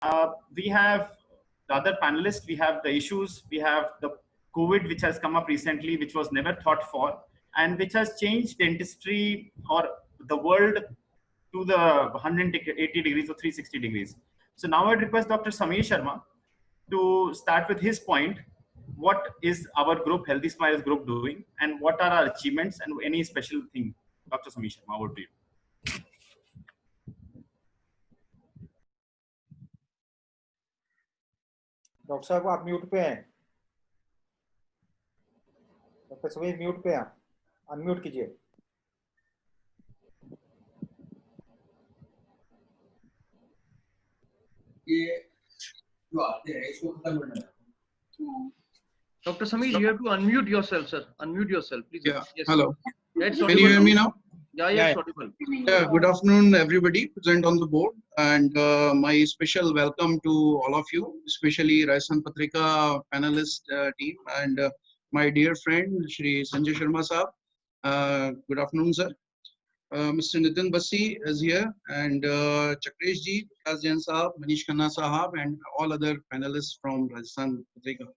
We have the other panelists, we have the issues, we have the COVID, which has come up recently, which was never thought for, and which has changed dentistry or the world to the 180 degrees or 360 degrees. So now I'd request Dr. Sameer Sharma to start with his point. What is our group, Healthy Smiles group, doing, and what are our achievements, and any special thing? Dr. Sameer Sharma, over to you. Doctor साहब आप mute पे हैं। Doctor Sameer mute पे हैं, unmute कीजिए। ये जो आते हैं इसको खत्म करना है। Dr. Sameer, you have to unmute yourself, sir. Unmute yourself, please. Yeah. Yes. Hello. That's Can you hear me now? Yeah, Yeah. it's audible. Yeah. Good afternoon, everybody present on the board, and my special welcome to all of you, especially Rajasthan Patrika panelist team and my dear friend Shri Sanjay Sharma Saab. Good afternoon, sir. Mr. Nitin Bassi is here, and Chakresh ji, Vikas Jain Saab, Manish Khanna Sahab, and all other panelists from Rajasthan Patrika.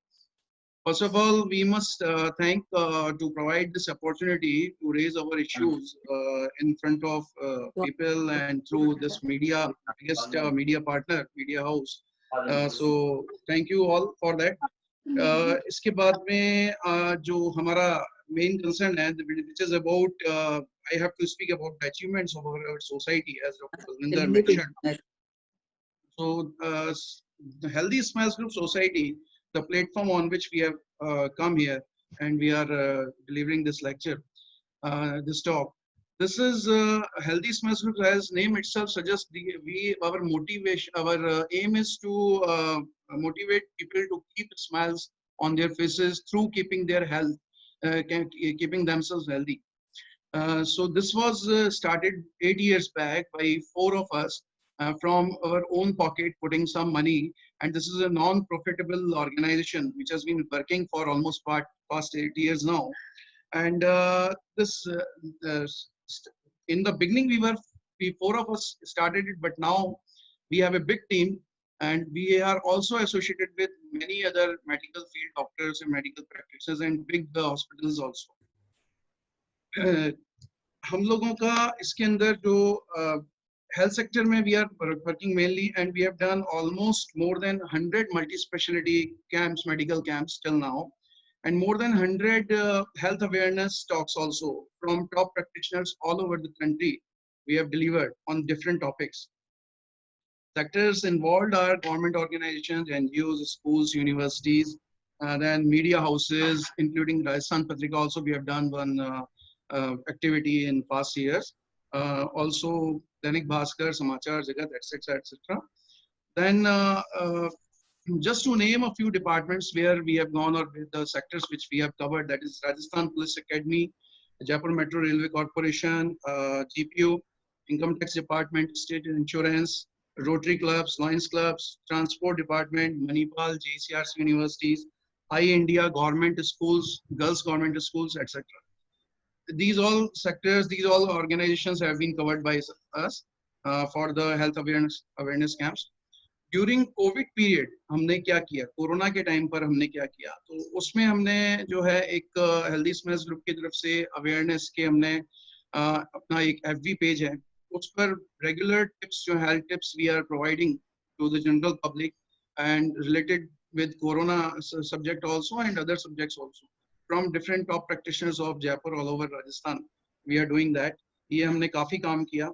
First of all, we must thank to provide this opportunity to raise our issues in front of people and through this media, biggest media partner, media house. So thank you all for that. इसके बाद में जो हमारा main concern है, which is about I have to speak about the achievements of our society, as Dr. Balwinder mentioned. So the Healthy Smiles Group Society, the platform on which we have come here and we are delivering this lecture, this talk. This is Healthy Smiles Group, as name itself suggests. Our motivation, our aim is to motivate people to keep smiles on their faces through keeping their health, keeping themselves healthy. So this was started 8 years back by 4 of us from our own pocket, putting some money. And this is a non-profitable organization which has been working for almost past 8 years now. And in the beginning, we 4 of us started it, but now we have a big team, and we are also associated with many other medical field doctors and medical practitioners and big hospitals also. हम लोगों का इसके अंदर जो health sector में we are working mainly, and we have done almost more than 100 multi-specialty camps, medical camps till now, and more than 100 health awareness talks also from top practitioners all over the country. We have delivered on different topics. Sectors involved are government organizations, NGOs, schools, universities, then media houses, including Rajasthan Patrika. Also, we have done one activity in past years. Also, Dainik Bhaskar, Samachar Jagat, etc., etc. Then, just to name a few departments where we have gone, or the sectors which we have covered, that is Rajasthan Police Academy, Jaipur Metro Railway Corporation, GPU, Income Tax Department, State Insurance, Rotary Clubs, Lions Clubs, Transport Department, Manipal, JCRC universities, India, government schools, girls government schools, etc. These all sectors, these all organizations have been covered by us for the health awareness camps. During COVID period, हमने क्या किया? Corona के time पर हमने क्या किया? तो उसमें हमने जो है एक हेल्दी स्माइल्स ग्रुप की तरफ से अवेयरनेस के हमने अपना एक FB पेज है, उस पर रेगुलर टिप्स जो health tips we are providing to the general public and related with corona subject also and other subjects also from different top practitioners of Jaipur all over Rajasthan. We are doing that. ये हमने काफी काम किया.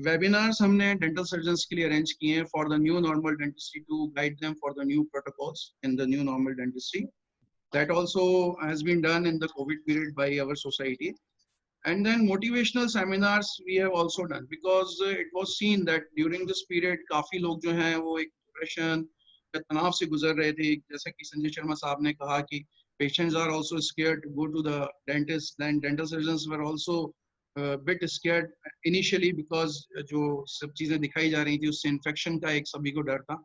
Webinars हमने dental surgeons के लिए arrange किए हैं for the new normal dentistry to guide them for the new protocols in the new normal dentistry. That also has been done in the COVID period by our society. And then motivational seminars we have also done because it was seen that during this period काफी लोग जो हैं वो एक depression तनाव से गुजर रहे थे. जैसा कि संजय शर्मा साहब ने कहा कि patients are also scared to go to the dentist. Then dental surgeons were also bit scared initially because जो सब चीजें दिखाई जा रही थी उससे infection का एक सभी को डर था.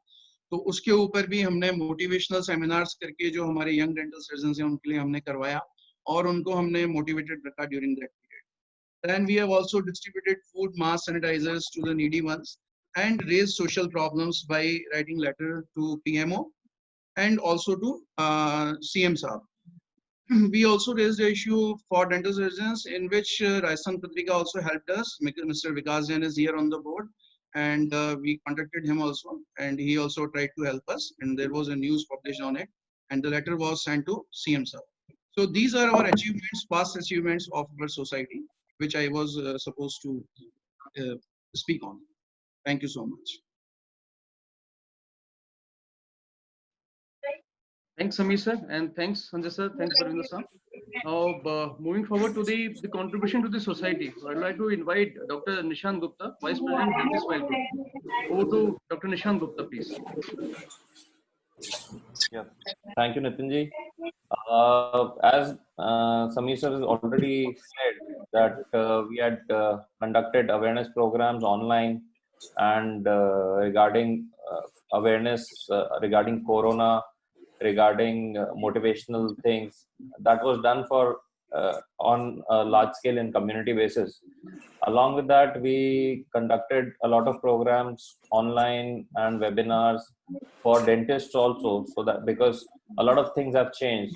तो उसके ऊपर भी हमने motivational seminars करके जो हमारे young dental surgeons हैं उनके लिए हमने करवाया और उनको हमने motivated रखा during that period. Then we have also distributed food mask sanitizers to the needy ones. and raised social problems by writing letter to PMO and also to CM Saab. We also raised the issue for dental surgeons, in which Rajasthan Patrika also helped us. Mr. Vikas Jain is here on the board, and we contacted him also, and he also tried to help us. And there was a news published on it, and the letter was sent to CM Sir. So these are our achievements, past achievements of our society, which I was supposed to speak on. Thank you so much. Thanks, Sameer sir, and thanks, Sanjay sir. Thanks, Parvinder sir. Now, moving forward to the contribution to the society, I'd like to invite Dr. Nishant Gupta, Vice President, Healthy Smile Group. Over to Dr. Nishant Gupta, please. Yeah, thank you, Nitinji. As Sameer sir has already said that we had conducted awareness programs online and regarding awareness regarding Corona, regarding motivational things. That was done for on a large scale in community basis. Along with that, we conducted a lot of programs online and webinars for dentists also, so that because a lot of things have changed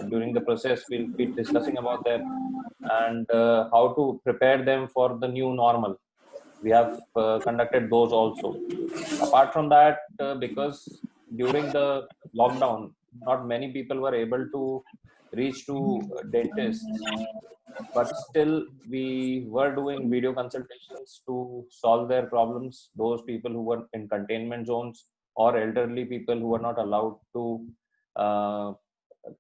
during the process, we'll be discussing about that and how to prepare them for the new normal. We have conducted those also. Apart from that, because during the lockdown, not many people were able to reach to dentists, but still we were doing video consultations to solve their problems. Those people who were in containment zones or elderly people who were not allowed to uh,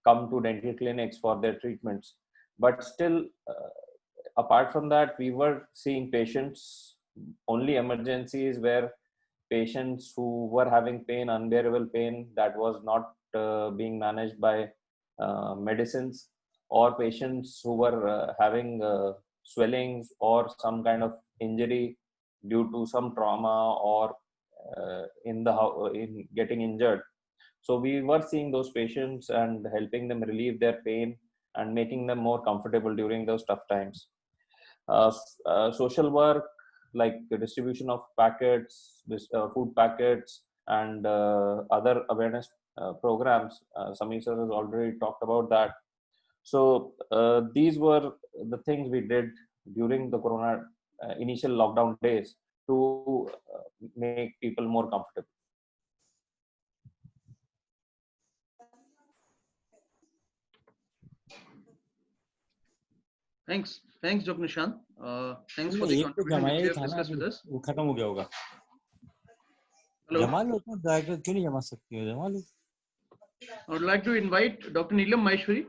come to dental clinics for their treatments. But still, apart from that, we were seeing patients, only emergencies where patients who were having pain, unbearable pain that was not being managed by medicines, or patients who were having swellings or some kind of injury due to some trauma or in getting injured. So we were seeing those patients and helping them relieve their pain and making them more comfortable during those tough times. Social work like the distribution of packets, food packets, and other awareness programs. Sameer sir has already talked about that. So these were the things we did during the Corona initial lockdown days to make people more comfortable. Thanks, Dr. Nishant. Thanks for the ये तो contribution which जमाया you he have था ना, discussed with अभी us. वो खत्म हो गया होगा। Hello. जमा लो तो जाकर क्यों नहीं जमा सकती हो, जमा लो। I would like to invite Dr. Neelam Maheshwari.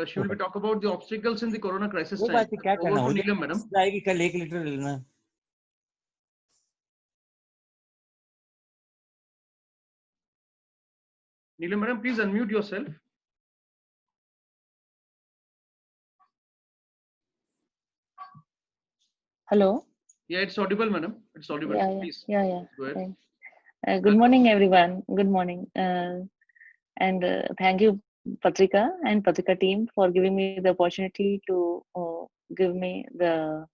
She will be talk about the obstacles in the Corona crisis वो time. बात क्या करना Over हो to Neelam, madam. जाएगी, कल 1 लीटर ले लेना। Neelam, madam, please unmute yourself. Hello. Yeah, it's audible, madam. It's audible. Yeah, Please. yeah. Go ahead. Good morning, everyone. Good morning. And thank you, Patrika and Patrika team, for giving me the opportunity to give me the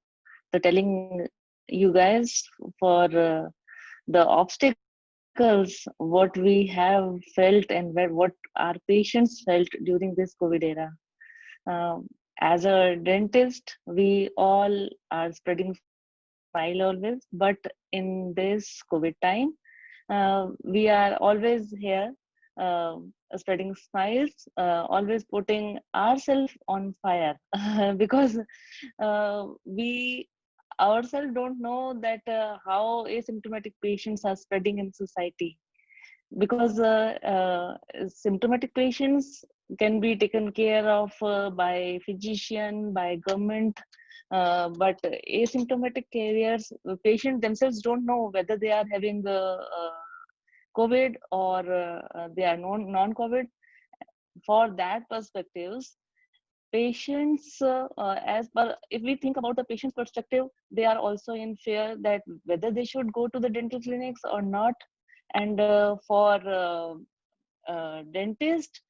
telling you guys for the obstacles what we have felt and what our patients felt during this COVID era. As a dentist, we all are spreading smile always, but in this COVID time, we are always here spreading smiles, always putting ourselves on fire because we ourselves don't know that how asymptomatic patients are spreading in society, because symptomatic patients can be taken care of by physician, by government, but asymptomatic carriers, patients themselves don't know whether they are having COVID or they are non-COVID. For that perspectives, patients, as per, if we think about the patient's perspective, they are also in fear that whether they should go to the dental clinics or not. And for dentist,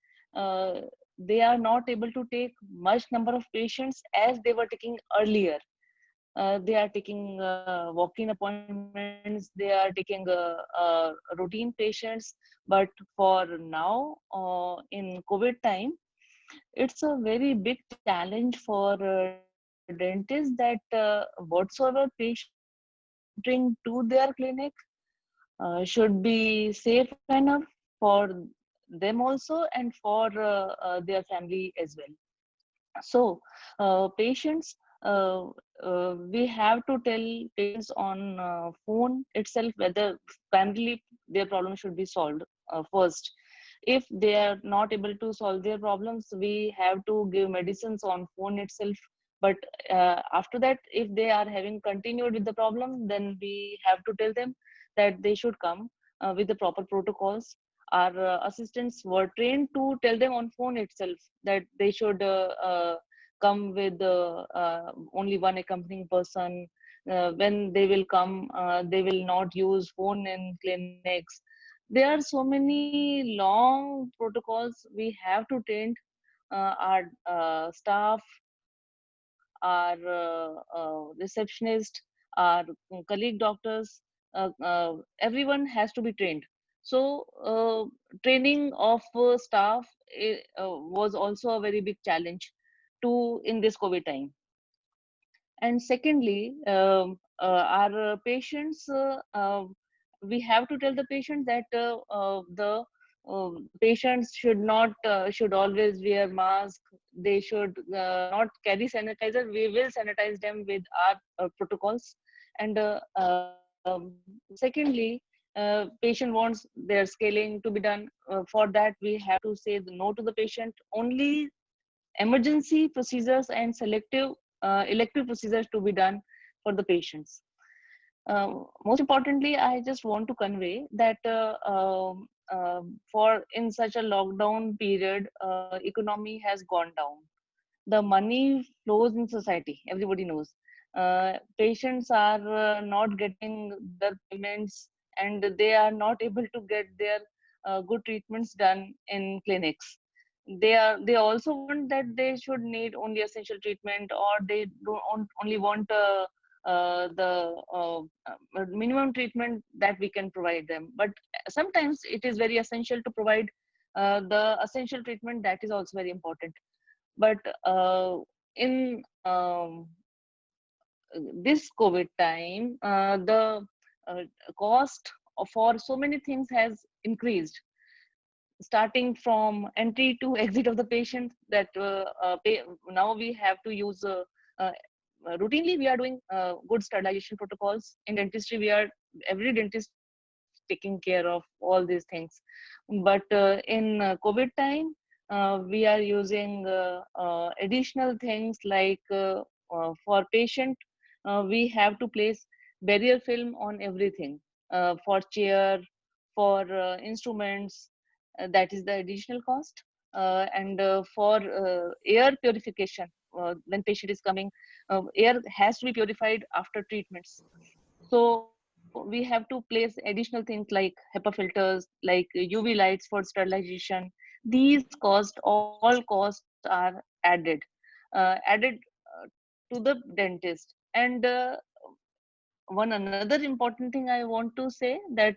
they are not able to take much number of patients as they were taking earlier. They are taking walk-in appointments. They are taking routine patients. But for now, in COVID time, it's a very big challenge for dentists that whatsoever patient bring to their clinic should be safe enough for them also and for their family as well. So patients, we have to tell patients on phone itself whether primarily their problem should be solved first. If they are not able to solve their problems, we have to give medicines on phone itself. But after that, if they are having continued with the problem, then we have to tell them that they should come with the proper protocols. Our assistants were trained to tell them on phone itself that they should come with only one accompanying person. When they will come, they will not use phone in clinics. There are so many long protocols we have to train our staff, our receptionist, our colleague doctors. Everyone has to be trained. So training of staff was also a very big challenge to in this COVID time. And secondly, our patients, we have to tell the patient that the patients should always wear mask. They should not carry sanitizer. We will sanitize them with our protocols. And secondly, patient wants their scaling to be done. For that, we have to say no to the patient. Only emergency procedures and selective elective procedures to be done for the patients. Most importantly, I just want to convey that for in such a lockdown period, economy has gone down. The money flows in society. Everybody knows. Patients are not getting their payments, and they are not able to get their good treatments done in clinics. They also want that they should need only essential treatment, or they don't only want the minimum treatment that we can provide them. But sometimes it is very essential to provide the essential treatment. That is also very important. But in this COVID time, the cost for so many things has increased, starting from entry to exit of the patient. That now we have to use uh, routinely we are doing good sterilization protocols in dentistry. Every dentist taking care of all these things. But in COVID time, we are using additional things like for patient, we have to place barrier film on everything, for chair, for instruments. That is the additional cost. And for air purification, when patient is coming, air has to be purified after treatments. So we have to place additional things like HEPA filters, like UV lights for sterilization. These costs, all costs are added to the dentist. And one another important thing I want to say, that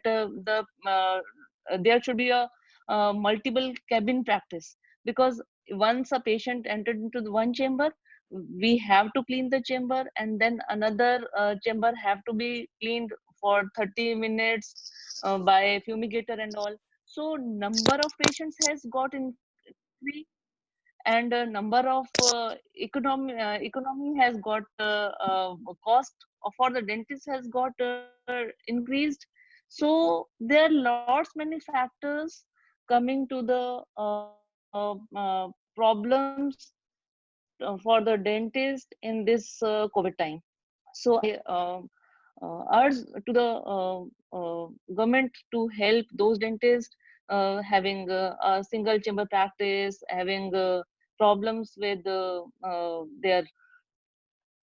there should be a multiple cabin practice, because once a patient entered into the one chamber, we have to clean the chamber, and then another chamber have to be cleaned for 30 minutes by fumigator and all. So number of patients has got increased, and number of economy has got cost for the dentist has got increased. So there are lots many factors coming to the problems for the dentist in this COVID time. So I urge to the government to help those dentists having a single chamber practice, having problems with their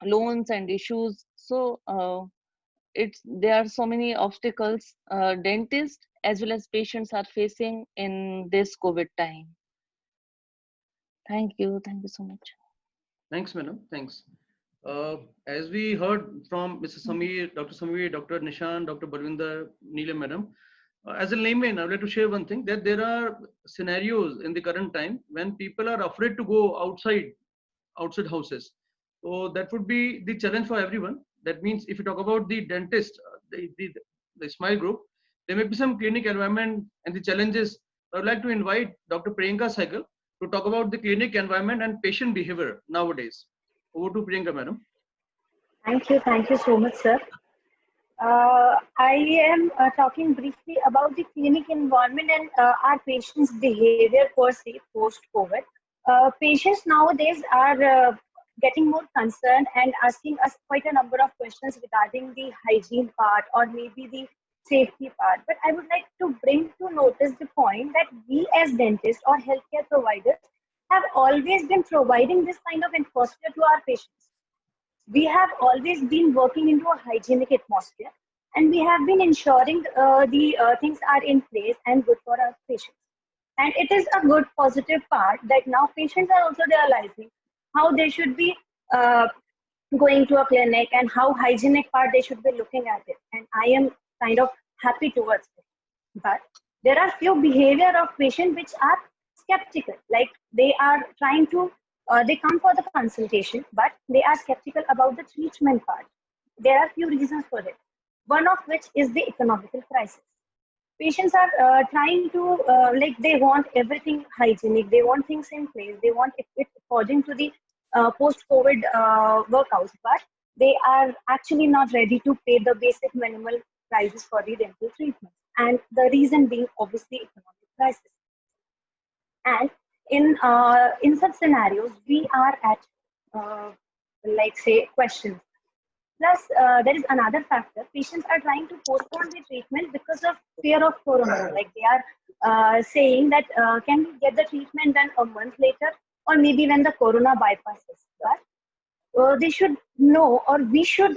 loans and issues. So there are so many obstacles dentists as well as patients are facing in this COVID time. Thank you so much. Thanks, madam. Thanks. As we heard from Mr. Sameer, Dr. Sameer, Dr. Nishan, Dr. Balwinder, Neelam Madam, as a layman, I would like to share one thing, that there are scenarios in the current time when people are afraid to go outside houses. So that would be the challenge for everyone. That means if you talk about the dentist, the SMILE group, there may be some clinic environment and the challenges. I would like to invite Dr. Priyanka Sehgal to talk about the clinic environment and patient behavior nowadays. Over to Priyanka, madam. Thank you so much, sir. I am talking briefly about the clinic environment and our patients' behavior per se post-COVID. Patients nowadays are getting more concerned and asking us quite a number of questions regarding the hygiene part or maybe the safety part. But I would like to bring to notice the point that we as dentists or healthcare providers have always been providing this kind of atmosphere to our patients. We have always been working into a hygienic atmosphere, and we have been ensuring the things are in place and good for our patients. And it is a good positive part that now patients are also realizing how they should be going to a clinic and how hygienic part they should be looking at it. And I am kind of happy towards it. But there are few behavior of patients which are skeptical, like they are trying to they come for the consultation, but they are skeptical about the treatment part. There are few reasons for it. One of which is the economical crisis. Patients are trying to, like they want everything hygienic, they want things in place, they want it according to the post-COVID workouts, but they are actually not ready to pay the basic minimal prices for the dental treatment. And the reason being obviously economic crisis. And in such scenarios, we are at like say questions. Plus, there is another factor. Patients are trying to postpone the treatment because of fear of corona. Like they are saying that can we get the treatment done a month later, or maybe when the corona bypasses. But they should know, or we should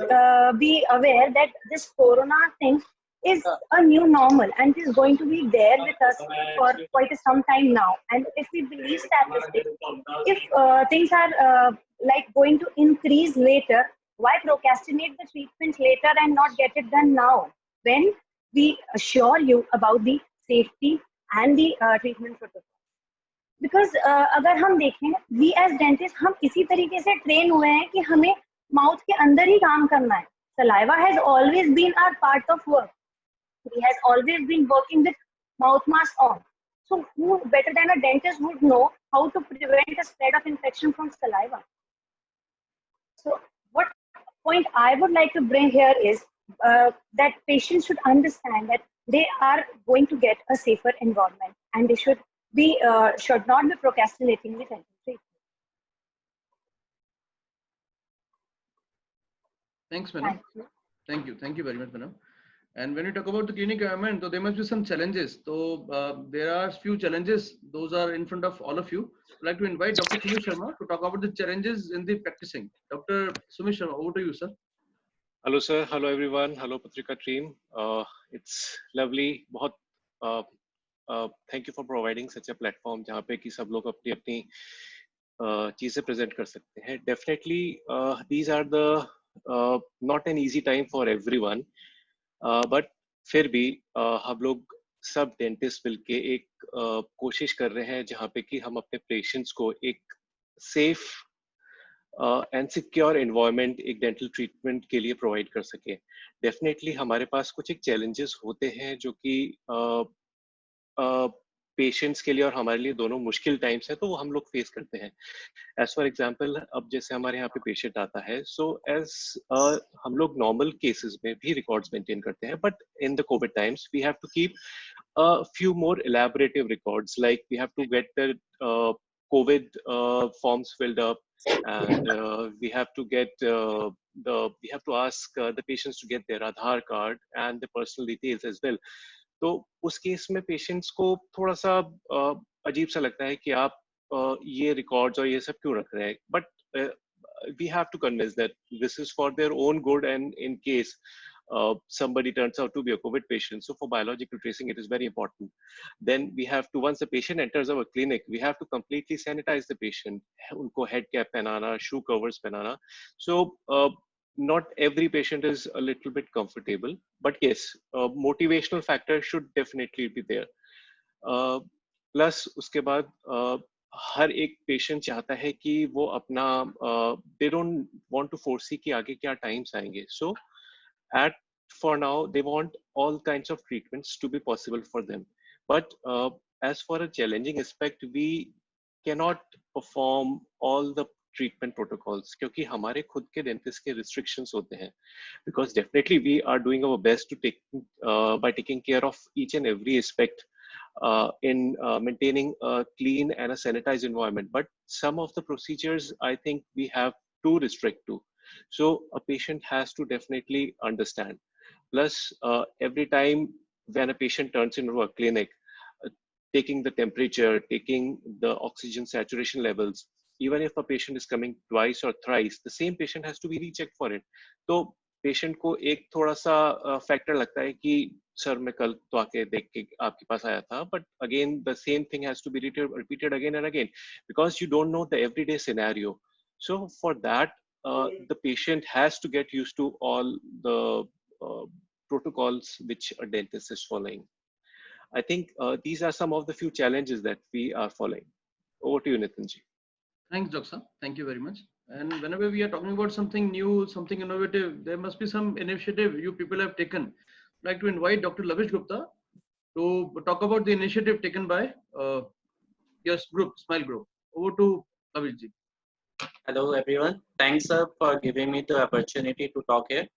be aware that this corona thing is a new normal and is going to be there with us for quite some time now. And if we believe statistics, if things are like going to increase later, why procrastinate the treatment later and not get it done now when we assure you about the safety and the treatment protocol? Because अगर हम देखें, we as dentists हम इसी तरीके से train हुए हैं कि हमें mouth के अंदर ही काम करना है. Saliva has always been our part of work. We has always been working with mouth mask on. So who better than a dentist would know how to prevent the spread of infection from saliva? So what point I would like to bring here is that patients should understand that they are going to get a safer environment and they should not be procrastinating the dental treatment. Thanks, madam. Thank you very much, madam. And when you talk about the clinic environment, so there must be some challenges. So there are few challenges. Those are in front of all of you. I'd like to invite Dr. Sumit Sharma to talk about the challenges in the practicing. Dr. Sumit Sharma, over to you, sir. Hello, sir. Hello, everyone. Hello, Patrika team. It's lovely. Thank you for providing such a platform जहाँ पे कि सब लोग अपनी चीजें present कर सकते हैं. Definitely, these are the not an easy time for everyone. But फिर भी हम लोग सब डेंटिस्ट मिलके एक कोशिश कर रहे हैं जहाँ पे कि हम अपने पेशेंट्स को एक सेफ एंड सिक्योर एनवायरनमेंट एक डेंटल ट्रीटमेंट के लिए प्रोवाइड कर सके. डेफिनेटली हमारे पास कुछ एक चैलेंजेस होते हैं जो कि पेशेंट्स के लिए और हमारे लिए दोनों मुश्किल टाइम्स है, तो वो हम लोग फेस करते हैं. एज फॉर एग्जांपल, अब जैसे हमारे यहाँ पे पेशेंट आता है, सो एज हम लोग नॉर्मल केसेस में भी रिकॉर्ड्स मेंटेन करते हैं, but in the COVID times we have to keep few more elaborative records, like we have to get the COVID forms filled up, and we have to get we have to ask the patients to get their Aadhaar card and the personal details as well. तो उस case में patients को थोड़ा सा अजीब सा लगता है कि आप ये रिकॉर्ड्स और ये सब क्यों रख रहे हैं, but we have to convince that this is for their own good, and in case somebody turns out to be a COVID patient. So for biological tracing, it is very important. Then we have to, once the patient enters our clinic, we have to completely sanitize the patient. Unko head cap pehnana, shoe covers pehnana. So not every patient is a little bit comfortable, but yes, motivational factor should definitely be there. Plus उसके बाद हर एक patient चाहता है कि वो अपना they don't want to foresee कि आगे क्या times आएंगे. So for now they want all kinds of treatments to be possible for them. But as for a challenging aspect, we cannot perform all the treatment protocols क्योंकि हमारे खुद के dentist के restrictions होते हैं. Because definitely we are doing our best to take by taking care of each and every aspect in maintaining a clean and a sanitized environment. But some of the procedures I think we have to restrict to. So a patient has to definitely understand. Plus every time when a patient turns into a clinic, taking the temperature, taking the oxygen saturation levels, even if a patient is coming twice or thrice, the same patient has to be rechecked for it. So patient को एक थोड़ा सा factor लगता है कि sir मैं कल तो आके देख के आपके पास आया था, but again the same thing has to be repeated again and again because you don't know the everyday scenario. So for that the patient has to get used to all the protocols which a dentist is following. I think these are some of the few challenges that we are following. Over to you, Nitinji. Thanks, Doctor. Thank you very much. And whenever we are talking about something new, something innovative, there must be some initiative you people have taken. I'd like to invite Dr. Lavish Gupta to talk about the initiative taken by your group, Smile Group. Over to Lavish ji. Hello, everyone. Thanks, sir, for giving me the opportunity to talk here.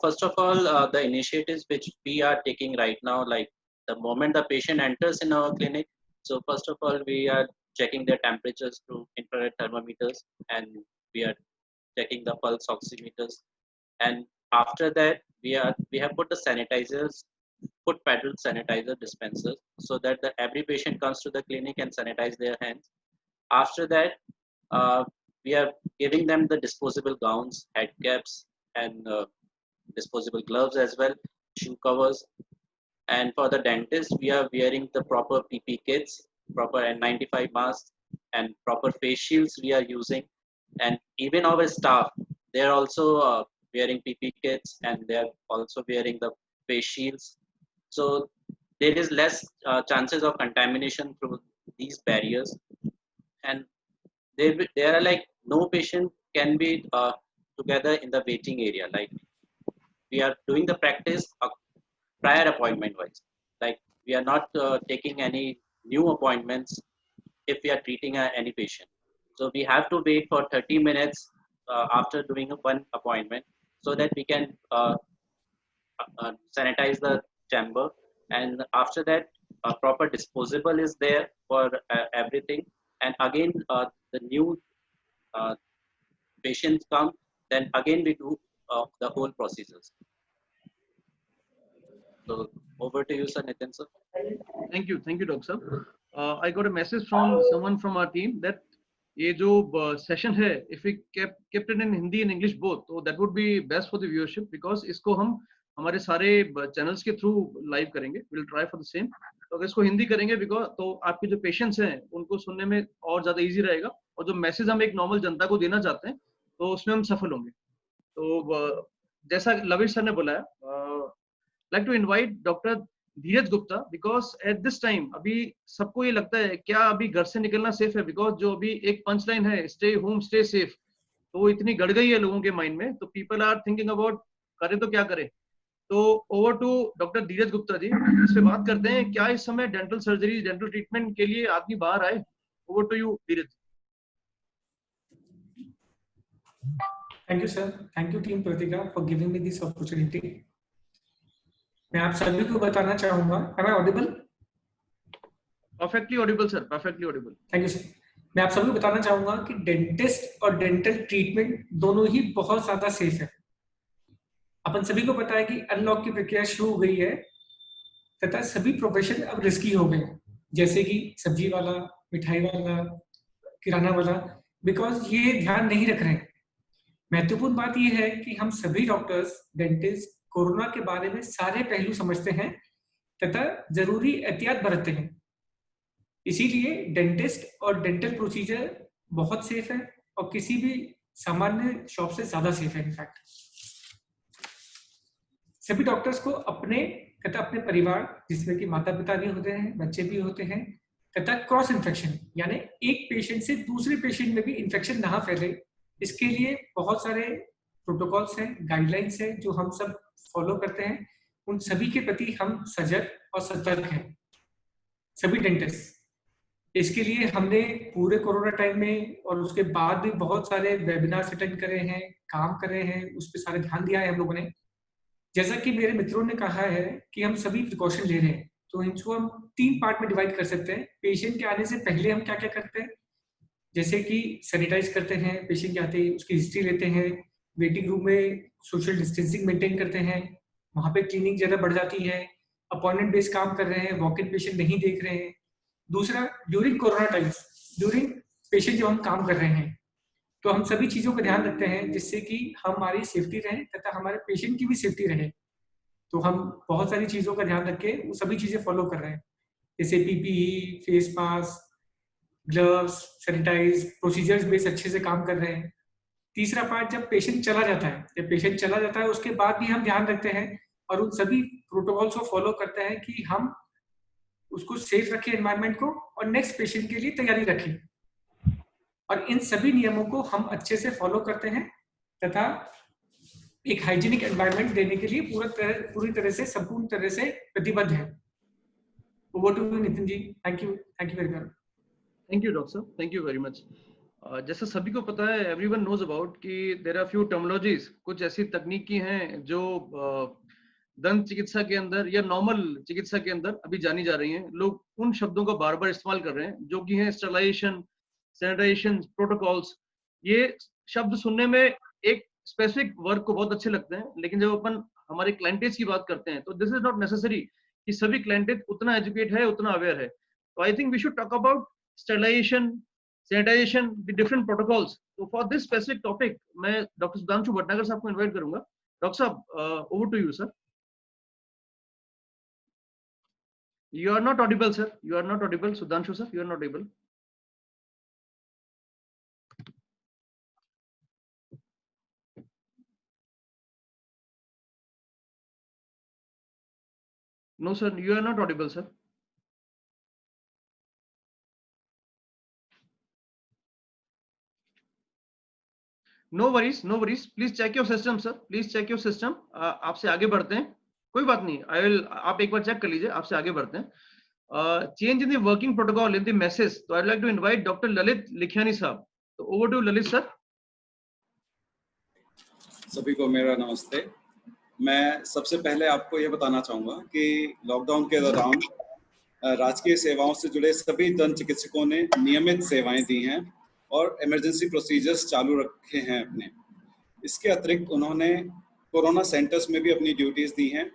First of all, the initiatives which we are taking right now, like the moment the patient enters in our clinic, so first of all, we are checking their temperatures through infrared thermometers, and we are checking the pulse oximeters. And after that, we have put the sanitizers, foot pedal sanitizer dispensers, so that every patient comes to the clinic and sanitize their hands. After that, we are giving them the disposable gowns, head caps, and disposable gloves as well, shoe covers. And for the dentist, we are wearing the proper PP kits, proper N95 masks, and proper face shields we are using. And even our staff, they are also wearing PP kits, and they are also wearing the face shields. So there is less chances of contamination through these barriers. And there are like no patient can be together in the waiting area. Like we are doing the practice prior appointment wise. Like we are not taking any new appointments if we are treating any patient. So we have to wait for 30 minutes after doing one appointment so that we can sanitize the chamber. And after that, a proper disposable is there for everything. And again, the new patients come, then again we do the whole procedures. So over to you, sir, Nitin sir. Thank you, Doctor. I got a message from someone from our team that ये जो session है, if we kept it in Hindi and English both, so that would be best for the viewership because इसको हम हमारे सारे channels के through live करेंगे. We'll try for the same. तो अगर इसको हिंदी करेंगे because तो आपके जो patients हैं उनको सुनने में और ज़्यादा easy रहेगा और जो message हम एक normal जनता को देना चाहते हैं तो उसमें हम सफल होंगे. तो जैसा लविश सर ने बोला है, like to invite Dr. Dheeraj Gupta because at this time अभी सबको ये लगता है क्या अभी घर से निकलना सेफ है because जो अभी एक पंच लाइन है stay home stay safe, तो वो इतनी गड़ गई है लोगों के माइंड में, तो people are thinking about करें तो क्या करें. तो ओवर टू डॉक्टर धीरज गुप्ता जी, इस पे बात करते हैं क्या इस समय डेंटल सर्जरी डेंटल ट्रीटमेंट के लिए आदमी बाहर आए. Over to you Dheeraj. Thank you sir, thank you team Pratika for giving me this opportunity. मैं आप सभी को बताना चाहूंगा, am I audible? Perfectly audible sir, perfectly audible. Thank you sir. मैं आप सभी को बताना चाहूंगा कि डेंटिस्ट और डेंटल ट्रीटमेंट दोनों ही बहुत ज्यादा सेफ है. अपन सभी को पता है कि अनलॉक की प्रक्रिया शुरू हो गई है तथा सभी प्रोफेशन अब रिस्की हो गए, जैसे कि सब्जी वाला, मिठाई वाला, किराना वाला, बिकॉज ये ध्यान नहीं रख रहे हैं. महत्वपूर्ण बात यह है कि हम सभी डॉक्टर्स, डेंटिस्ट कोरोना के बारे में सारे पहलू समझते हैं तथा जरूरी एहतियात बरतते हैं। इसीलिए डेंटिस्ट और डेंटल प्रोसीजर बहुत सेफ है और किसी भी सामान्य शॉप से ज्यादा सेफ है। इनफैक्ट सभी डॉक्टर्स को अपने तथा अपने परिवार, जिसमें कि माता पिता भी होते हैं, बच्चे भी होते हैं, तथा क्रॉस इन्फेक्शन यानी एक पेशेंट से दूसरे पेशेंट में भी इन्फेक्शन ना फैले, इसके लिए बहुत सारे प्रोटोकॉल्स हैं, गाइडलाइंस हैं जो हम सब फॉलो करते हैं। उन सभी के प्रति हम सजग और सतर्क हैं, सभी डेंटिस्ट। इसके लिए हमने पूरे कोरोना टाइम में और उसके बाद भी बहुत सारे वेबिनार्स अटेंड करे हैं, काम करे हैं, उस पर सारे ध्यान दिया है हम लोगों ने। जैसा कि मेरे मित्रों ने कहा है कि हम सभी प्रिकॉशन ले रहे हैं, तो इनको हम 3 पार्ट में डिवाइड कर सकते हैं। पेशेंट के आने से पहले हम क्या क्या करते हैं, जैसे कि सैनिटाइज करते हैं, पेशेंट के आते ही उसकी हिस्ट्री लेते हैं, वेटिंग रूम में सोशल डिस्टेंसिंग मेंटेन करते हैं, वहां पे क्लीनिंग जरा बढ़ जाती है, अपॉइंटमेंट बेस्ड काम कर रहे हैं, वॉक इन पेशेंट नहीं देख रहे हैं। दूसरा, during corona times, during patient जब हम काम कर रहे हैं तो हम सभी चीजों का ध्यान रखते हैं जिससे कि हमारी सेफ्टी रहे तथा हमारे पेशेंट की भी सेफ्टी रहे। तो हम बहुत सारी चीजों का ध्यान रख के वो सभी चीजें फॉलो कर रहे हैं, जैसे PPE, face mask, gloves, sanitize, procedures base अच्छे से काम कर रहे हैं। तीसरा पार्ट, जब पेशेंट चला जाता है उसके बाद भी हम ध्यान रखते हैं और उन सभी प्रोटोकॉल्स को फॉलो करते हैं कि हम उसको सेफ रखें एनवायरनमेंट को और नेक्स्ट पेशेंट के लिए तैयारी रखें। और इन सभी नियमों को हम अच्छे से फॉलो करते हैं तथा एक हाइजीनिक एनवायरनमेंट देने के लिए पूरी तरह से, संपूर्ण तरह से प्रतिबद्ध है। Over to you Nitin ji. Thank you very much. Thank you doctor साहब, थैंक यू वेरी मच। जैसा सभी को पता है, एवरीवन नोज अबाउट कि देयर आर फ्यू टर्मिनोलॉजीज, कुछ ऐसी तकनीकी हैं जो दंत चिकित्सा के अंदर या नॉर्मल चिकित्सा के अंदर अभी जानी जा रही हैं। लोग उन शब्दों का बार बार इस्तेमाल कर रहे हैं जो कि हैं स्टरलाइजेशन, सैनिटाइजेशन, प्रोटोकॉल्स। ये शब्द सुनने में एक स्पेसिफिक वर्क को बहुत अच्छे लगते हैं, लेकिन जब अपन हमारे क्लाइंटेज की बात करते हैं तो दिस इज नॉट नेसेसरी कि सभी क्लाइंटेज उतना एजुकेट है, उतना अवेयर है। तो I think we should talk about sterilization, sanitization, the different protocols. तो फॉर दिस स्पेसिफिक टॉपिक मैं डॉक्टर सुधांशु भटनागर साहब को इन्वाइट करूंगा। डॉक्टर साहब, over to you sir. You are not audible, sir. You are not audible. Sudhanshu, sir, you are not able. No, sir, you are not audible, sir. No worries, no worries. Please check your system, sir. Please check your system. आपसे आगे बढ़ते हैं, कोई बात नहीं। आप एक बार check कर लीजिए, आपसे आगे बढ़ते हैं। Change in the working protocol in the message. So I'd like to invite Dr. Lalit Likhiani साहब। तो over to Lalit sir. सभी को मेरा नमस्ते। मैं सबसे पहले आपको ये बताना चाहूँगा कि लॉकडाउन के दौरान राजकीय सेवाओं से जुड़े सभी दंत चिकित्सकों ने नियमित सेवाएं दी हैं और इमरजेंसी प्रोसीजर्स चालू रखे हैं अपने। इसके अतिरिक्त उन्होंने कोरोना सेंटर्स में भी अपनी ड्यूटीज़ दी हैं।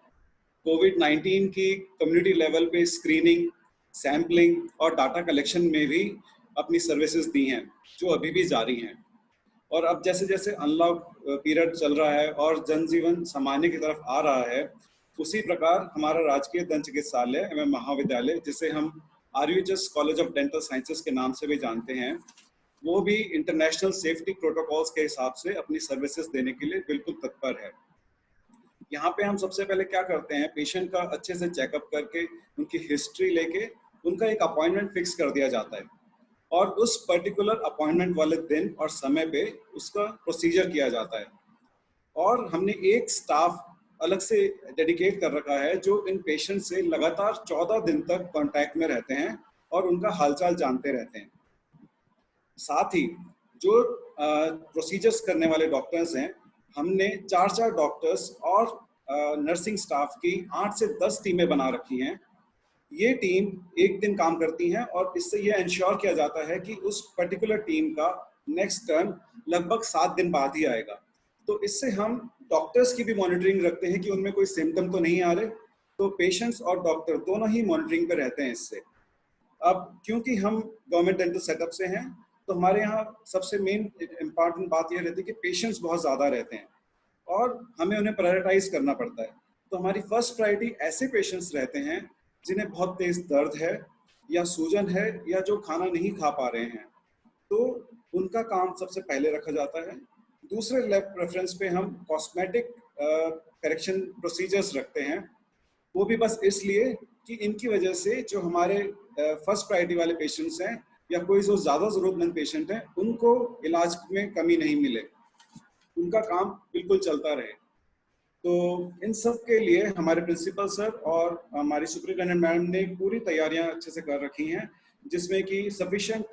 कोविड-19 की कम्युनिटी लेवल पे स्क्रीनिंग, सैम्पलिंग और डाटा कलेक्शन में भी अपनी सर्विसेज दी हैं, जो अभी भी जारी हैं। और अब जैसे जैसे अनलॉक पीरियड चल रहा है और जनजीवन सामान्य की तरफ आ रहा है, उसी प्रकार हमारा राजकीय दंत चिकित्सालय एवं महाविद्यालय, जिसे हम RUHS college of dental sciences के नाम से भी जानते हैं, वो भी इंटरनेशनल सेफ्टी प्रोटोकॉल्स के हिसाब से अपनी सर्विसेज देने के लिए बिल्कुल तत्पर है। यहाँ पे हम सबसे पहले क्या करते हैं, पेशेंट का अच्छे से चेकअप करके उनकी हिस्ट्री लेके उनका एक अपॉइंटमेंट फिक्स कर दिया जाता है और उस पर्टिकुलर अपॉइंटमेंट वाले दिन और समय पे उसका प्रोसीजर किया जाता है। और हमने एक स्टाफ अलग से डेडिकेट कर रखा है जो इन पेशेंट से लगातार 14 दिन तक कांटेक्ट में रहते हैं और उनका हालचाल जानते रहते हैं। साथ ही जो प्रोसीजर्स करने वाले डॉक्टर्स हैं, हमने 4 डॉक्टर्स और नर्सिंग स्टाफ की 8 से 10 टीमें बना रखी हैं। ये टीम एक दिन काम करती हैं और इससे ये इंश्योर किया जाता है कि उस पर्टिकुलर टीम का नेक्स्ट टर्न लगभग 7 दिन बाद ही आएगा। तो इससे हम डॉक्टर्स की भी मॉनिटरिंग रखते हैं कि उनमें कोई सिम्टम तो नहीं आ रहे, तो पेशेंट्स और डॉक्टर दोनों ही मॉनिटरिंग पे रहते हैं इससे। अब क्योंकि हम गवर्नमेंट डेंटल सेटअप से हैं, तो हमारे यहाँ सबसे मेन इम्पॉर्टेंट बात यह रहती है कि पेशेंट्स बहुत ज़्यादा रहते हैं और हमें उन्हें प्रायोरिटाइज करना पड़ता है। तो हमारी फर्स्ट प्रायोरिटी ऐसे पेशेंट्स रहते हैं जिन्हें बहुत तेज दर्द है या सूजन है या जो खाना नहीं खा पा रहे हैं, तो उनका काम सबसे पहले रखा जाता है। दूसरे रेफरेंस पे हम कॉस्मेटिक करेक्शन प्रोसीजर्स रखते हैं, वो भी बस इसलिए कि इनकी वजह से जो हमारे फर्स्ट प्रायोरिटी वाले पेशेंट्स हैं या कोई जो ज़्यादा ज़रूरतमंद पेशेंट हैं, उनको इलाज में कमी नहीं मिले, उनका काम बिल्कुल चलता रहे। तो इन सब के लिए हमारे प्रिंसिपल सर और हमारी सुपरिटेंडेंट मैडम ने पूरी तैयारियां अच्छे से कर रखी हैं, जिसमें कि सफिशिएंट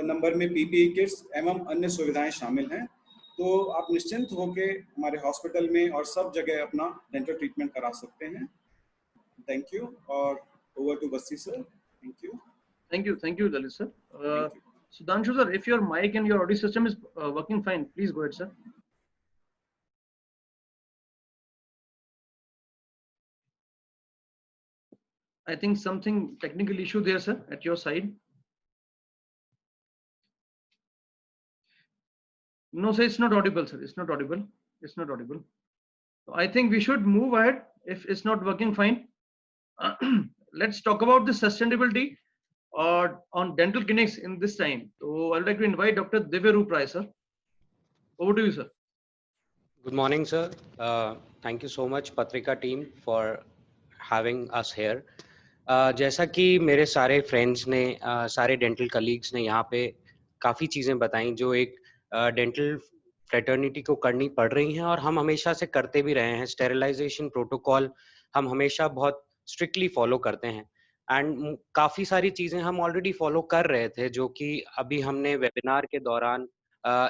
नंबर में पीपीई किट्स एवं अन्य सुविधाएं शामिल हैं। तो आप निश्चिंत होकर हमारे हॉस्पिटल में और सब जगह अपना डेंटल ट्रीटमेंट करा सकते हैं। थैंक यू और over to Bassi sir. Thank you. Thank you, Dalit sir. Sudhanshu sir, if your mic and your audio system is working fine, please go ahead, sir. I think something technical issue there, sir, at your side. No, sir, it's not audible, sir. It's not audible. It's not audible. So I think we should move ahead if it's not working fine. Let's talk about the sustainability on dental clinics in this time. So I'd like to invite Dr. Divya Roop Rai, sir. Over to you, sir. Good morning, sir. Thank you so much, Patrika team, for having us here. जैसा कि मेरे सारे friends ने सारे dental colleagues ने यहाँ पे काफ़ी चीज़ें बताई जो एक डेंटल फ्रेटर्निटी को करनी पड़ रही हैं और हम हमेशा से करते भी रहे हैं। स्टेरिलाइजेशन प्रोटोकॉल हम हमेशा बहुत स्ट्रिक्टली फॉलो करते हैं एंड काफ़ी सारी चीज़ें हम ऑलरेडी फॉलो कर रहे थे, जो कि अभी हमने वेबिनार के दौरान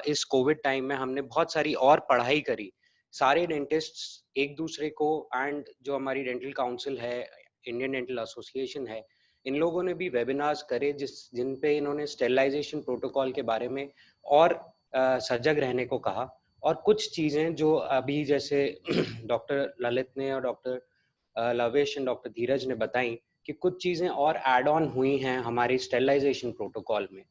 इस कोविड टाइम में हमने बहुत सारी और पढ़ाई करी। सारे डेंटिस्ट्स एक दूसरे को एंड जो हमारी डेंटल काउंसिल है, इंडियन डेंटल एसोसिएशन है, इन लोगों ने भी वेबिनार्स करे जिन पे इन्होंने स्टेरिलाइजेशन प्रोटोकॉल के बारे में और सजग रहने को कहा। और कुछ चीज़ें जो अभी जैसे डॉक्टर ललित ने और डॉक्टर लवेश एंड डॉक्टर धीरज ने बताई कि कुछ चीज़ें और ऐड ऑन हुई हैं हमारी स्टेरिलाइजेशन प्रोटोकॉल में।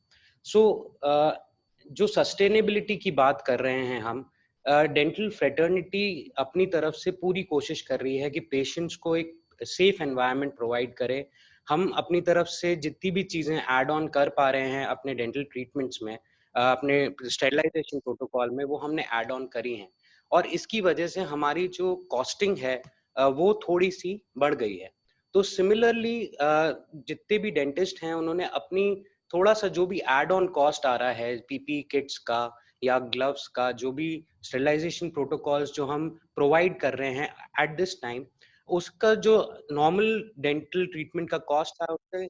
जो सस्टेनेबिलिटी की बात कर रहे हैं हम, डेंटल फ्रेटर्निटी अपनी तरफ से पूरी कोशिश कर रही है कि पेशेंट्स को एक सेफ एनवायरनमेंट प्रोवाइड करे। हम अपनी तरफ से जितनी भी चीज़ें ऐड ऑन कर पा रहे हैं अपने डेंटल ट्रीटमेंट्स में, अपने स्टेरिलाइजेशन प्रोटोकॉल में, वो हमने ऐड ऑन करी हैं और इसकी वजह से हमारी जो कॉस्टिंग है वो थोड़ी सी बढ़ गई है। तो सिमिलरली जितने भी डेंटिस्ट हैं उन्होंने अपनी थोड़ा सा जो भी ऐड ऑन कॉस्ट आ रहा है पीपी किट्स का या ग्लव्स का, जो भी स्टेरिलाइजेशन प्रोटोकॉल्स जो हम प्रोवाइड कर रहे हैं एट दिस टाइम, उसका जो नॉर्मल डेंटल ट्रीटमेंट का कॉस्ट था उससे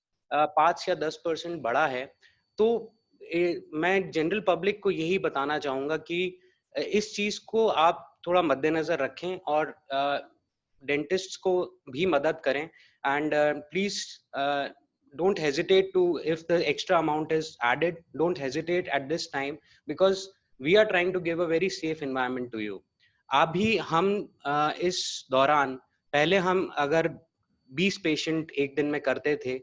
5 या 10% बढ़ा है। तो मैं जनरल पब्लिक को यही बताना चाहूँगा कि इस चीज़ को आप थोड़ा मद्देनजर रखें और डेंटिस्ट्स को भी मदद करें and please don't hesitate to, if the extra amount is added, don't hesitate at this time because we are trying to give a very safe environment to you. अभी हम इस दौरान, पहले हम अगर 20 पेशेंट एक दिन में करते थे,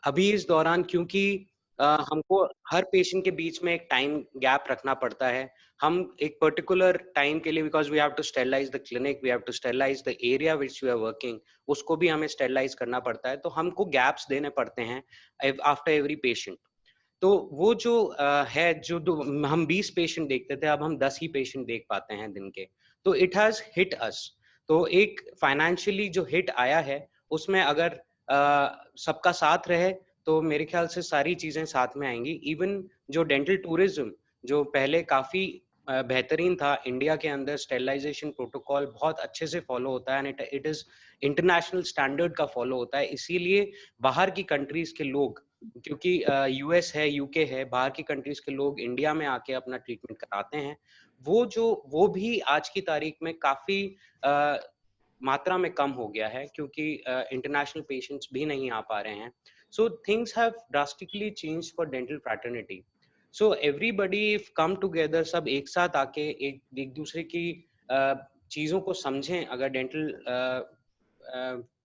अभी इस दौरान क्योंकि हमको हर पेशेंट के बीच में एक टाइम गैप रखना पड़ता है, हम एक पर्टिकुलर टाइम के लिए, because we have to sterilize the clinic, we have to sterilize the area which we are working, उसको भी हमें स्टेरिलाइज करना पड़ता है, तो हमको गैप्स देने पड़ते हैं आफ्टर एवरी पेशेंट। तो वो जो है, जो हम 20 पेशेंट देखते थे, अब हम 10 ही पेशेंट देख पाते हैं दिन के। तो इट हैज हिट अस। तो एक फाइनेंशियली जो हिट आया है उसमें अगर सबका साथ रहे तो मेरे ख्याल से सारी चीजें साथ में आएंगी। इवन जो डेंटल टूरिज्म जो पहले काफी बेहतरीन था, इंडिया के अंदर स्टेरिलाइजेशन प्रोटोकॉल बहुत अच्छे से फॉलो होता है and it is international standard का फॉलो होता है। इसीलिए बाहर की कंट्रीज के लोग, क्योंकि यूएस है, यूके है, बाहर की कंट्रीज के लोग इंडिया में आके अपना ट्रीटमेंट कराते हैं। वो भी आज की तारीख में काफी मात्रा में कम हो गया है क्योंकि इंटरनेशनल पेशेंट्स भी नहीं आ पा रहे हैं। So things have drastically changed for dental fraternity. So everybody come together, सब एक साथ आके एक दूसरे की चीज़ों को समझें। अगर डेंटल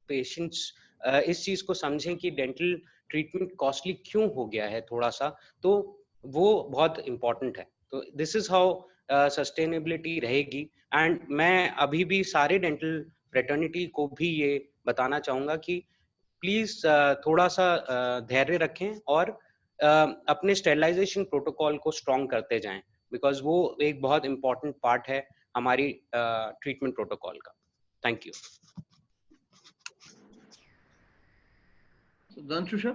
पेशेंट्स इस चीज़ को समझें कि डेंटल ट्रीटमेंट कॉस्टली क्यों हो गया है थोड़ा सा, तो वो बहुत इम्पोर्टेंट है। तो दिस इज हाउ सस्टेनेबिलिटी रहेगी। एंड मैं अभी भी सारे डेंटल फ्रेटर्निटी को भी ये बताना चाहूँगा कि प्लीज थोड़ा सा धैर्य रखें और अपने स्टेरिलाइजेशन प्रोटोकॉल को स्ट्रॉन्ग करते जाएं, बिकॉज वो एक बहुत इंपॉर्टेंट पार्ट है हमारी ट्रीटमेंट प्रोटोकॉल का। Thank you. Danshusha,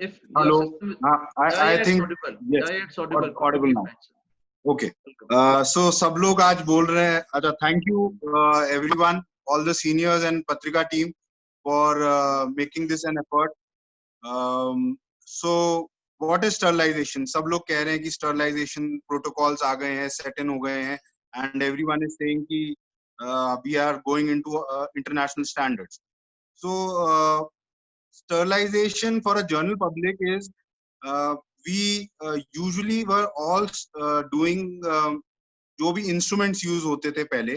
if Hello. your system I think audible. yes. It's audible. Audible now. Okay. So सब लोग आज बोल रहे हैं. अच्छा, thank you everyone, all the seniors and Patrika team for making this an effort. So what is sterilization? सब लोग कह रहे हैं कि sterilization protocols आ गए हैं, set in हो गए हैं, and everyone is saying कि we are going into international standards. So sterilization for a general public is we usually were all doing जो भी instruments use होते थे पहले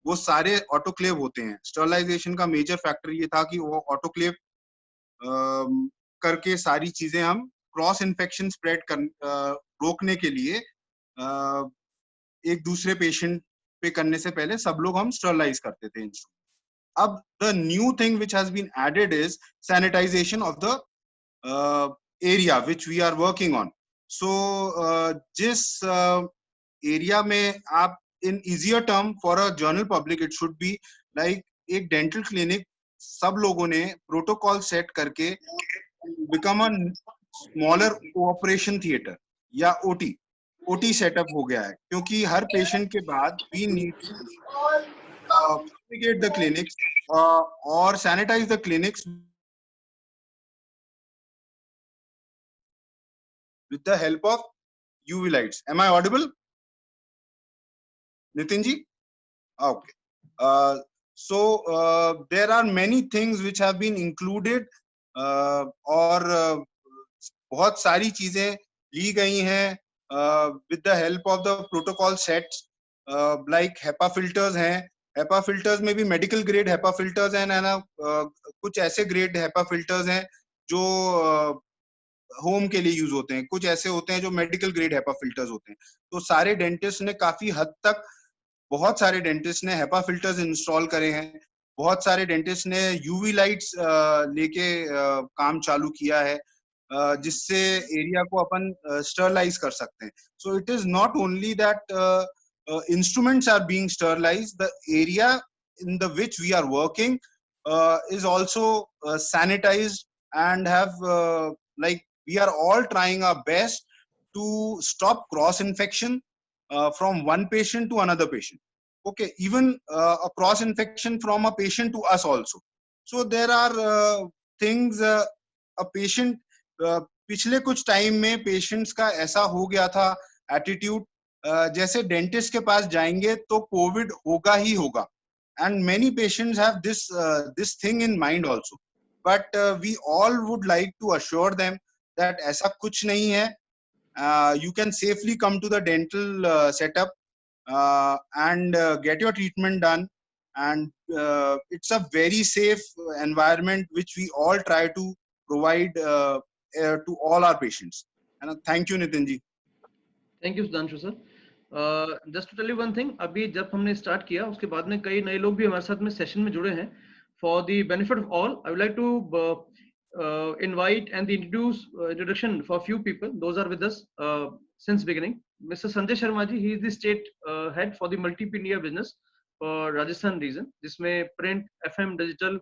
वो सारे autoclave होते हैं. Sterilization का major factor ये था कि वो autoclave करके सारी चीजें हम क्रॉस इन्फेक्शन स्प्रेड रोकने के लिए एक दूसरे पेशेंट पे करने से पहले सब लोग हम स्टरलाइज करते थे इंस्ट्रूमेंट. अब the new thing which has been added is sanitization of the area which we are working on. So जिस एरिया में आप in easier term for a general public it should be like एक dental clinic सब लोगों ने protocol set करके become a smaller operation theatre या OT setup हो गया है, क्योंकि हर पेशेंट के बाद we need to fumigate the clinics or sanitize the clinics with the help of UV lights. Am I audible, Nitin ji? Okay. So there are many things which have been included और बहुत सारी चीजें ली गई हैं with the help of the protocol sets like HEPA filters हैं. HEPA filters में भी medical grade HEPA filters हैं ना, कुछ ऐसे grade HEPA filters हैं जो होम के लिए यूज होते हैं, कुछ ऐसे होते हैं जो मेडिकल ग्रेड HEPA फिल्टर्स होते हैं. तो सारे डेंटिस्ट ने काफी हद तक बहुत सारे डेंटिस्ट ने HEPA फिल्टर्स इंस्टॉल करे हैं, बहुत सारे डेंटिस्ट ने यूवी लाइट्स लेके काम चालू किया है जिससे एरिया को अपन स्टरलाइज कर सकते हैं. So it is not only that instruments are being sterilized, the area in the which we are working is also sanitized and have like we are all trying our best to stop cross infection from one patient to another patient. Okay, even a cross infection from a patient to us also. So there are things a patient पिछले कुछ time में patients का ऐसा हो गया था attitude जैसे dentist के पास जाएंगे तो कोविड होगा ही होगा, and many patients have this thing in mind also, but we all would like to assure them that ऐसा कुछ नहीं है. You can safely come to the dental setup and get your treatment done, and it's a very safe environment which we all try to provide to all our patients. And thank you Nitin ji. Thank you Sudhanshu sir. Just to tell you one thing, अभी जब हमने start किया उसके बाद में कई नए लोग भी हमारे साथ में सेशन में जुड़े हैं. For the benefit of all, I would like to invite and introduce introduction for a few people. Those are with us since beginning. Mr. Sanjay Sharma ji, he is the state head for the multimedia business for Rajasthan region, जिसमें print, FM, digital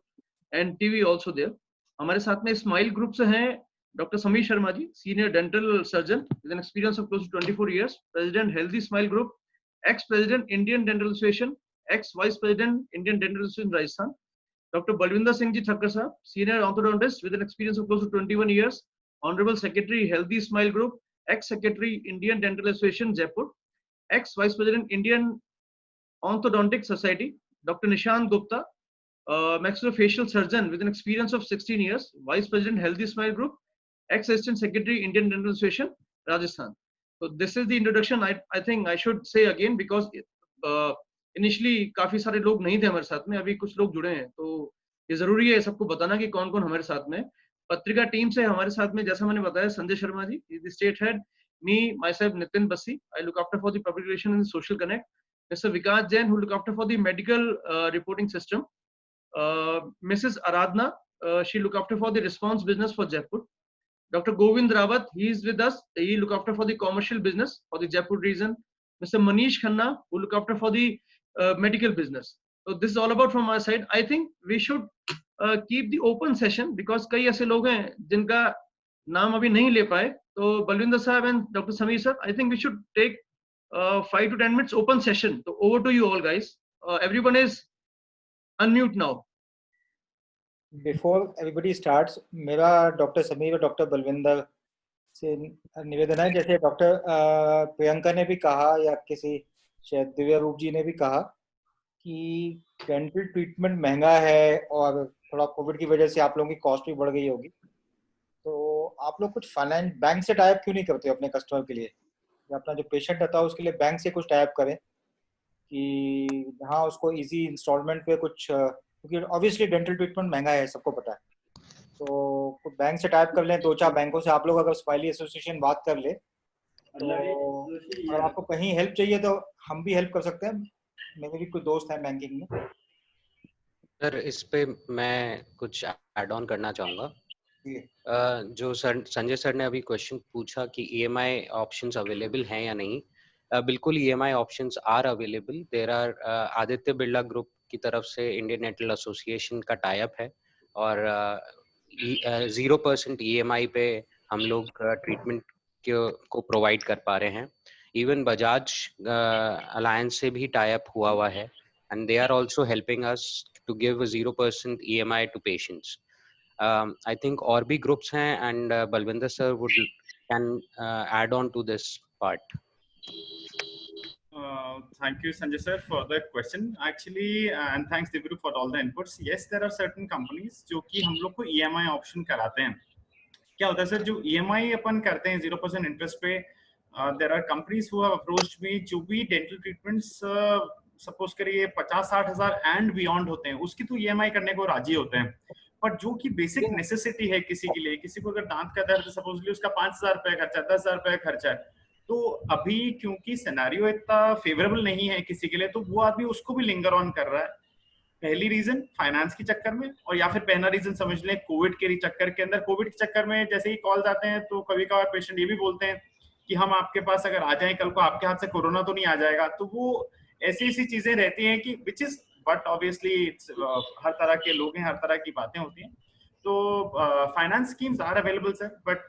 and TV also there. हमारे साथ में smile group से हैं doctor Sameer Sharma ji, senior dental surgeon with an experience of close to 24 years, president Healthy Smile Group, ex-president Indian Dental Association, ex-vice president Indian Dental Association Rajasthan. Dr. Balwinder Singh ji Thakkar sahab, senior orthodontist with an experience of close to 21 years, honorable secretary Healthy Smile Group, ex-secretary Indian Dental Association Jaipur, ex-vice president Indian Orthodontic Society. Dr. Nishant Gupta, maxillofacial surgeon with an experience of 16 years, vice president Healthy Smile Group, ex-assistant secretary Indian Dental Association Rajasthan. So this is the introduction. I think I should say again because initially काफी सारे लोग नहीं थे हमारे साथ में, अभी कुछ लोग जुड़े हैं, तो ये जरूरी है सबको बताना कि कौन कौन हमारे साथ में. पत्रिका टीम से हमारे साथ में, जैसा मैंने बताया, Sanjay Sharma ji, state head, myself, Nitin Bassi, I look after for the public relations and social connect. Mr. Vikas Jain, who look after for the medical reporting system. Mrs. Aradhna, she look after for the response business for Jaipur. Dr. Govind Rawat, he is with us. He look after for the commercial business for the Jaipur region. Mr. Manish Khanna, who look after for the medical business. So this is all about from our side. I think we should keep the open session because कई ऐसे लोग हैं जिनका नाम अभी नहीं ले पाए. So Balwinder Sahab and Dr. Sameer sir, I think we should take 5 to 10 minutes open session. So over to you all guys. Everyone is unmute now. Before everybody starts, मेरा डॉक्टर समीर और डॉक्टर बलविंदर से निवेदन है, जैसे doctor Priyanka ने भी कहा या किसी शायद दिव्या रूप जी ने भी कहा कि डेंटल ट्रीटमेंट महंगा है और थोड़ा कोविड की वजह से आप लोगों की कॉस्ट भी बढ़ गई होगी, तो आप लोग कुछ फाइनेंस बैंक से टाइप क्यों नहीं करते अपने कस्टमर के लिए, या अपना जो पेशेंट आता है उसके लिए बैंक से कुछ टाइप करें कि हाँ उसको इजी इंस्टॉलमेंट पे कुछ, क्योंकि ऑब्वियसली डेंटल ट्रीटमेंट महंगा है सबको पता है, तो बैंक से टाइप कर लें, 2-4 बैंकों से आप लोग अगर स्माइली एसोसिएशन बात कर ले तो अगर आपको कहीं हेल्प चाहिए तो हम भी हेल्प कर सकते हैं, मेरे भी कुछ दोस्त हैं बैंकिंग में. सर इस पे मैं कुछ ऐड ऑन करना चाहूँगा. जो सर संजय सर ने अभी क्वेश्चन पूछा कि EMI ऑप्शंस अवेलेबल हैं या नहीं, बिल्कुल EMI options are available. There are Aditya Birla group की तरफ से इंडियन डेंटल एसोसिएशन का टाई अप है और 0% EMI पे हम लोग ट्रीटमेंट को प्रोवाइड कर पा रहे हैं. इवन बजाज अलायंस से भी टाई अप हुआ है and they are also helping us to give 0% EMI to patients. I think और भी ग्रुप्स हैं and Balwinder sir would can add on to this part. Thank you, Sanjay sir, for the question. Actually, and thanks Divru for all the inputs. Yes, there are certain companies जो कि हम लोग को EMI option कराते हैं. क्या होता है सर, जो EMI अपन करते हैं 0% interest पे, there are companies who have approached me जो भी dental treatments suppose करिए 50-60 हज़ार and beyond होते हैं, उसकी तो EMI करने को राजी होते हैं. पर जो कि बेसिक नेसेसिटी है किसी के लिए, किसी को अगर दांत का दर्द सपोजली उसका 5,000 रुपए खर्चा, 10,000 रुपए खर्चा है, तो अभी क्योंकि सिनेरियो इतना फेवरेबल नहीं है किसी के लिए, तो वो आदमी उसको भी लिंगर ऑन कर रहा है. पहली रीजन फाइनेंस के चक्कर में, और या फिर पहला रीजन समझ लें कोविड के चक्कर के अंदर. कोविड के चक्कर में जैसे ही कॉल आते हैं तो कभी कभार पेशेंट ये भी बोलते हैं कि हम आपके पास अगर आ जाएं कल को आपके हाथ से कोरोना तो नहीं आ जाएगा. तो वो ऐसी चीजें रहती हैं कि विच इज बट ऑब्वियसली हर तरह के लोग हैं, हर तरह की बातें होती हैं. तो finance schemes are available sir, but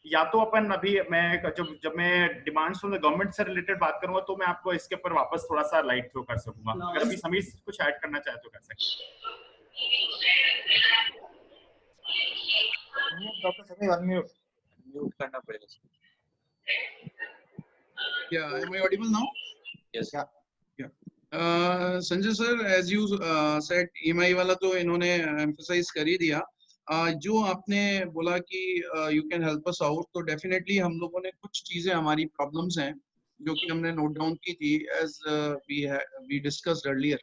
या तो अपन अभी मैं जब मैं डिमांड्स फ्रॉम द गवर्नमेंट से रिलेटेड बात करूंगा तो मैं आपको इसके ऊपर वापस थोड़ा सा लाइट थ्रो कर सकूंगा. अगर अभी समीर कुछ ऐड करना चाहे तो कर सकते हैं. डॉक्टर समीर अनम्यूट करना पड़ेगा. Yeah, am I audible now? Yes. Yeah. Sanjay sir, as you said, EMI वाला तो इन्होंने emphasize कर ही दिया. जो आपने बोला कि you can help us out, तो डेफिनेटली हम लोगों ने कुछ चीजें हमारी प्रॉब्लम्स हैं जो कि हमने नोट डाउन की थी एज वी डिस्कस्ड अर्लियर.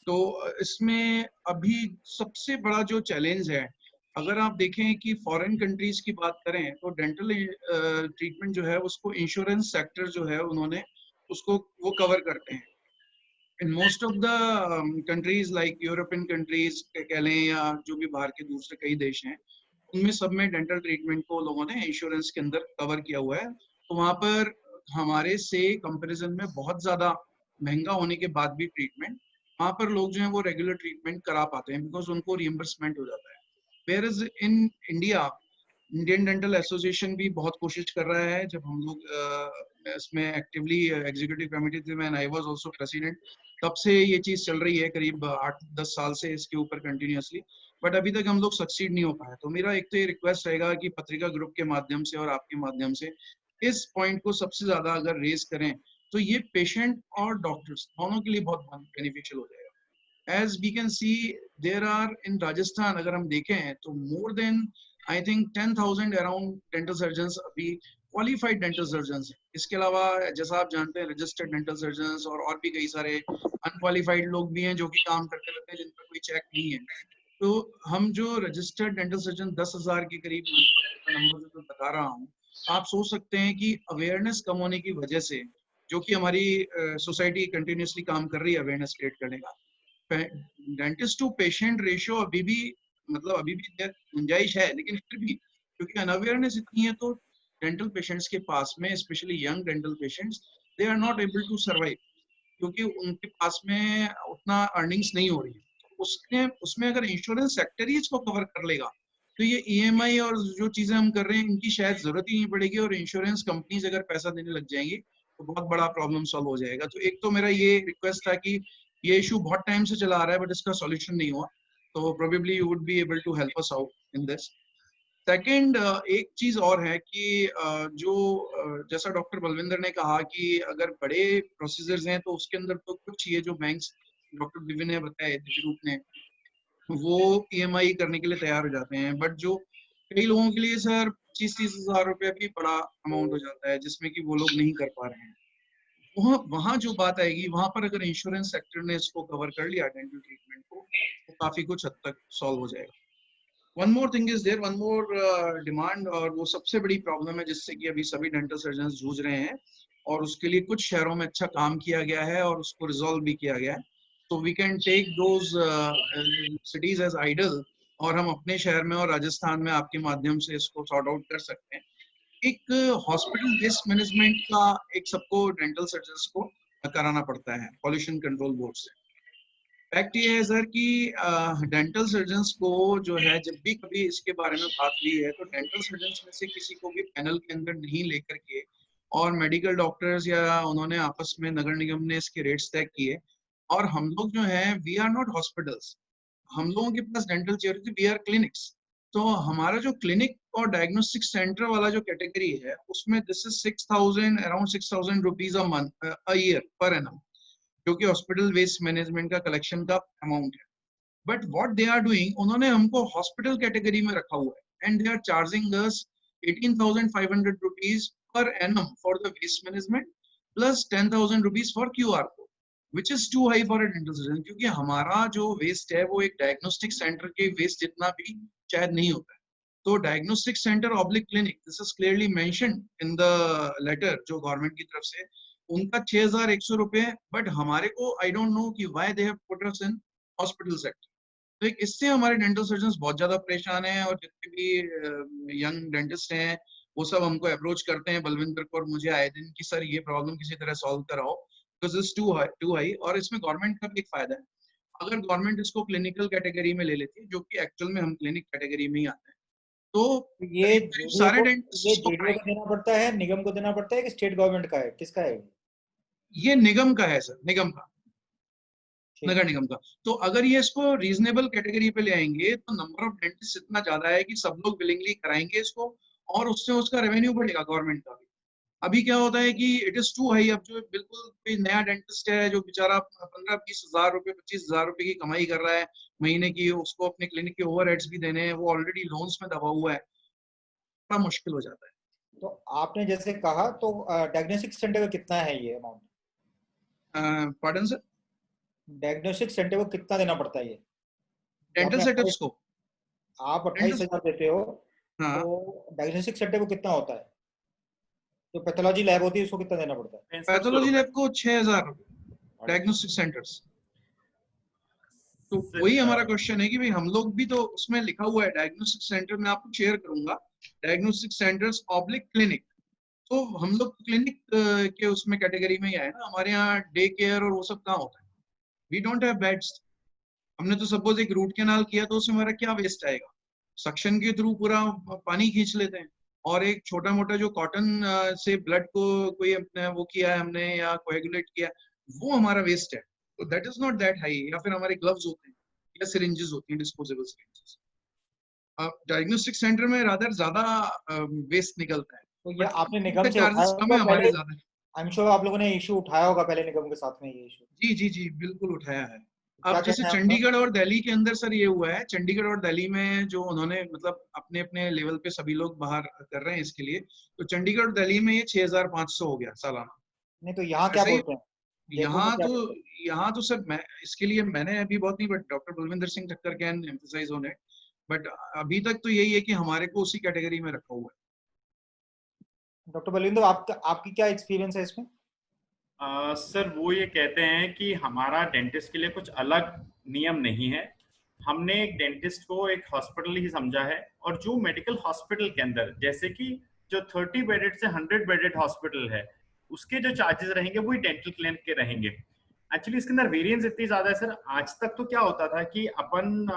तो इसमें अभी सबसे बड़ा जो चैलेंज है, अगर आप देखें कि फॉरेन कंट्रीज की बात करें तो डेंटल ट्रीटमेंट जो है उसको इंश्योरेंस सेक्टर जो है उन्होंने उसको वो कवर करते हैं. In most of the countries like European countries कह लें या जो भी बाहर के दूसरे कई देश हैं, उनमें सब में डेंटल ट्रीटमेंट को लोगों ने इंश्योरेंस के अंदर कवर किया हुआ है. तो वहाँ पर हमारे से कंपैरिजन में बहुत ज्यादा महंगा होने के बाद भी ट्रीटमेंट वहाँ पर लोग जो हैं वो रेगुलर ट्रीटमेंट करा पाते हैं बिकॉज उनको रिइम्बर्समेंट हो जाता है. Whereas in India, Indian dental association भी बहुत कोशिश कर रहा है. जब हम लोग इसमें एक्टिवली एग्जीक्यूटिव कमेटी थे, मैं आई वाज आल्सो प्रेसिडेंट, तब से ये चीज चल रही है करीब 8-10 साल से इसके ऊपर कंटिन्यूअसली, बट अभी तक हम लोग सक्सीड नहीं हो पाए. तो मेरा एक तो ये रिक्वेस्ट रहेगा कि पत्रिका ग्रुप के माध्यम से और आपके माध्यम से इस पॉइंट को सबसे ज्यादा अगर रेज करें तो ये पेशेंट और डॉक्टर्स दोनों के लिए बहुत बेनिफिशियल हो जाएगा. As we can see there are in Rajasthan, अगर हम देखें तो more than I think 10,000 around dental surgeons अभी क्वालिफाइड डेंटल सर्जन्स हैं. इसके अलावा जैसा आप जानते हैं रजिस्टर्ड डेंटल सर्जन्स और भी कई सारे अनक्वालिफाइड लोग भी हैं जो कि काम करते रहते हैं जिन पर कोई चेक नहीं है. तो हम जो रजिस्टर्ड डेंटल सर्जन 10,000 के करीब नंबर जो बता रहा हूँ, आप सोच सकते हैं कि अवेयरनेस कम होने की वजह से, जो कि हमारी सोसाइटी कंटिन्यूसली काम कर रही है अवेयरनेस क्रिएट करने का, डेंटिस्ट टू पेशेंट रेशियो अभी भी मतलब अभी भी गुंजाइश है, लेकिन फिर भी क्योंकि अनअवेयरनेस इतनी है तो डेंटल पेशेंट्स के पास में, specially young dental patients, they are not able to survive, क्योंकि उनके पास में उतना अर्निंग्स नहीं हो रही है। उसमें अगर इंश्योरेंस सेक्टर ही इसको कवर कर लेगा तो ये ईएमआई और जो चीजें हम कर रहे हैं इनकी शायद जरूरत ही नहीं पड़ेगी, और इंश्योरेंस कंपनीज अगर पैसा देने लग जाएंगी तो बहुत बड़ा प्रॉब्लम सॉल्व हो जाएगा। तो एक तो मेरा ये रिक्वेस्ट था कि ये इशू बहुत टाइम से चला आ रहा है बट इसका सॉल्यूशन नहीं हुआ, तो probably you would be able to help us out in this. Second, एक चीज और है कि जैसा डॉक्टर बलविंदर ने कहा कि अगर बड़े प्रोसीजर्स हैं तो उसके अंदर तो कुछ ये जो बैंक्स डॉक्टर दिव्य ने बताया, दिव्य रूप ने, वो ईएमआई करने के लिए तैयार हो जाते हैं, बट जो कई लोगों के लिए सर 25-30 हजार रुपया भी बड़ा अमाउंट हो जाता है जिसमें कि वो लोग नहीं कर पा रहे हैं। वहाँ जो बात आएगी, वहां पर अगर इंश्योरेंस सेक्टर ने इसको कवर कर लिया डेंटल ट्रीटमेंट को, तो काफी कुछ हद तक सॉल्व हो जाएगा। One more thing is there, one more demand, और वो सबसे बड़ी प्रॉब्लम है जिससे कि अभी सभी डेंटल सर्जन जूझ रहे हैं, और उसके लिए कुछ शहरों में अच्छा काम किया गया है और उसको रिजॉल्व भी किया गया है। तो we can take those cities as ideal, और हम अपने शहर में और राजस्थान में आपके माध्यम से इसको सॉर्ट आउट कर सकते हैं। एक हॉस्पिटल वेस्ट मैनेजमेंट का एक सबको डेंटल सर्जन्स को कराना पड़ता है पॉल्यूशन कंट्रोल बोर्ड से। फैक्ट ये है सर कि डेंटल सर्जन्स को जो है, जब भी कभी इसके बारे में बात हुई है तो डेंटल सर्जन्स में से किसी को भी पैनल के अंदर नहीं लेकर के और मेडिकल डॉक्टर्स या उन्होंने आपस में नगर निगम ने इसके रेट्स तय किए, और हम लोग जो है वी आर नॉट हॉस्पिटल्स, हम लोगों के पास डेंटल चेयर थी, वी आर क्लिनिक्स। तो हमारा जो क्लिनिक और डायग्नोस्टिक सेंटर वाला जो कैटेगरी है उसमें this is 6,000 around 6,000 rupees a month a year per annum, जो कि हॉस्पिटल वेस्ट मैनेजमेंट का कलेक्शन का अमाउंट है। But what they are doing, उन्होंने हमको हॉस्पिटल कैटेगरी में रखा हुआ है and they are charging us 18,500 rupees per annum for the waste management plus 10,000 rupees for QR code, which is too high for a dental surgeon, क्योंकि हमारा जो waste है वो एक डायग्नोस्टिक सेंटर के वेस्ट जितना भी शायद नहीं होता है। तो diagnostic centre oblique clinic, this is clearly mentioned in the letter जो गवर्नमेंट की तरफ से, उनका 6,100 रुपए, बट हमारे को आई डोंट नो कि why they have put us in hospital sector. तो एक इससे हमारे डेंटल सर्जन्स बहुत ज्यादा परेशान हैं, और जितने भी यंग डेंटिस्ट हैं वो सब हमको अप्रोच करते हैं, बलविंदर को और मुझे आए दिन, कि सर ये प्रॉब्लम किसी तरह सॉल्व कराओ, बिकॉज इट्स टू हाई। और इसमें गवर्नमेंट का भी एक फायदा है, अगर गवर्नमेंट इसको क्लिनिकल कैटेगरी में ले लेती है, जो कि एक्चुअल में हम क्लिनिक कैटेगरी में ही आते हैं, तो ये सारे ये डेंटिस्ट को जेडीए को देना पड़ता है, निगम को देना पड़ता है कि स्टेट गवर्नमेंट का है, किसका है? ये निगम का है सर, निगम का, नगर निगम का। तो अगर ये इसको रीजनेबल कैटेगरी पे ले आएंगे तो नंबर ऑफ डेंटिस्ट इतना ज्यादा है कि सब लोग विलिंगली कराएंगे इसको, और उससे उसका रेवेन्यू बढ़ेगा गवर्नमेंट का भी। अभी क्या होता है कि इट इज टू हाई। अब जो बिल्कुल कोई नया डेंटिस्ट है जो बेचारा 15-20 हजार रुपए 25 हजार रुपए की कमाई कर रहा है महीने की, उसको अपने क्लिनिक के ओवरहेड्स भी देने हैं, वो ऑलरेडी लोन्स में दबा हुआ है, बड़ा मुश्किल हो जाता है। तो आपने जैसे कहा, तो डायग्नोस्टिक सेंटर का कितना है ये amount? Pardon sir? Diagnostic centre को कितना देना पड़ता है ये डेंटल सेटअप्स को? आप 28,000 देते हो, हाँ। तो डायग्नोस्टिक सेंटर को कितना होता है? तो पैथोलॉजी लैब होती है उसको कितना देना पड़ता है? पैथोलॉजी लैब को 6,000 रुपए, डायग्नोस्टिक सेंटर्स। तो वही हमारा क्वेश्चन है कि भाई हम लोग भी तो, उसमें लिखा हुआ है डायग्नोस्टिक सेंटर, मैं आपको शेयर करूंगा, डायग्नोस्टिक सेंटर्स ऑब्लिक क्लिनिक। तो हम लोग क्लिनिक के उसमें कैटेगरी में ही आए ना, हमारे यहाँ डे केयर और वो सब कहाँ होता है? We don't have beds. हमने तो सपोज एक रूट कैनाल किया तो उसमें हमारा क्या वेस्ट आएगा? सक्शन के थ्रू पूरा पानी खींच लेते हैं, और एक छोटा मोटा जो कॉटन से ब्लड को कोई अपने वो किया है हमने या कोएगुलेट किया, वो हमारा वेस्ट है। तो that is not that high. या फिर हमारे ग्लव्स होते हैं या सिरिंजेस होती हैं, डिस्पोजेबल सिरिंजेस। डायग्नोस्टिक सेंटर में रादर ज्यादा वेस्ट निकलता है। तो ये आपने निगम से चार्जेस कम है, हमारे ज्यादा है। आई एम श्योर आप लोगों ने इशू उठाया होगा पहले निगम के साथ में ये इशू। जी जी जी बिल्कुल उठाया है। क्या अब जैसे कहना है चंडीगढ़ और दिल्ली के अंदर सर ये हुआ है, चंडीगढ़ और दिल्ली में जो उन्होंने मतलब अपने अपने लेवल पे सभी लोग बाहर कर रहे हैं इसके लिए, तो चंडीगढ़ और दिल्ली में ये 6,500 हो गया सालाना। नहीं तो यहाँ क्या बोलते हैं? यहाँ तो सर मैं इसके लिए मैंने अभी बहुत नहीं, but doctor Balwinder Singh Thakkar can emphasize on it, but अभी तक तो यही है कि हमारे को उसी कैटेगरी में रखा हुआ है। डॉक्टर बलविंदर, आपकी क्या एक्सपीरियंस है इसमें? सर वो ये कहते हैं कि हमारा डेंटिस्ट के लिए कुछ अलग नियम नहीं है। हमने एक डेंटिस्ट को एक हॉस्पिटल ही समझा है, और जो मेडिकल हॉस्पिटल के अंदर, जैसे कि जो 30 बेडेड से 100 बेडेड हॉस्पिटल है, उसके जो चार्जेस रहेंगे वही डेंटल क्लिनिक के रहेंगे। एक्चुअली इसके अंदर वेरिएंस इतनी ज्यादा है सर। आज तक तो क्या होता था कि अपन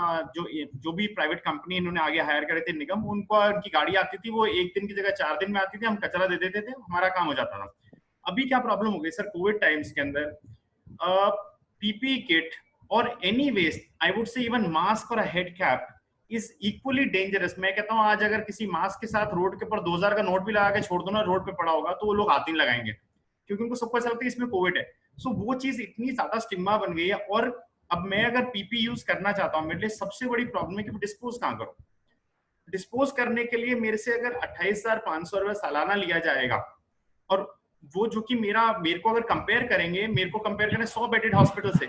जो भी प्राइवेट कंपनी इन्होंने आगे हायर करे थे, निगम, उनकी गाड़ी आती थी, वो एक दिन की जगह 4 दिन में आती थी, हम कचरा दे देते थे, हमारा काम हो जाता था। अभी क्या प्रॉब्लम हो गई सर, कोविड टाइम्स के अंदर पीपी किट और any waste, I would say even mask और head cap is equally dangerous. मैं कहता हूँ आज अगर किसी मास्क के साथ रोड के ऊपर 2000 का नोट भी लगा के छोड़ दो ना, रोड पे पड़ा होगा, तो वो लोग हाथ नहीं लगाएंगे, क्योंकि उनको सबको ऐसा लगता है इसमें कोविड है। सो वो चीज इतनी ज्यादा स्टिग्मा बन गई है। और अब मैं अगर पीपी यूज करना चाहता हूँ, मेरे लिए सबसे बड़ी प्रॉब्लम है कि डिस्पोज कहाँ करूँ। डिस्पोज करने के लिए मेरे से अगर 28,500 रुपए सालाना लिया जाएगा, और वो जो कि मेरे को अगर कंपेयर करेंगे, मेरे को कंपेयर करें 100 बेडेड हॉस्पिटल से,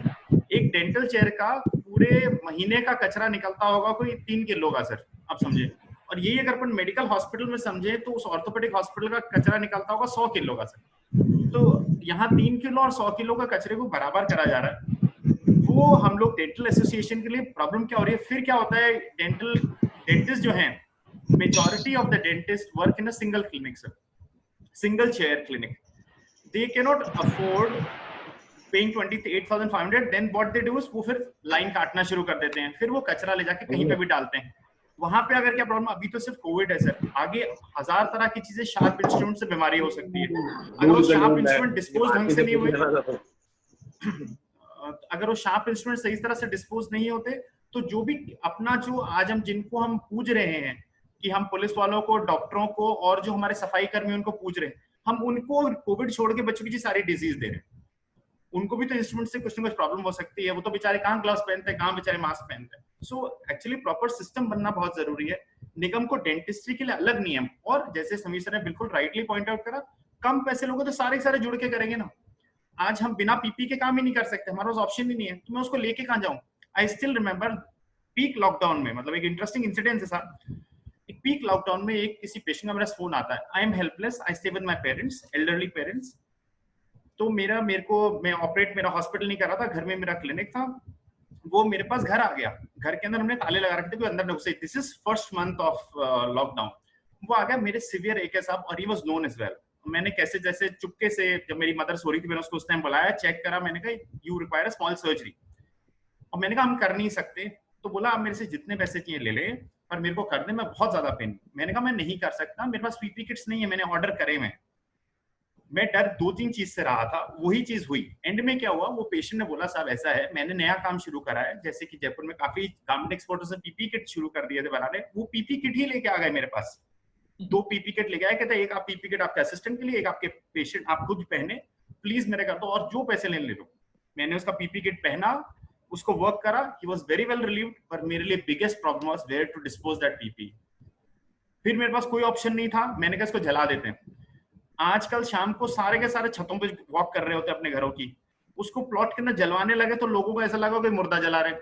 एक डेंटल चेयर का पूरे महीने का कचरा निकलता होगा कोई 3 किलो का सर, आप समझे। और यही अगर अपन मेडिकल हॉस्पिटल में समझे तो उस ऑर्थोपेडिक हॉस्पिटल का कचरा निकलता होगा 100 किलो का सर। तो यहाँ 3 किलो और 100 किलो का कचरे को बराबर करा जा रहा है। वो हम लोग डेंटल एसोसिएशन के लिए प्रॉब्लम क्या हो रही है, फिर क्या होता है, डेंटिस्ट जो है, majority of the dentist work in a single clinic sir, single chair clinic. They cannot afford paying 28,500. Then what they do is वो फिर लाइन काटना शुरू कर देते हैं, फिर वो कचरा ले जाके कहीं पे भी डालते हैं। वहां पे अगर क्या प्रॉब्लम, अभी तो सिर्फ कोविड है सर, आगे 1000 तरह की चीजें, शार्प इंस्ट्रूमेंट से बीमारी हो सकती है। अगर वो शार्प इंस्ट्रूमेंट डिस्पोज ढंग से नहीं हुए, अगर वो शार्प इंस्ट्रूमेंट सही तरह से डिस्पोज नहीं होते, तो जो भी अपना जो आज हम जिनको हम पूज रहे हैं कि हम पुलिस वालों को, डॉक्टरों को, और जो हमारे सफाई कर्मी उनको पूज रहे हैं, हम उनको कोविड छोड़ के बच्चों की सारी डिजीज दे रहे हैं। उनको भी तो इंस्ट्रूमेंट से कुछ ना कुछ प्रॉब्लम हो सकती है, वो तो बेचारे कहाँ ग्लव्स पहनते हैं, कहाँ बेचारे मास्क पहनते हैं। सो एक्चुअली प्रॉपर सिस्टम बनना बहुत जरूरी है। निगम को डेंटिस्ट्री के लिए अलग नियम, और जैसे समीर सर ने बिल्कुल राइटली पॉइंट आउट करा, कम पैसे लोगों तो सारे जुड़ के करेंगे ना। आज हम बिना पीपी के काम ही नहीं कर सकते, हमारे पास ऑप्शन ही नहीं है, तो मैं उसको लेके कहाँ जाऊँ। I still remember peak lockdown में, मतलब एक इंटरेस्टिंग इंसिडेंट है सर। पीक लॉकडाउन में एक किसी पेशेंट का मेरा फोन आता है, I am helpless, I stay with my parents, elderly parents. तो मैं ऑपरेट, मेरा हॉस्पिटल नहीं कर रहा था, घर में मेरा क्लिनिक था। वो मेरे पास घर आ गया, घर के अंदर हमने ताले लगा रखे थे, कोई अंदर न घुसे। This is first month of lockdown. वो आ गया मेरे सीवियर AK साहब, और he was known as well. मैंने कैसे जैसे चुपके से, जब मेरी मदर सो रही थी, मैंने उसको उस टाइम बुलाया, चेक करा, मैंने कहा you require a small surgery, और मैंने कहा हम कर नहीं सकते। तो बोला आप मेरे से जितने पैसे चाहिए ले ले, पर मेरे को करने में बहुत ज्यादा पेन। मैंने कहा मैं नहीं कर सकता, मेरे पास पीपी किट्स नहीं है, मैंने ऑर्डर करे। मैं डर 2-3 चीज से रहा था, वही चीज हुई। एंड में क्या हुआ, वो पेशेंट ने बोला साहब ऐसा है, मैंने नया काम शुरू करा है, जैसे कि जयपुर में काफी गारमेंट एक्सपोर्टर्स ने पीपी किट शुरू कर दिए थे बनाने। वो पीपी किट ही लेके आ गए मेरे पास, 2 पीपी किट लेके आए, कहते एक आप पीपी किट आपके असिस्टेंट के लिए, एक आपके पेशेंट, आप खुद पहने, प्लीज मेरे कर दो, और जो पैसे ले लो। मैंने उसका पीपी किट पहना, उसको वर्क करा, he was very well relieved, पर मेरे लिए biggest problem was where to dispose that PP। फिर मेरे पास कोई ऑप्शन नहीं था, मैंने कहा इसको जला देते हैं। आजकल शाम को सारे के सारे छतों पे वॉक कर रहे होते अपने घरों की, उसको प्लॉट के अंदर जलवाने लगे तो लोगों को ऐसा लगा कि मुर्दा जला रहे।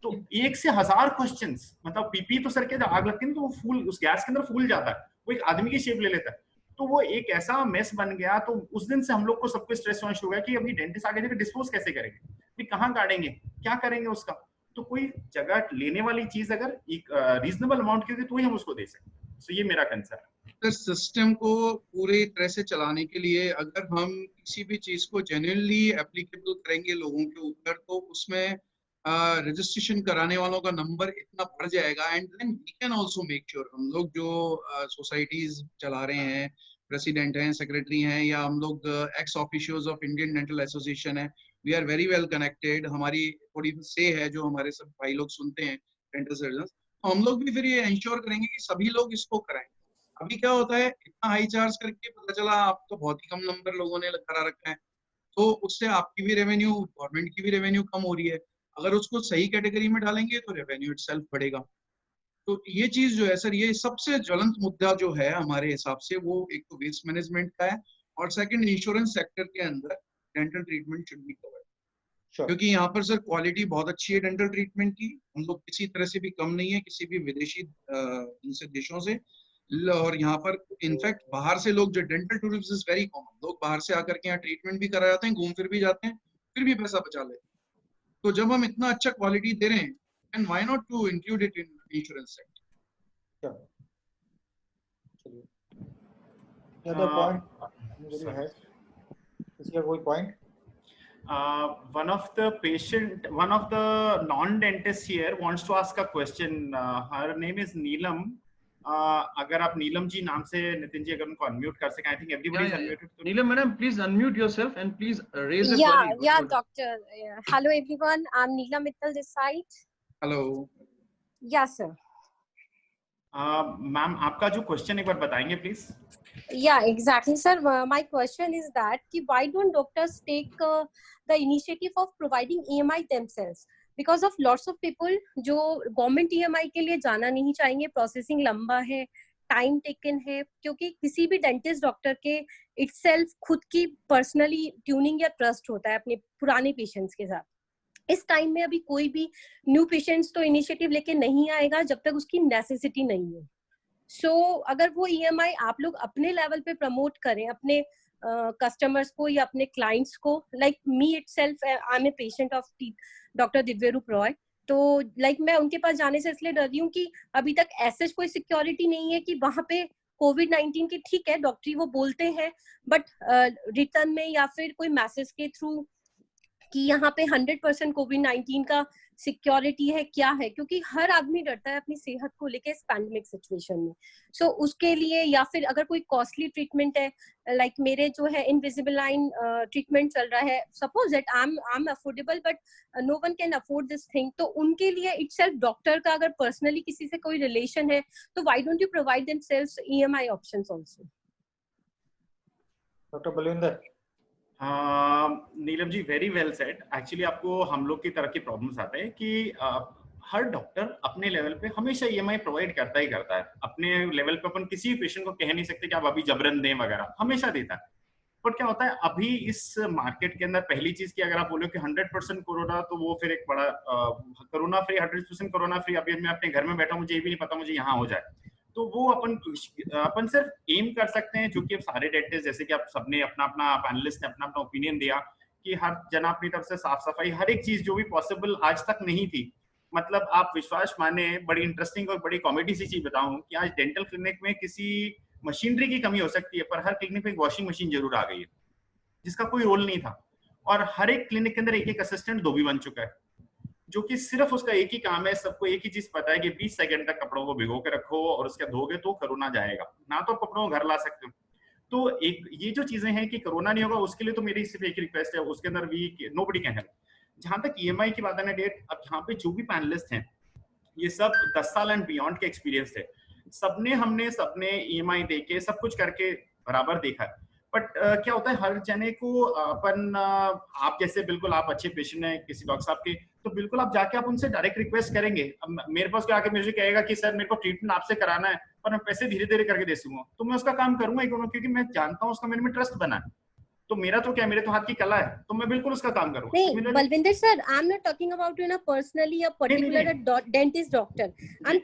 तो 1 से 1000 क्वेश्चंस, मतलब पीपी तो सर के जब आग लगती है तो वो फूल, उस गैस के अंदर फूल जाता है, वो एक आदमी की शेप ले लेता है। तो वो एक ऐसा मेस बन गया। तो उस दिन से हम लोग को सबको स्ट्रेस होना शुरू हो गया कि अभी डेंटिस्ट आगे जाकर डिस्पोज कैसे करेंगे, कहाँ गाड़ेंगे, क्या करेंगे उसका। तो कोई जगह लेने वाली चीज अगर एक रीजनेबल अमाउंट की होगी तो ही हम उसको दे सकते। सो ये मेरा कंसर्न है। सिस्टम को पूरी तरह से चलाने के लिए अगर हम किसी भी चीज को जेन्युइनली एप्लीकेबल करेंगे लोगों के ऊपर, तो उसमें रजिस्ट्रेशन कराने वालों का नंबर इतना बढ़ जाएगा। And then we can also make sure, हम लोग जो सोसाइटीज चला रहे हैं, प्रेसिडेंट हैं, सेक्रेटरी हैं, या हम लोग ex officials of Indian dental Association है, we are very well connected. हमारी थोड़ी से है जो हमारे सब भाई लोग सुनते हैं डेंटल सर्जन, तो हम लोग भी फिर ये इंश्योर करेंगे कि सभी लोग इसको कराएं। अभी क्या होता है, इतना हाई चार्ज करके पता चला आप तो बहुत ही कम नंबर लोगों ने करा रखा है, तो उससे आपकी भी रेवेन्यू, गवर्नमेंट की भी रेवेन्यू कम हो रही है। अगर उसको सही कैटेगरी में डालेंगे तो रेवेन्यू इटसेल्फ बढ़ेगा। तो ये चीज जो है सर, ये सबसे ज्वलंत मुद्दा जो है हमारे हिसाब से, वो एक तो वेस्ट मैनेजमेंट का है, और सेकंड इंश्योरेंस सेक्टर के अंदर dental treatment should be covered. क्योंकि यहाँ पर सर क्वालिटी बहुत अच्छी है डेंटल ट्रीटमेंट की, हम लोग किसी तरह से भी कम नहीं है किसी भी विदेशी इनसे देशों से। और यहाँ पर इनफैक्ट बाहर से लोग जो dental tourism is very common, लोग बाहर से आकर के यहाँ ट्रीटमेंट भी करा जाते हैं, घूम फिर भी जाते हैं, फिर भी पैसा बचा लेते हैं। तो जब हम इतना अच्छा क्वालिटी दे रहे हैं, and why not to include it in insurance sector. कोई point? One of the non-dentists here wants to ask a question. Her name is Neelam. अगर आप नीलम जी नाम से नितिन जी अगर उनको अनम्यूट कर सकें, I think everybody is unmuted. Neelam madam, please unmute yourself and please raise a Yeah, query. yeah, doctor. Hello everyone. I'm Neelam Mittal this side. Hello. Yes, sir. Ma'am आपका जो क्वेश्चन एक बार बताएंगे please? Yeah, exactly, sir. My question is that why don't doctors take the initiative of providing EMI themselves? Because of lots of people जो government EMI के लिए जाना नहीं चाहेंगे, प्रोसेसिंग लंबा है, टाइम टेकन है, क्योंकि किसी भी डेंटिस्ट डॉक्टर के इटसेल्फ खुद की पर्सनली ट्यूनिंग या ट्रस्ट होता है अपने पुराने पेशेंट्स के साथ। इस टाइम में अभी कोई भी न्यू पेशेंट्स तो इनिशिएटिव लेके नहीं आएगा जब तक उसकी नेसेसिटी नहीं है। सो अगर वो EMI आप लोग अपने लेवल पे प्रमोट करें अपने कस्टमर्स को या अपने क्लाइंट्स को, like me itself I am a patient of doctor Divyaroop Roy, तो मैं उनके पास जाने से इसलिए डर रही हूँ कि अभी तक ऐसे कोई सिक्योरिटी नहीं है कि वहां पे कोविड-19 की, ठीक है डॉक्टरी वो बोलते हैं, बट रिटर्न में या फिर कोई मैसेज के थ्रू कि यहाँ पे 100% कोविड-19 का सिक्योरिटी है क्या है, क्योंकि हर आदमी डरता है अपनी सेहत को लेके इस पैंडेमिक सिचुएशन में। सो उसके लिए या फिर अगर कोई कॉस्टली ट्रीटमेंट है, लाइक मेरे जो है इनविजिबलाइन ट्रीटमेंट चल रहा है, suppose that I am affordable but no one can afford this thing, तो उनके लिए इटसेल्फ डॉक्टर का अगर पर्सनली किसी से कोई रिलेशन है तो why don't you provide themselves EMI options also? Doctor Balwinder. Neelam ji very well said. Actually आपको हम लोग की तरह की प्रॉब्लम्स आते हैं कि हर डॉक्टर अपने लेवल पे हमेशा EMI प्रोवाइड करता ही करता है। अपने लेवल पे अपन किसी भी पेशेंट को कह नहीं सकते कि आप अभी जबरन दें वगैरह, हमेशा देता है। बट क्या होता है अभी इस मार्केट के अंदर, पहली चीज की अगर आप बोलो कि 100% कोरोना, तो वो फिर एक बड़ा कोरोना फ्री 100% कोरोना फ्री अभी मैं अपने घर में बैठा हूँ, मुझे ये भी नहीं पता मुझे यहाँ हो जाए, तो वो अपन सिर्फ एम कर सकते हैं, जो कि अब सारे डेंटिस्ट जैसे कि आप सबने अपना अपना पैनलिस्ट ने अपना अपना ओपिनियन दिया कि हर जना अपनी तरफ से साफ सफाई हर एक चीज जो भी पॉसिबल आज तक नहीं थी। मतलब आप विश्वास माने, बड़ी इंटरेस्टिंग और बड़ी कॉमेडी सी चीज बताऊं कि आज डेंटल क्लिनिक में किसी मशीनरी की कमी हो सकती है, पर हर क्लिनिक में एक वॉशिंग मशीन जरूर आ गई है जिसका कोई रोल नहीं था, और हर एक क्लिनिक के अंदर एक एक असिस्टेंट दो भी बन चुका है, जो कि सिर्फ उसका एक ही काम है, सबको एक ही चीज पता है कि 20 सेकंड तक कपड़ों को भिगो के रखो और उसके धोगे तो कोरोना जाएगा, ना तो कपड़ों को घर ला सकते हो। तो एक ये जो चीजें हैं कि कोरोना नहीं होगा, उसके लिए तो मेरी सिर्फ एक रिक्वेस्ट है, उसके अंदर भी नोबडी कैन हेल्प। जहां तक EMI की बात है ना डेट, अब यहाँ पे जो भी पैनलिस्ट हैं ये सब 10 साल एंड बियॉन्ड के एक्सपीरियंस थे, सबने EMI देके सब कुछ करके बराबर देखा है। बट क्या होता है हर जने को अपन आप जैसे बिल्कुल आप अच्छे पेशेंट हैं किसी डॉक्टर साहब के, तो बिल्कुल आप जाके आप उनसे डायरेक्ट रिक्वेस्ट करेंगे। अब मेरे पास कोई आके मुझे कहेगा कि सर मेरे को ट्रीटमेंट आपसे कराना है पर मैं पैसे धीरे धीरे करके दे दूंगा, तो मैं उसका काम करूंगा ही, क्योंकि मैं जानता हूँ उसका मेरे में ट्रस्ट बना है। तो मेरा तो क्या, मेरे तो हाथ की कला है, तो मैं बिल्कुल उसका काम करूंगा। नहीं Balwinder sir, I am not talking about personally a particular dentist doctor, I am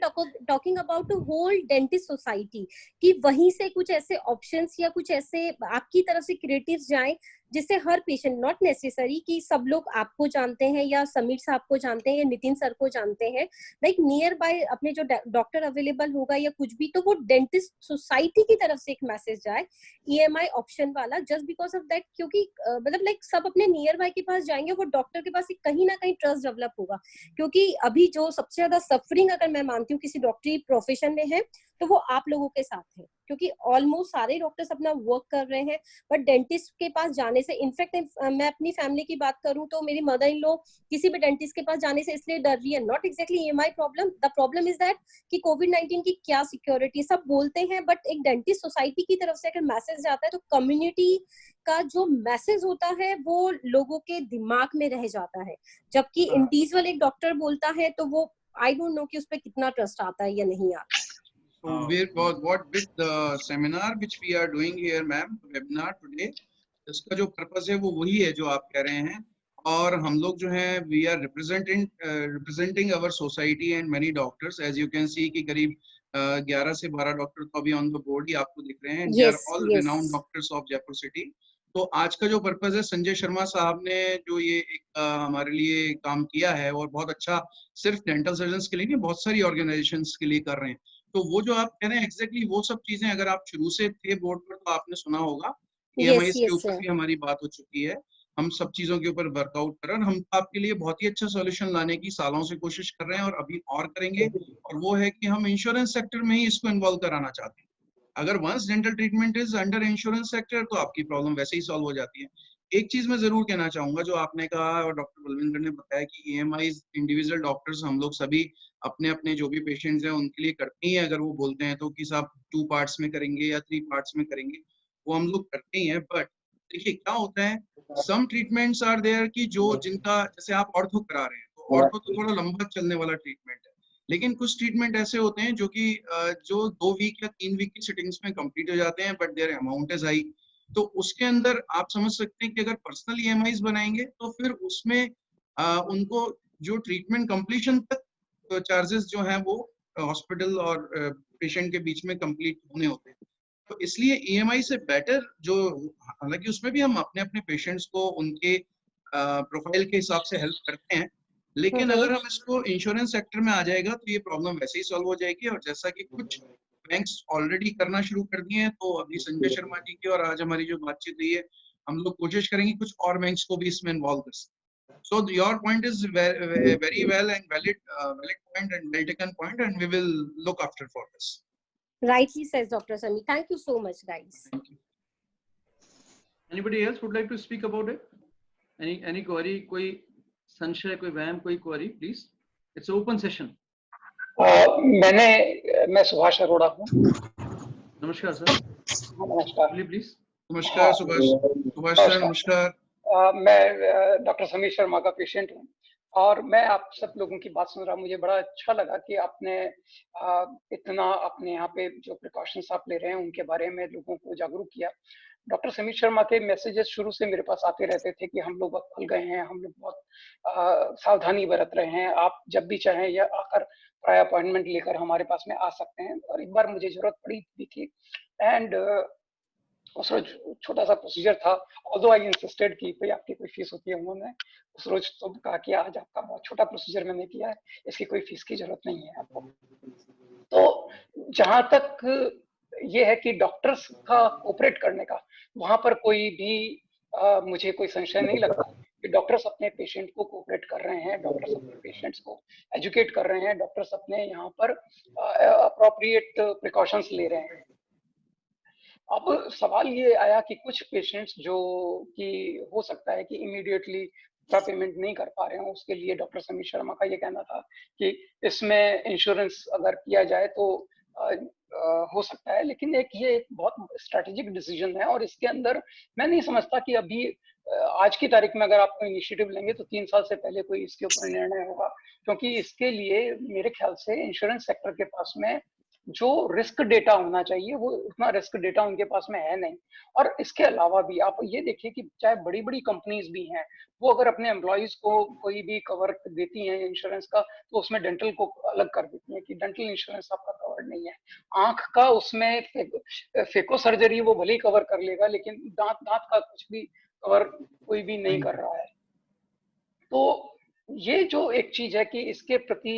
talking about the whole dentist society, कि वहीं से कुछ ऐसे ऑप्शंस या कुछ ऐसे आपकी तरफ से क्रिएटिव्स जाएं जिससे हर पेशेंट, नॉट नेसेसरी कि सब लोग आपको जानते हैं या समीर साहब को जानते हैं या नितिन सर को जानते हैं, लाइक नियर बाय अपने जो डॉक्टर अवेलेबल होगा या कुछ भी, तो वो डेंटिस्ट सोसाइटी की तरफ से एक मैसेज जाए EMI ऑप्शन वाला, जस्ट बिकॉज ऑफ दैट, क्योंकि मतलब लाइक सब अपने नियर बाय के पास जाएंगे, वो डॉक्टर के पास कहीं ना कहीं ट्रस्ट डेवलप होगा। क्योंकि अभी जो सबसे ज्यादा सफरिंग अगर मैं मानती हूँ किसी डॉक्टरी प्रोफेशन में है तो वो आप लोगों के साथ है, क्योंकि ऑलमोस्ट सारे डॉक्टर्स अपना वर्क कर रहे हैं, बट डेंटिस्ट के पास जाने से, इनफैक्ट मैं अपनी फैमिली की बात करूं तो मेरी मदर इन लॉ किसी भी डेंटिस्ट के पास जाने से इसलिए डर रही है, not exactly EMI problem, the problem is that कि कोविड-19 की क्या सिक्योरिटी, सब बोलते हैं, बट एक डेंटिस्ट सोसाइटी की तरफ से अगर मैसेज जाता है तो कम्युनिटी का जो मैसेज होता है वो लोगों के दिमाग में रह जाता है, जबकि इंडिविजुअल एक डॉक्टर बोलता है तो वो आई डोंट नो कि उस पर कितना ट्रस्ट आता है या नहीं आता। So what with the seminar which we are doing here, ma'am, webinar today, इसका जो पर्पस है वो वही है जो आप कह रहे हैं, और हम लोग जो हैं we are representing our society and many doctors, as you can see कि करीब 11 से 12 डॉक्टर तो अभी ऑन द बोर्ड ही आपको दिख रहे हैं, they are all renowned doctors of Jaipur city. तो आज का जो पर्पस है, संजय शर्मा साहब ने जो ये एक हमारे लिए काम किया है और बहुत अच्छा, सिर्फ डेंटल सर्जन्स के लिए नहीं, बहुत सारी ऑर्गेनाइजेशंस के लिए कर रहे हैं। तो वो जो आप कह रहे हैं एग्जैक्टली वो सब चीजें, अगर आप शुरू से थे बोर्ड पर तो आपने सुना होगा, EMI के ऊपर भी हमारी बात हो चुकी है, हम सब चीजों के ऊपर वर्कआउट कर रहे हैं। हम आपके लिए बहुत ही अच्छा सॉल्यूशन लाने की सालों से कोशिश कर रहे हैं और अभी और करेंगे, और वो है कि हम इंश्योरेंस सेक्टर में ही इसको इन्वॉल्व कराना चाहते हैं। अगर once dental treatment is under insurance sector तो आपकी प्रॉब्लम वैसे ही सॉल्व हो जाती है। एक चीज मैं जरूर कहना चाहूंगा, जो आपने कहा और डॉक्टर बलविंदर ने बताया कि EMI इंडिविजुअल डॉक्टर्स हम लोग सभी अपने अपने जो भी पेशेंट्स हैं उनके लिए करते ही हैं। अगर वो बोलते हैं तो कि साहब 2 पार्ट्स में करेंगे या 3 पार्ट्स में करेंगे, वो हम लोग करते ही हैं। बट देखिए क्या होता है, सम ट्रीटमेंट्स आर देयर कि जो जिनका, जैसे आप ऑर्थो करा रहे हैं तो ऑर्थो तो थोड़ा लंबा चलने वाला ट्रीटमेंट है, लेकिन कुछ ट्रीटमेंट ऐसे होते हैं जो कि जो 2 वीक या 3 वीक की सिटिंग्स में कंप्लीट हो जाते हैं, but their amount is high. तो उसके अंदर आप समझ सकते हैं कि अगर पर्सनल EMIs बनाएंगे तो फिर उसमें उनको जो ट्रीटमेंट कंप्लीशन तक चार्जेस जो हैं वो हॉस्पिटल और पेशेंट के बीच में कंप्लीट होने होते हैं। तो इसलिए EMI से बेटर जो, हालांकि उसमें भी हम अपने अपने पेशेंट्स को उनके प्रोफाइल के हिसाब से हेल्प करते हैं, लेकिन अगर हम इसको इंश्योरेंस सेक्टर में आ जाएगा तो ये प्रॉब्लम वैसे ही सॉल्व हो जाएगी। और जैसा कि कुछ बैंक्स ऑलरेडी करना शुरू कर दिए हैं, तो अभी संजय शर्मा जी की और आज हमारी जो बातचीत हुई है, हम लोग कोशिश करेंगे कुछ और बैंक्स को भी इसमें इन्वॉल्व कर सकें। So your point is very well and valid point and well taken point, and we will look after for this. Rightly says Dr. Sami. Thank you so much, guys. Thank you. Anybody else would like to speak about it? Any query, कोई संशय, कोई वहम, कोई query, please? It's an open session. मैं सुभाष अरोड़ा हूँ। नमस्कार sir. नमस्कार। Please. नमस्कार सुभाष सर, नमस्कार। मैं डॉक्टर समीर शर्मा का पेशेंट हूँ और मैं आप सब लोगों की बात सुन रहा हूँ। मुझे बड़ा अच्छा लगा कि आपने इतना अपने यहाँ पे जो प्रिकॉशंस आप ले रहे हैं उनके बारे में लोगों को जागरूक किया। डॉक्टर समीर शर्मा के मैसेजेस शुरू से मेरे पास आते रहते थे कि हम लोग अब खुल गए हैं, हम लोग बहुत सावधानी बरत रहे हैं, आप जब भी चाहें या आकर प्रायर अपॉइंटमेंट लेकर हमारे पास में आ सकते हैं। और एक बार मुझे जरूरत पड़ी भी थी एंड उस रोज छोटा सा प्रोसीजर था, ऑल्दो आई इंसिस्टेड कि भाई आपकी कोई फीस होती है। उन्होंने उस रोज तो कहा कि आज आपका बहुत छोटा प्रोसीजर मैंने किया है, इसकी कोई फीस की जरूरत नहीं है आपको। तो जहां तक ये है कि डॉक्टर्स का कोऑपरेट करने का, वहां पर कोई भी मुझे कोई संशय नहीं लगता कि डॉक्टर्स अपने पेशेंट को कोऑपरेट कर रहे हैं, डॉक्टर्स अपने पेशेंट्स को एजुकेट कर रहे हैं, डॉक्टर्स अपने यहाँ पर अप्रोप्रिएट प्रिकॉशंस ले रहे हैं। अब सवाल ये आया कि कुछ पेशेंट्स जो कि हो सकता है कि इमीडिएटली पूरा पेमेंट नहीं कर पा रहे हो, उसके लिए डॉक्टर समीर शर्मा का ये कहना था कि इसमें इंश्योरेंस अगर किया जाए तो हो सकता है। लेकिन ये एक बहुत स्ट्रेटेजिक डिसीजन है और इसके अंदर मैं नहीं समझता कि अभी आज की तारीख में अगर आप कोई इनिशिएटिव लेंगे तो 3 साल से पहले कोई इसके ऊपर निर्णय होगा, क्योंकि इसके लिए मेरे ख्याल से इंश्योरेंस सेक्टर के पास में जो रिस्क डेटा होना चाहिए वो उतना रिस्क डेटा उनके पास में है नहीं। और इसके अलावा भी आप ये देखिए कि चाहे बड़ी बड़ी कंपनीज भी हैं, वो अगर अपने एम्प्लॉइज को कोई भी कवर देती हैं इंश्योरेंस का, तो उसमें डेंटल को अलग कर देती हैं कि डेंटल इंश्योरेंस आपका कवर्ड नहीं है। आंख का उसमें फेको सर्जरी वो भले ही कवर कर लेगा, लेकिन दांत का कुछ भी कवर कोई भी नहीं कर रहा है। तो ये जो एक चीज है कि इसके प्रति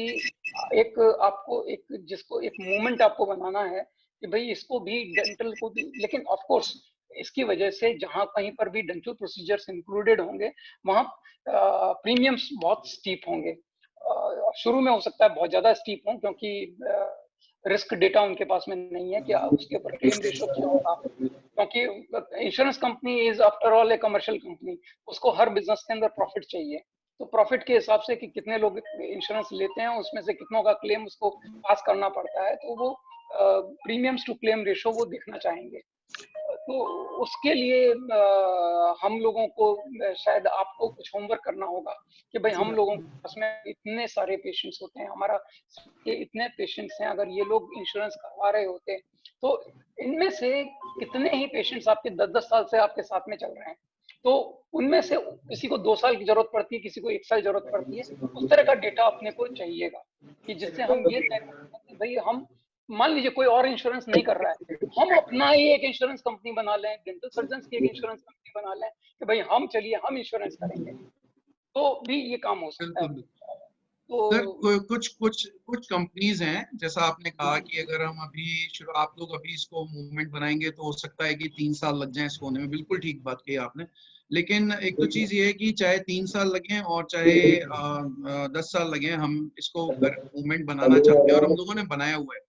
एक आपको जिसको एक मूवमेंट आपको बनाना है कि भाई इसको भी डेंटल को भी, लेकिन ऑफ कोर्स इसकी वजह से जहां कहीं पर भी डेंटल प्रोसीजर्स इंक्लूडेड होंगे वहां प्रीमियम्स बहुत स्टीप होंगे। शुरू में हो सकता है बहुत ज्यादा स्टीप हो, क्योंकि रिस्क डेटा उनके पास में नहीं है कि उसके ऊपर क्लेम रेशो क्या होगा, क्योंकि insurance company is after all A commercial company, उसको हर बिजनेस के अंदर प्रॉफिट चाहिए। तो प्रॉफिट के हिसाब से कि कितने लोग इंश्योरेंस लेते हैं उसमें से कितनों का क्लेम उसको पास करना पड़ता है, तो वो प्रीमियम्स टू क्लेम रेशो वो देखना चाहेंगे। तो उसके लिए हम लोगों को शायद आपको कुछ होमवर्क करना होगा कि भाई हम लोगों के पास में इतने सारे पेशेंट्स होते हैं, हमारा इतने पेशेंट्स हैं, अगर ये लोग इंश्योरेंस करवा रहे होते तो इनमें से कितने ही पेशेंट्स आपके 10-10 साल से आपके साथ में चल रहे हैं, तो उनमें से किसी को 2 साल की जरूरत पड़ती है, किसी को 1 साल जरूरत पड़ती है। उस तरह का डेटा अपने को चाहिएगा कि जिससे हम ये तय करें कि भाई हम मान लीजिए कोई और इंश्योरेंस नहीं कर रहा है, हम अपना ही एक इंश्योरेंस कंपनी बना लें, डेंटल सर्जन की एक इंश्योरेंस कंपनी बना लें कि भाई हम चलिए हम इंश्योरेंस करेंगे, तो भी ये काम हो सकता है। सर कुछ कंपनीज हैं, जैसा आपने कहा कि अगर हम अभी आप लोग अभी इसको मूवमेंट बनाएंगे तो हो सकता है कि 3 साल लग जाएं इसको होने में, बिल्कुल ठीक बात कही आपने। लेकिन एक तो चीज ये है कि चाहे 3 साल लगे और चाहे 10 साल लगे, हम इसको मूवमेंट बनाना चाहते हैं और हम लोगों ने बनाया हुआ है,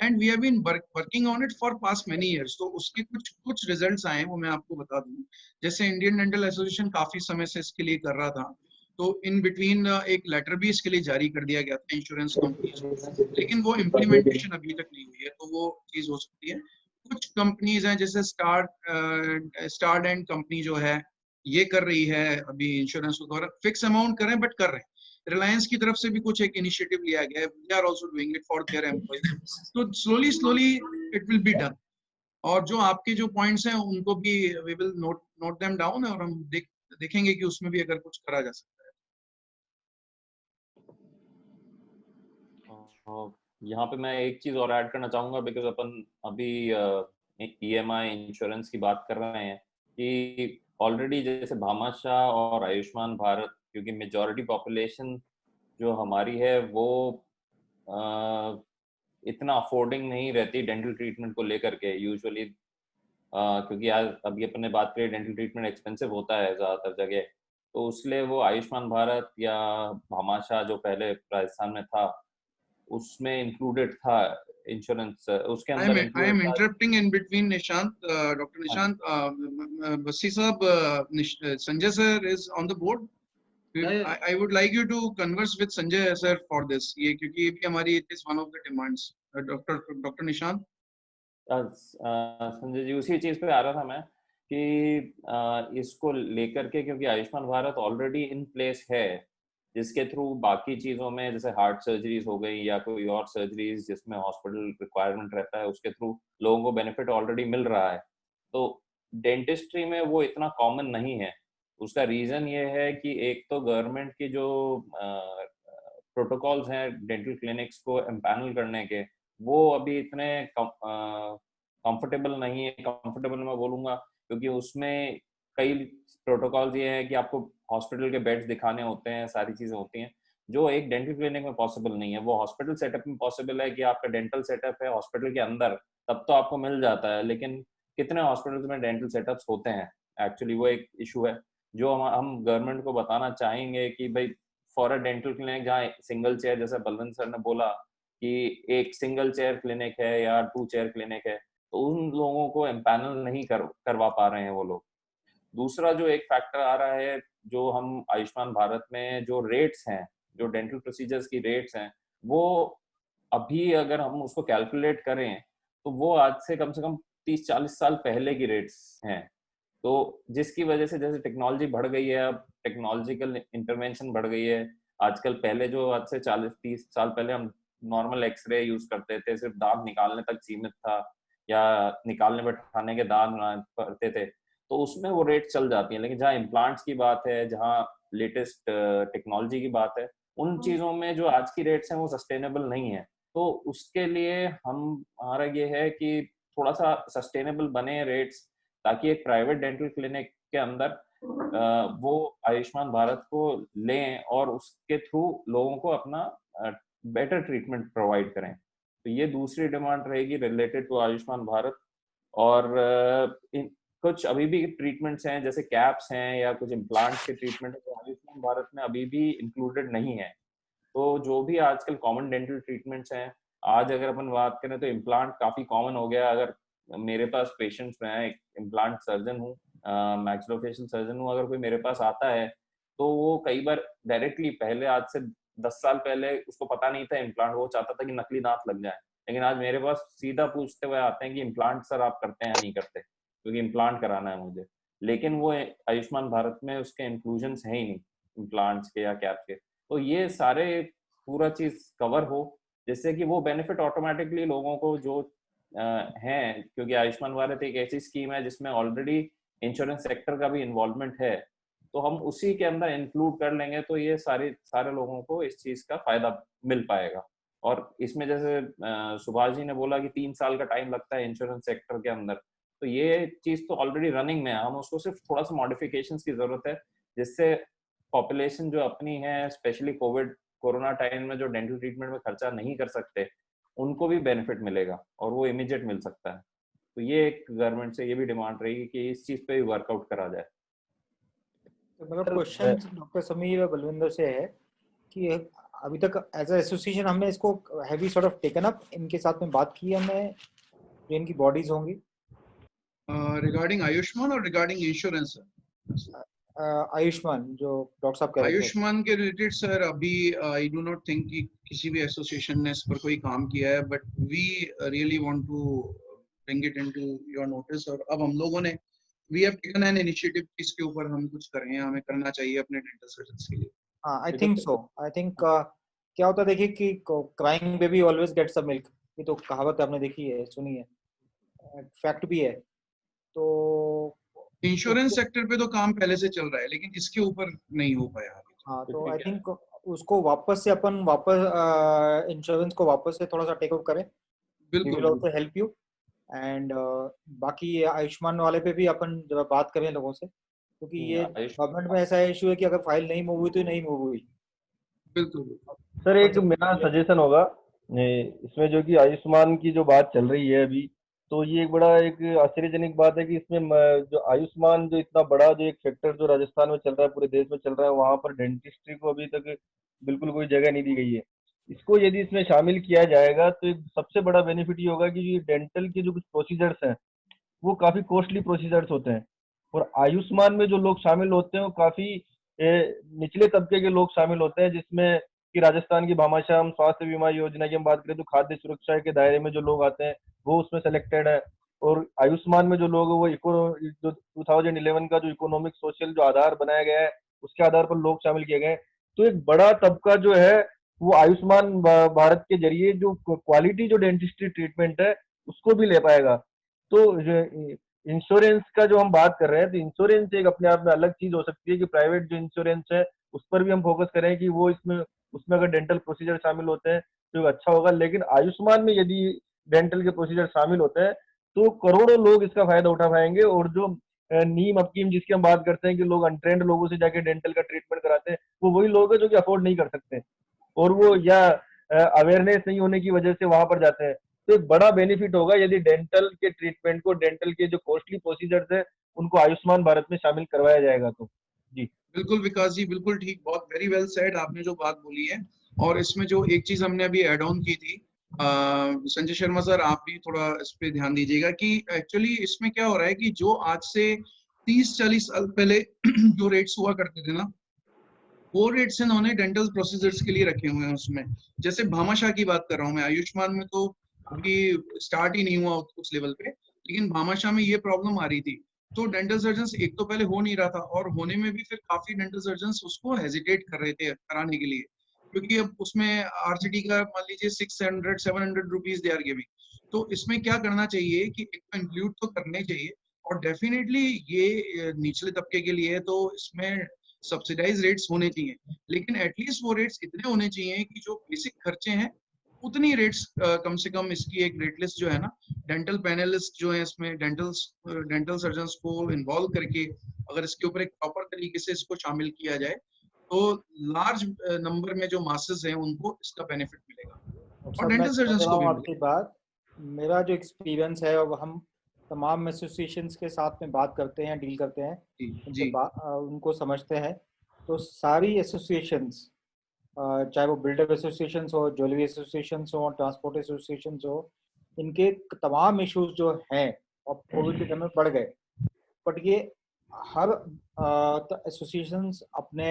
and we have been working on it for past many years. तो उसके कुछ रिजल्ट्स आए वो मैं आपको बता दूं। जैसे इंडियन डेंटल एसोसिएशन काफी समय से इसके लिए कर रहा था, तो इन बिटवीन एक लेटर भी इसके लिए जारी कर दिया गया था इंश्योरेंस कंपनीज को, लेकिन वो इम्प्लीमेंटेशन अभी तक नहीं हुई है, तो वो चीज हो सकती है। कुछ कंपनीज हैं जैसे स्टार एंड कंपनी जो है ये कर रही है अभी इंश्योरेंस को द्वारा, फिक्स अमाउंट करें बट कर रहे हैं। रिलायंस की तरफ से भी कुछ एक इनिशिएटिव लिया गया है, they are also doing it for their employees, तो slowly it will be done. और जो आपके जो पॉइंट्स हैं उनको भी we will note them down, और हम देखेंगे कि उसमें भी अगर कुछ करा जा सकता है। यहाँ पे मैं एक चीज और ऐड करना चाहूंगा, बिकॉज अपन अभी ईएमआई इंश्योरेंस की बात कर रहे हैं कि ऑलरेडी जैसे भामाशाह और आयुष्मान भारत, क्योंकि मेजॉरिटी पॉपुलेशन जो हमारी है वो इतना अफोर्डिंग नहीं रहती डेंटल ट्रीटमेंट को लेकर के यूजुअली, क्योंकि आज अभी अपन ने बात करी डेंटल ट्रीटमेंट एक्सपेंसिव होता है ज़्यादातर जगह, तो इसलिए वो आयुष्मान भारत या भामाशाह जो पहले राजस्थान में था उसमें इंक्लूडेड था इंश्योरेंस, उसके अंदर I am interrupting in between Nishant, Dr. Nishant, Basi sahab, Sanjay sir is on the board. I would like you to converse with Sanjay sir for this, ये क्योंकि ये भी हमारी it is one of the demands. Dr. Nishant. Sanjay ji, उसी चीज पे आ रहा था मैं कि इसको लेकर के, क्योंकि Ayushman Bharat already in place है, जिसके थ्रू बाकी चीजों में जैसे हार्ट सर्जरीज हो गई या कोई और सर्जरीज जिसमें हॉस्पिटल रिक्वायरमेंट रहता है, उसके थ्रू लोगों को बेनिफिट ऑलरेडी मिल रहा है। तो डेंटिस्ट्री में वो इतना कॉमन नहीं है। उसका रीजन ये है कि एक तो गवर्नमेंट की जो प्रोटोकॉल्स हैं डेंटल क्लिनिक्स को एम्पैनल करने के, वो अभी इतने कंफर्टेबल नहीं है। कंफर्टेबल मैं बोलूँगा क्योंकि उसमें कई प्रोटोकॉल्स ये है कि आपको हॉस्पिटल के बेड्स दिखाने होते हैं, सारी चीज़ें होती हैं जो एक डेंटल क्लिनिक में पॉसिबल नहीं है। वो हॉस्पिटल सेटअप में पॉसिबल है कि आपका डेंटल सेटअप है हॉस्पिटल के अंदर, तब तो आपको मिल जाता है, लेकिन कितने हॉस्पिटल्स में डेंटल सेटअप्स होते हैं, एक्चुअली वो एक इशू है जो हम गवर्नमेंट को बताना चाहेंगे कि भाई फॉर अ डेंटल क्लिनिक जहाँ सिंगल चेयर, जैसे बलवंत सर ने बोला कि एक सिंगल चेयर क्लिनिक है या 2 चेयर क्लिनिक है, तो उन लोगों को एम्पैनल नहीं करवा पा रहे हैं वो लोग। दूसरा जो एक फैक्टर आ रहा है, जो हम आयुष्मान भारत में जो रेट्स हैं, जो डेंटल प्रोसीजर्स की रेट्स हैं, वो अभी अगर हम उसको कैलकुलेट करें तो वो आज से कम 30-40 साल पहले की रेट्स हैं। तो जिसकी वजह से जैसे टेक्नोलॉजी बढ़ गई है, अब टेक्नोलॉजिकल इंटरवेंशन बढ़ गई है। आजकल पहले जो आज से 40-30 साल पहले हम नॉर्मल एक्सरे यूज करते थे, सिर्फ दांत निकालने तक सीमित था या निकालने बैठाने के दांत पड़ते थे, तो उसमें वो रेट चल जाती है। लेकिन जहाँ इम्प्लांट्स की बात है, जहाँ लेटेस्ट टेक्नोलॉजी की बात है, उन चीज़ों में जो आज की रेट्स हैं वो सस्टेनेबल नहीं है। तो उसके लिए हमारा ये है कि थोड़ा सा सस्टेनेबल बने रेट्स, ताकि एक प्राइवेट डेंटल क्लिनिक के अंदर वो आयुष्मान भारत को लें और उसके थ्रू लोगों को अपना बेटर ट्रीटमेंट प्रोवाइड करें। तो ये दूसरी डिमांड रहेगी रिलेटेड टू आयुष्मान भारत। और कुछ अभी भी ट्रीटमेंट्स हैं जैसे कैप्स हैं या कुछ इम्प्लांट्स के ट्रीटमेंट है, तो आयुष्मान भारत में अभी भी इंक्लूडेड नहीं है। तो जो भी आजकल कॉमन डेंटल ट्रीटमेंट्स हैं, आज अगर अपन बात करें तो इम्प्लांट काफ़ी कॉमन हो गया। अगर मेरे पास पेशेंट्स में एक इम्प्लांट सर्जन हूँ, मैक्सिलोफेशियल सर्जन हूँ, अगर कोई मेरे पास आता है तो वो कई बार डायरेक्टली, पहले आज से 10 साल पहले उसको पता नहीं था इम्प्लांट, वो चाहता था कि नकली दांत लग जाए, लेकिन आज मेरे पास सीधा पूछते हुए आते हैं कि इम्प्लांट सर आप करते हैं या नहीं करते, क्योंकि इम्प्लांट कराना है मुझे। लेकिन वो आयुष्मान भारत में उसके इंक्लूजन्स हैं ही नहीं इम्प्लांट्स के या कैप के। तो ये सारे पूरा चीज कवर हो जिससे कि वो बेनिफिट ऑटोमेटिकली लोगों को जो हैं, क्योंकि आयुष्मान भारत एक ऐसी स्कीम है जिसमें ऑलरेडी इंश्योरेंस सेक्टर का भी इन्वॉल्वमेंट है, तो हम उसी के अंदर इंक्लूड कर लेंगे तो ये सारे लोगों को इस चीज का फायदा मिल पाएगा। और इसमें जैसे सुभाष जी ने बोला कि 3 साल का टाइम लगता है इंश्योरेंस सेक्टर के अंदर, तो ये चीज तो ऑलरेडी रनिंग में है, हम उसको सिर्फ थोड़ा सा मॉडिफिकेशंस की जरूरत है, जिससे पॉपुलेशन जो अपनी है, स्पेशली कोरोना टाइम में जो डेंटल ट्रीटमेंट में खर्चा नहीं कर सकते, उनको भी बेनिफिट मिलेगा और वो इमीडिएट मिल सकता है। तो ये एक गवर्नमेंट से ये भी डिमांड रहेगी कि इस चीज पे भी वर्कआउट करा जाए। तो मेरा क्वेश्चन डॉक्टर समीर बलविंदर से है कि अभी तक एज एसोसिएशन हमने इसको heavy sort of taken up, इनके साथ में बात की हमने जो इनकी बॉडीज होंगी रिगार्डिंग आयुष्मान और रिगार्डिंग इंश्योरेंस? आयुष्मान जो डॉक्टर साहब कह रहे थे। आयुष्मान के रिलेटेड सर अभी आई डू नॉट थिंक कि किसी भी एसोसिएशन ने इस पर कोई काम किया है, but we really want to bring it into your notice. और अब हम लोगों ने we have taken an initiative, इसके ऊपर हम कुछ कर रहे हैं, हमें करना चाहिए अपने डेंटल सर्जन्स के लिए। हाँ, I think so. I think क्या होता है, देखिए कि crying baby always gets a milk, ये तो कहावत आपने देखी है, सुनी है, फैक्ट भी है। तो इंश्योरेंस सेक्टर पे तो काम पहले से चल रहा है, लेकिन इसके ऊपर नहीं हो पाया। हाँ, तो आई थिंक उसको वापस से अपन इंश्योरेंस को वापस से थोड़ा सा टेक ओवर करें। We will also help you. And बाकी आयुष्मान वाले पे भी अपन जब बात करें लोगों से, क्योंकि ये गवर्नमेंट में ऐसा इशू है कि अगर फाइल नहीं मूव हुई तो नहीं मूव हुई। बिल्कुल सर, एक मेरा सजेशन होगा इसमें, जो कि आयुष्मान की जो बात चल रही है अभी, तो ये एक बड़ा एक आश्चर्यजनक बात है कि इसमें जो आयुष्मान जो इतना बड़ा जो एक फैक्टर जो राजस्थान में चल रहा है, पूरे देश में चल रहा है, वहां पर डेंटिस्ट्री को अभी तक बिल्कुल कोई जगह नहीं दी गई है। इसको यदि इसमें शामिल किया जाएगा तो एक सबसे बड़ा बेनिफिट ये होगा कि ये डेंटल के जो कुछ प्रोसीजर्स हैं वो काफी कॉस्टली प्रोसीजर्स होते हैं, और आयुष्मान में जो लोग शामिल होते हैं वो काफी निचले तबके के लोग शामिल होते हैं, जिसमें कि राजस्थान की भामाशाह स्वास्थ्य बीमा योजना की हम बात करें तो खाद्य सुरक्षा के दायरे में जो लोग आते हैं वो उसमें सेलेक्टेड है, और आयुष्मान में जो लोग वो जो 2011 का जो इकोनॉमिक सोशल जो आधार बनाया गया है उसके आधार पर लोग शामिल किए गए। तो एक बड़ा तबका जो है वो आयुष्मान भारत के जरिए जो क्वालिटी जो डेंटिस्ट्री ट्रीटमेंट है उसको भी ले पाएगा। तो इंश्योरेंस का जो हम बात कर रहे हैं, तो इंश्योरेंस एक अपने आप में अलग चीज हो सकती है कि प्राइवेट जो इंश्योरेंस है उस पर भी हम फोकस करें कि वो उसमें अगर डेंटल प्रोसीजर शामिल होते हैं तो अच्छा होगा, लेकिन आयुष्मान में यदि डेंटल के प्रोसीजर शामिल होते हैं तो करोड़ों लोग इसका फायदा उठा पाएंगे। और जो नीम हकीम जिसकी हम बात करते हैं कि लोग अनट्रेंड लोगों से जाके डेंटल का ट्रीटमेंट कराते हैं, वो वही लोग हैं जो कि अफोर्ड नहीं कर सकते और वो या अवेयरनेस नहीं होने की वजह से वहां पर जाते हैं। तो एक बड़ा बेनिफिट होगा यदि डेंटल के ट्रीटमेंट को, डेंटल के जो कॉस्टली प्रोसीजर्स है उनको आयुष्मान भारत में शामिल करवाया जाएगा। तो जी बिल्कुल विकास जी, बिल्कुल ठीक, बहुत वेरी वेल सेड आपने जो बात बोली है। और इसमें जो एक चीज हमने अभी एड ऑन की थी, संजय शर्मा सर आप भी थोड़ा इस पे ध्यान दीजिएगा कि एक्चुअली इसमें क्या हो रहा है कि जो आज से 30-40 साल पहले जो रेट्स हुआ करते थे ना, वो रेट्स इन्होंने डेंटल प्रोसीजर्स के लिए रखे हुए हैं। उसमें जैसे भामाशाह की बात कर रहा हूँ मैं, आयुष्मान में तो अभी स्टार्ट ही नहीं हुआ उस लेवल पे, लेकिन भामाशाह में ये प्रॉब्लम आ रही थी। तो डेंटल सर्जन्स एक तो पहले हो नहीं रहा था, और होने में भी फिर काफी डेंटल सर्जन्स उसको हेजिटेट कर रहे थे कराने के लिए, क्योंकि अब उसमें आरसीटी का मान लीजिए 600-700 रुपीज दे आर गिविंग। तो इसमें क्या करना चाहिए कि एक तो इंक्लूड तो करने चाहिए, और डेफिनेटली ये निचले तबके के लिए है तो इसमें सब्सिडाइज रेट्स होने चाहिए, लेकिन एटलीस्ट वो रेट्स इतने होने चाहिए कि जो बेसिक खर्चे हैं उतनी रेट्स कम से कम इसकी एक रेट लिस्ट जो है ना, डेंटल पैनलिस्ट जो है इसमें डेंटल सर्जन्स को इन्वॉल्व करके अगर इसके ऊपर एक प्रॉपर तरीके से इसको शामिल किया जाए तो लार्ज नंबर में जो मासेस हैं उनको इसका बेनिफिट मिलेगा, और डेंटल सर्जन्स को भी आपकी बात, मेरा जो एक्सपीरियंस है वो हम तमाम एसोसिएशंस के साथ में बात करते हैं, डील करते हैं, उनको समझते हैं। तो सारी एसोसिएशंस, चाहे वो बिल्डर एसोसिएशंस हो, ज्वेलरी एसोसिएशंस हो, ट्रांसपोर्ट एसोसिएशंस हो, इनके तमाम इश्यूज जो हैं और कोविड के टाइम में बढ़ गए, बट ये हर एसोसिएशंस अपने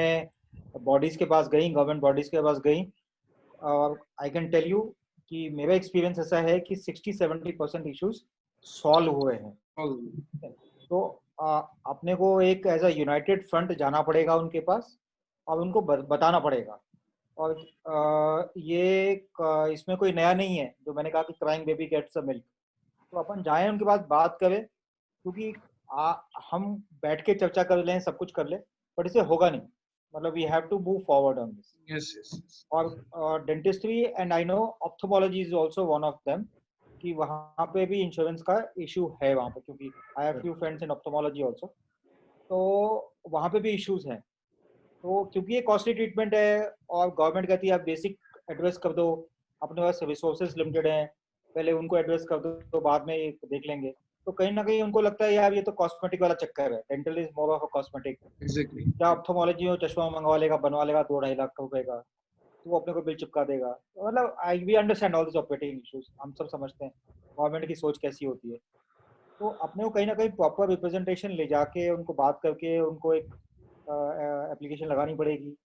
बॉडीज के पास गई, गवर्नमेंट बॉडीज के पास गई, और आई कैन टेल यू कि मेरा एक्सपीरियंस ऐसा है कि 60-70% इश्यूज सॉल्व हुए हैं। तो अपने को एक एज अ यूनाइटेड फ्रंट जाना पड़ेगा उनके पास और उनको बताना पड़ेगा। और ये इसमें कोई नया नहीं है जो मैंने कहा कि crying baby gets a milk. तो अपन जाएं उनके पास बात करें, क्योंकि हम बैठ के चर्चा कर लें, सब कुछ कर लें, बट इससे होगा नहीं। मतलब we have to move forward on this. yes. और dentistry and I know ophthalmology is also one of them, कि वहाँ पे भी इंश्योरेंस का इशू है वहाँ पे, क्योंकि I have few friends in ophthalmology also, तो वहाँ पे भी इश्यूज हैं। तो क्योंकि ये कॉस्टली ट्रीटमेंट है और गवर्नमेंट कहती है आप बेसिक एड्रेस कर दो, अपने पास रिसोर्सेज लिमिटेड हैं, पहले उनको एड्रेस कर दो तो बाद में ये देख लेंगे, तो कहीं ना कहीं उनको लगता है यार ये तो कॉस्मेटिक वाला चक्कर है, dental is more of a cosmetic. Exactly. क्या ऑप्थोमोलॉजी हो चश्मा मंगवा लेगा, बनवा लेगा 2-2.5 लाख रुपए का, तो वो अपने को बिल चिपका देगा। मतलब I we understand all this operating issues, हम सब समझते हैं गवर्नमेंट की सोच कैसी होती है। तो अपने को कहीं ना कहीं प्रॉपर रिप्रेजेंटेशन ले जाके उनको बात करके उनको एक एप्लीकेशन लगानी पड़ेगी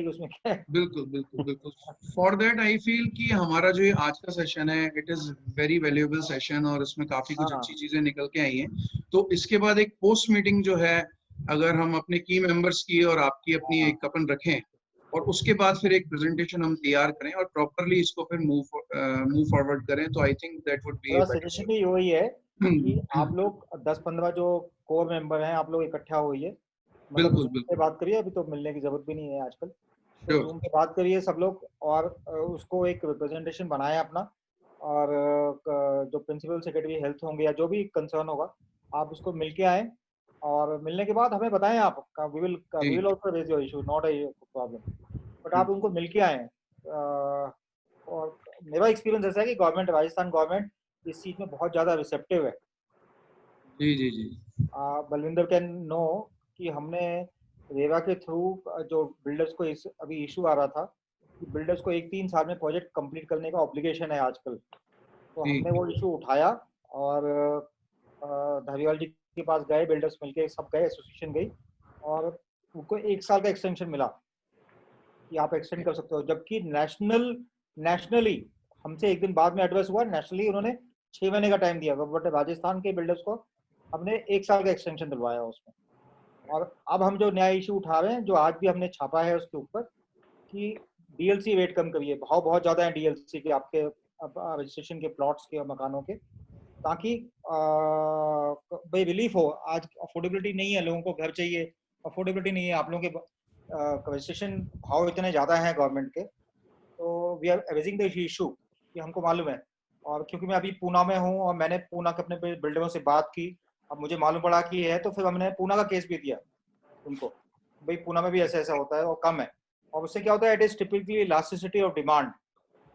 उसमें क्या है। बिल्कुल बिल्कुल बिल्कुल। फॉर दैट आई फील कि हमारा जो ये आज का सेशन है it is very valuable session और इसमें काफी कुछ अच्छी चीजें निकल के आई हैं। तो इसके बाद एक पोस्ट मीटिंग जो है अगर हम अपने की मेंबर्स की और आपकी अपनी एक अपन रखें और उसके बाद फिर एक प्रेजेंटेशन हम तैयार करें और प्रॉपरली इसको फिर मूव फॉरवर्ड करें, तो I think that would be suggestion भी वही है कि आप लोग 10-15 जो कोर मेंबर हैं आप लोग इकट्ठा होइए, मतलब बिल्कुल Zoom पे बात करिए, अभी तो मिलने की जरूरत भी नहीं है आजकल, तो Zoom पे बात करिए सब लोग और उसको एक रिप्रेजेंटेशन बनाए अपना, और जो प्रिंसिपल सेक्रेटरी हेल्थ होंगे या जो भी कंसर्न होगा आप उसको मिल के आए, और मिलने के बाद हमें बताएं आप, we will also raise your issue, not a problem, but आप उनको मिल के आए। और मेरा एक्सपीरियंस ऐसा है कि गवर्नमेंट, राजस्थान गवर्नमेंट इस चीज में बहुत ज्यादा रिसेप्टिव है। जी जी जी। बलविंदर कैन नो कि हमने रेवा के थ्रू जो बिल्डर्स को अभी इशू आ रहा था कि बिल्डर्स को 1-3 साल में प्रोजेक्ट कंप्लीट करने का ऑब्लिगेशन है आजकल, तो हमने वो इशू उठाया और धारीवाल जी के पास गए, बिल्डर्स मिलके सब गए, एसोसिएशन गई और उनको 1 साल का एक्सटेंशन मिला कि आप एक्सटेंड कर सकते हो, जबकि नेशनली हमसे 1 दिन बाद में एड्रेस हुआ, नेशनली उन्होंने 6 महीने का टाइम दिया, बट राजस्थान के बिल्डर्स को हमने 1 साल का एक्सटेंशन दिलवाया उसमें। और अब हम जो नया इशू उठा रहे हैं, जो आज भी हमने छापा है उसके ऊपर, कि डीएलसी रेट कम करिए, भाव बहुत ज्यादा है डीएलसी के, आपके रजिस्ट्रेशन के प्लॉट्स के और मकानों के, ताकि भाई रिलीफ हो। आज अफोर्डेबिलिटी नहीं है, लोगों को घर चाहिए, अफोर्डेबिलिटी नहीं है, आप लोगों के रजिस्ट्रेशन भाव इतने ज्यादा हैं गवर्नमेंट के, तो we are raising the issue कि हमको मालूम है। और क्योंकि मैं अभी पूना में हूँ और मैंने पूना के अपने बिल्डरों से बात की, अब मुझे मालूम पड़ा कि है, तो फिर हमने पूना का केस भी दिया उनको, भाई पूना में भी ऐसा ऐसा होता है और कम है, और उससे क्या होता है, it is typically elasticity of demand,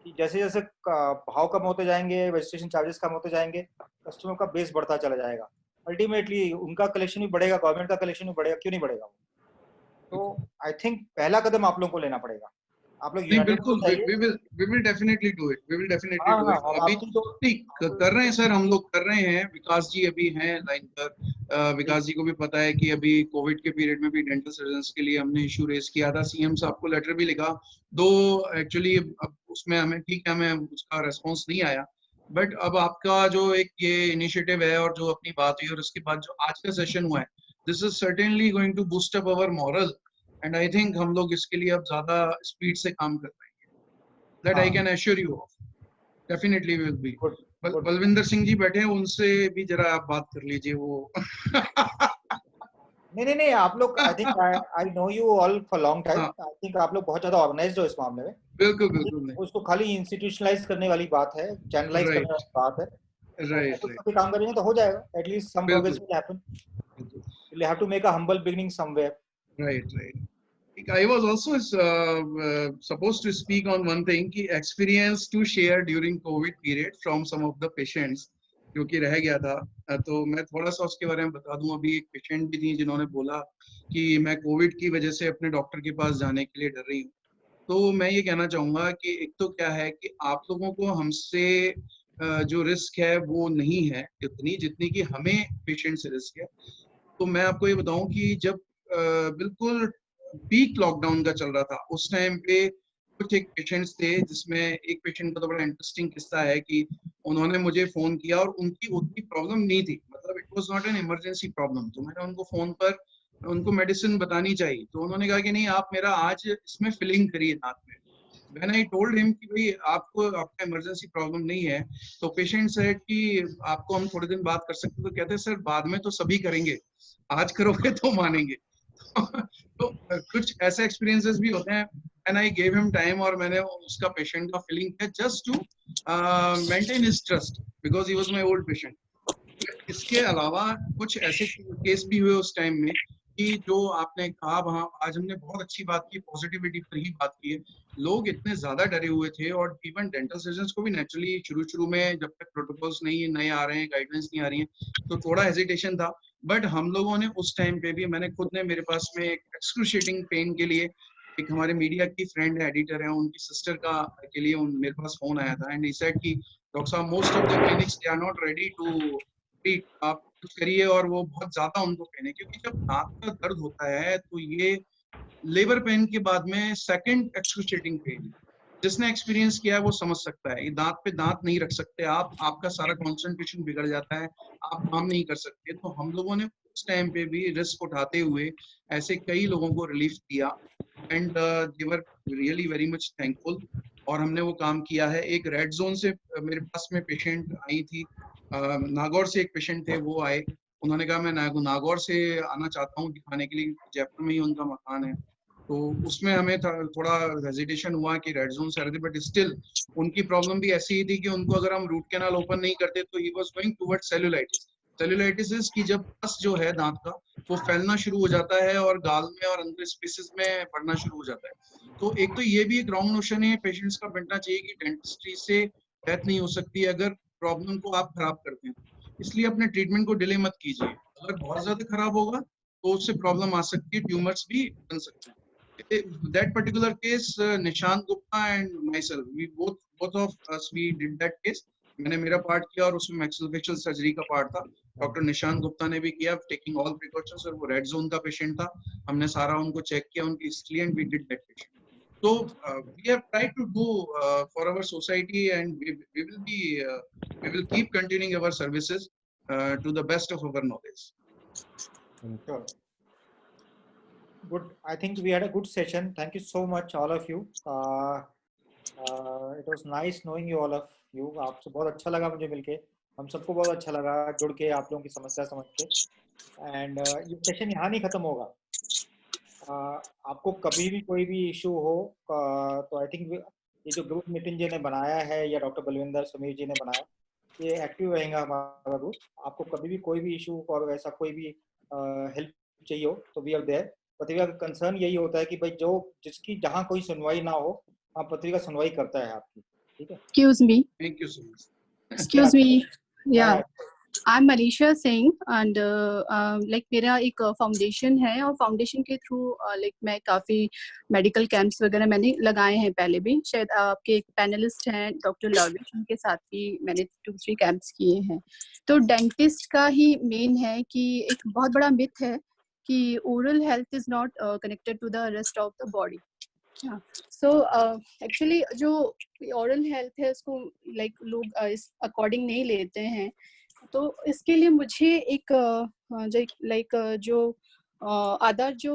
कि जैसे जैसे भाव कम होते जाएंगे, रजिस्ट्रेशन चार्जेस कम होते जाएंगे, कस्टमर का बेस बढ़ता चला जाएगा, अल्टीमेटली उनका कलेक्शन भी बढ़ेगा, गवर्नमेंट का कलेक्शन भी बढ़ेगा, क्यों नहीं बढ़ेगा। तो आई थिंक पहला कदम आप लोगों को लेना पड़ेगा, आप लोग नहीं बिल्कुल, we will definitely do it, we will definitely do it। अभी नहीं कर रहे हैं सर, हम लोग कर रहे हैं, विकास जी अभी हैं लाइन पर, विकास जी को भी पता है कि अभी कोविड के पीरियड में भी डेंटल सर्जन्स के लिए हमने इशू रेज किया था, सीएम साहब को लेटर भी लिखा, दो एक्चुअली अब उसमें हमें ठीक है, हमें उसका रेस्पॉन्स नहीं आया, बट अब आपका जो एक ये इनिशिएटिव है और जो अपनी बात हुई और उसके बाद जो आज का सेशन हुआ है, this is certainly going to boost up our morale, and I think हम लोग इसके लिए अब ज्यादा स्पीड से काम कर पाएंगे, that I can assure you of, definitely will be. Balvinder Singh ji बैठे हैं, उनसे भी जरा आप बात कर लीजिए। वो नहीं आप लोग, I think I know you all for long time, I think आप लोग बहुत ज्यादा ऑर्गेनाइज्ड हो इस मामले में। बिल्कुल उसको खाली इंस्टीट्यूशनलाइज करने वाली बात है, चैनलाइज करने वाली बात है, राइट, काम करेंगे तो हो जाएगा, at least some progress will happen, you have to make a humble beginning somewhere. Right. I was also supposed to speak on one thing, कि experience to share during COVID period from some of the patients, जो कि रह गया था, तो मैं थोड़ा सा उसके बारे में बता दूं। अभी एक पेशेंट भी थी जिन्होंने बोला कि मैं कोविड की वजह से अपने डॉक्टर के पास जाने के लिए डर रही हूँ। तो मैं ये कहना चाहूँगा कि एक तो क्या है कि आप लोगों को हमसे जो रिस्क है वो नहीं है जितनी कि हमें पेशेंट से रिस्क है। तो मैं आपको ये बताऊं कि जब बिल्कुल पीक लॉकडाउन का चल रहा था, उस टाइम पे कुछ एक पेशेंट्स थे, जिसमें एक पेशेंट का तो बड़ा इंटरेस्टिंग किस्सा है कि उन्होंने मुझे फोन किया और उनकी उतनी प्रॉब्लम नहीं थी, मतलब it was not an emergency problem, तो मैंने उनको फोन पर उनको मेडिसिन बतानी चाहिए, तो उन्होंने कहा कि नहीं आप मेरा आज इसमें फिलिंग करिए दांत में। When I told him कि भाई आपको आपका इमरजेंसी प्रॉब्लम नहीं है, तो पेशेंट सेड कि आपको हम थोड़े दिन बाद कर सकते, तो कहते हैं सर बाद में तो सभी करेंगे, आज करोगे तो मानेंगे। तो कुछ ऐसे एक्सपीरियंसेस भी होते हैं and I gave him time और मैंने उसका पेशेंट का फीलिंग किया just to maintain his trust because he was my old patient. इसके अलावा कुछ ऐसे केस भी हुए उस टाइम में कि जो आपने कहा, वहाँ आज हमने बहुत अच्छी बात की, पॉजिटिविटी पर ही बात की है। लोग इतने ज्यादा डरे हुए थे और इवन डेंटल सर्जन्स को भी नेचुरली शुरू में जब तक प्रोटोकॉल्स नहीं नए आ रहे हैं, गाइडलाइंस नहीं आ रही हैं, तो थोड़ा हेजिटेशन था। बट हम लोगों ने उस टाइम पे भी, मैंने खुद ने, मेरे पास में एक एक्सक्रूशिएटिंग पेन के लिए एक हमारे मीडिया की फ्रेंड है, एडिटर है, उनकी सिस्टर का के लिए मेरे पास फोन आया था एंड ही सेड कि डॉक्टर साहब most of the clinics they are not ready to treat, आप कुछ करिए, और वो बहुत ज्यादा उनको पेन है क्योंकि जब दांत का दर्द होता है तो ये लेबर पेन के बाद में सेकंड एक्सक्रूशिएटिंग पेन है। जिसने एक्सपीरियंस किया है वो समझ सकता है। ये दांत पे दांत नहीं रख सकते आप, आपका सारा कंसंट्रेशन बिगड़ जाता है, आप काम नहीं कर सकते। तो हम लोगों ने उस टाइम पे भी रिस्क उठाते हुए ऐसे कई लोगों को रिलीफ दिया and they were really very much thankful, और हमने वो काम किया है। एक रेड जोन से मेरे पास में पेशेंट आई थी, नागौर से एक पेशेंट थे, वो आए, उन्होंने कहा मैं नागौर से आना चाहता हूँ दिखाने के लिए, जयपुर में ही उनका मकान है। तो उसमें हमें थोड़ा हेजिटेशन हुआ कि रेड जोन से आ रहे थे, बट स्टिल उनकी प्रॉब्लम भी ऐसी ही थी कि उनको अगर हम रूट कैनाल ओपन नहीं करते तो he was going toward cellulitis. Cellulitis is कि जब पस जो है दांत का वो फैलना शुरू हो जाता है और गाल में और अंदर स्पेसेस में बढ़ना शुरू हो जाता है। तो एक तो ये भी एक रॉन्ग नोशन है पेशेंट्स का बनना चाहिए कि डेंटिस्ट्री से डेथ नहीं हो सकती अगर प्रॉब्लम को आप खराब करते हैं। इसलिए अपने ट्रीटमेंट को डिले मत कीजिए, अगर बहुत ज्यादा खराब होगा तो उससे प्रॉब्लम आ सकती है, ट्यूमर्स भी बन सकते हैं। That particular case, Nishant Gupta and myself, we both of us we did that case. मैंने मेरा पार्ट किया और उसमें मैक्सिलोफेशियल सर्जरी का पार्ट था, डॉक्टर निशांत गुप्ता ने भी किया, टेकिंग ऑल प्रिकॉशंस, और वो रेड जोन का पेशेंट था। हमने सारा उनको चेक किया, उनकी history, and we did that patient. So we have tried to do for our society, and we will keep continuing our services to the best of our knowledge. Sure. Good. I think we had a good session. Thank you so much, all of you. It was nice knowing you, all of you. आपसे बहुत अच्छा लगा मुझे मिलके, हम सबको बहुत अच्छा लगा जुड़ के, आप लोगों की समस्या समझ के। एंड ये सेशन यहाँ नहीं खत्म होगा। आपको कभी भी कोई भी इशू हो तो आई थिंक ये जो ग्रुप नितिन जी ने बनाया है या डॉक्टर बलविंदर समीर जी ने बनाया, ये एक्टिव रहेगा हमारा ग्रुप। आपको कभी भी कोई भी इशू और ऐसा कोई भी हेल्प चाहिए हो तो वी आर देयर। पत्रिका का कंसर्न यही होता है कि भाई जो जिसकी जहाँ कोई सुनवाई ना हो, आप पत्रिका सुनवाई करता है आपकी, ठीक है? Excuse me. Thank you so much. Excuse me. Yeah. I'm Manisha Singh and like मेरा एक फाउंडेशन है और फाउंडेशन के थ्रू like मैं काफ़ी मेडिकल कैंप्स वगैरह मैंने लगाए हैं पहले भी। शायद आपके एक पैनलिस्ट हैं डॉक्टर लविश, उनके साथ भी मैंने 2-3 कैंप्स किए हैं। तो डेंटिस्ट का ही मेन है कि एक बहुत बड़ा मिथ है कि oral health is not connected to the rest of the body. So actually जो ओरल हेल्थ है उसको लाइक लोग इस अकॉर्डिंग नहीं लेते हैं। तो इसके लिए मुझे एक लाइक जो अदर जो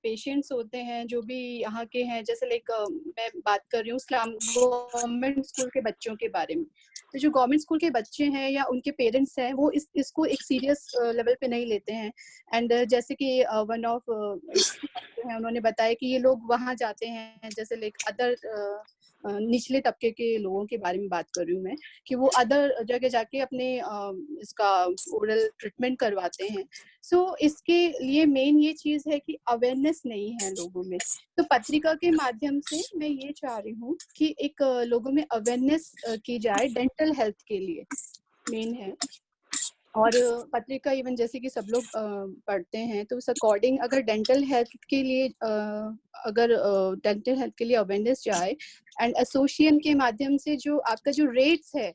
पेशेंट्स होते हैं जो भी यहाँ के हैं, जैसे लाइक मैं बात कर रही हूँ गवर्नमेंट स्कूल के बच्चों के बारे में। तो जो गवर्नमेंट स्कूल के बच्चे हैं या उनके पेरेंट्स हैं वो इसको एक सीरियस लेवल पे नहीं लेते हैं। एंड जैसे कि वन ऑफ उन्होंने बताया कि ये लोग वहाँ जाते हैं, जैसे लाइक अदर निचले तबके के लोगों के बारे में बात कर रही हूँ मैं, कि वो अदर जगह जाके अपने इसका ओरल ट्रीटमेंट करवाते हैं। सो इसके लिए मेन ये चीज़ है कि अवेयरनेस नहीं है लोगों में। तो पत्रिका के माध्यम से मैं ये चाह रही हूँ कि एक लोगों में अवेयरनेस की जाए डेंटल हेल्थ के लिए, मेन है। और पत्रिका इवन जैसे कि सब लोग पढ़ते हैं तो उस अकॉर्डिंग अगर डेंटल हेल्थ के लिए अवेयरनेस जाए एंड एसोसिएशन के माध्यम से जो आपका जो रेट्स है,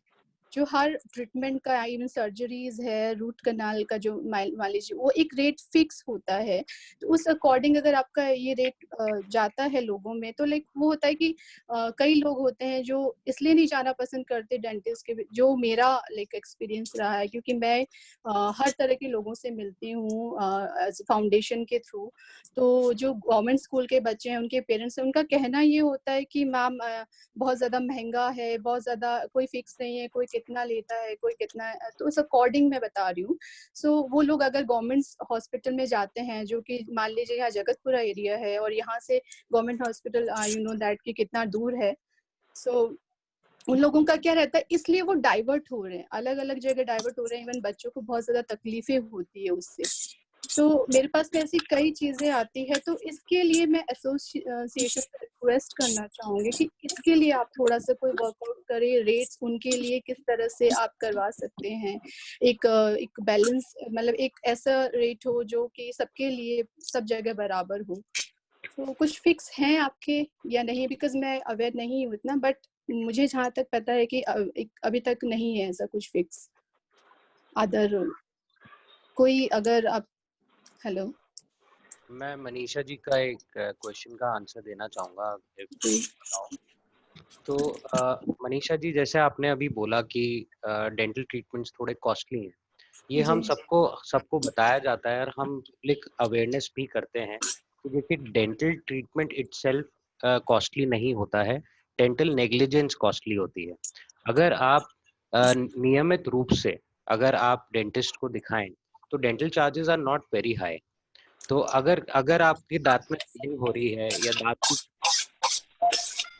जो हर ट्रीटमेंट का, इवन सर्जरीज है, रूट कनाल का जो मान लीजिए वो एक रेट फिक्स होता है। तो उस अकॉर्डिंग अगर आपका ये रेट जाता है लोगों में, तो लाइक वो होता है कि कई लोग होते हैं जो इसलिए नहीं जाना पसंद करते डेंटिस्ट के, जो मेरा लाइक एक्सपीरियंस रहा है, क्योंकि मैं हर तरह के लोगों से मिलती हूँ फाउंडेशन के थ्रू। तो जो गवर्नमेंट स्कूल के बच्चे हैं, उनके पेरेंट्स हैं, उनका कहना ये होता है कि मैम बहुत ज़्यादा महंगा है, बहुत ज़्यादा कोई फिक्स नहीं है, कोई कितना लेता है, कोई कितना, तो उस अकॉर्डिंग मैं बता रही हूँ। सो वो लोग अगर गवर्नमेंट हॉस्पिटल में जाते हैं, जो कि मान लीजिए यहाँ जगतपुरा एरिया है और यहाँ से government hospital you know that कि कितना दूर है, सो उन लोगों का क्या रहता है, इसलिए वो डाइवर्ट हो रहे हैं, अलग अलग जगह डाइवर्ट हो रहे हैं। इवन बच्चों को बहुत ज्यादा तकलीफें होती है उससे। तो मेरे पास में ऐसी कई चीजें आती है, तो इसके लिए मैं एसोसिएशन से रिक्वेस्ट करना चाहूंगी कि इसके लिए आप थोड़ा सा कोई वर्कआउट करें, रेट्स उनके लिए किस तरह से आप करवा सकते हैं, एक बैलेंस, मतलब एक ऐसा रेट हो जो कि सबके लिए सब जगह बराबर हो। तो कुछ फिक्स हैं आपके या नहीं, बिकॉज मैं अवेयर नहीं हूँ इतना, बट मुझे जहाँ तक पता है कि अभी तक नहीं है ऐसा कुछ फिक्स। अदर कोई अगर आप, हेलो, मैं मनीषा जी का एक क्वेश्चन का आंसर देना चाहूँगा। तो मनीषा जी, जैसे आपने अभी बोला कि डेंटल ट्रीटमेंट्स थोड़े कॉस्टली हैं, ये हम सबको बताया जाता है और हम पब्लिक अवेयरनेस भी करते हैं कि देखिए डेंटल ट्रीटमेंट इटसेल्फ कॉस्टली नहीं होता है, डेंटल नेग्लिजेंस कॉस्टली होती है। अगर आप नियमित रूप से अगर आप डेंटिस्ट को दिखाएं तो dental charges are not very high. तो अगर आपके दांत में पेन हो रही है या दांत की,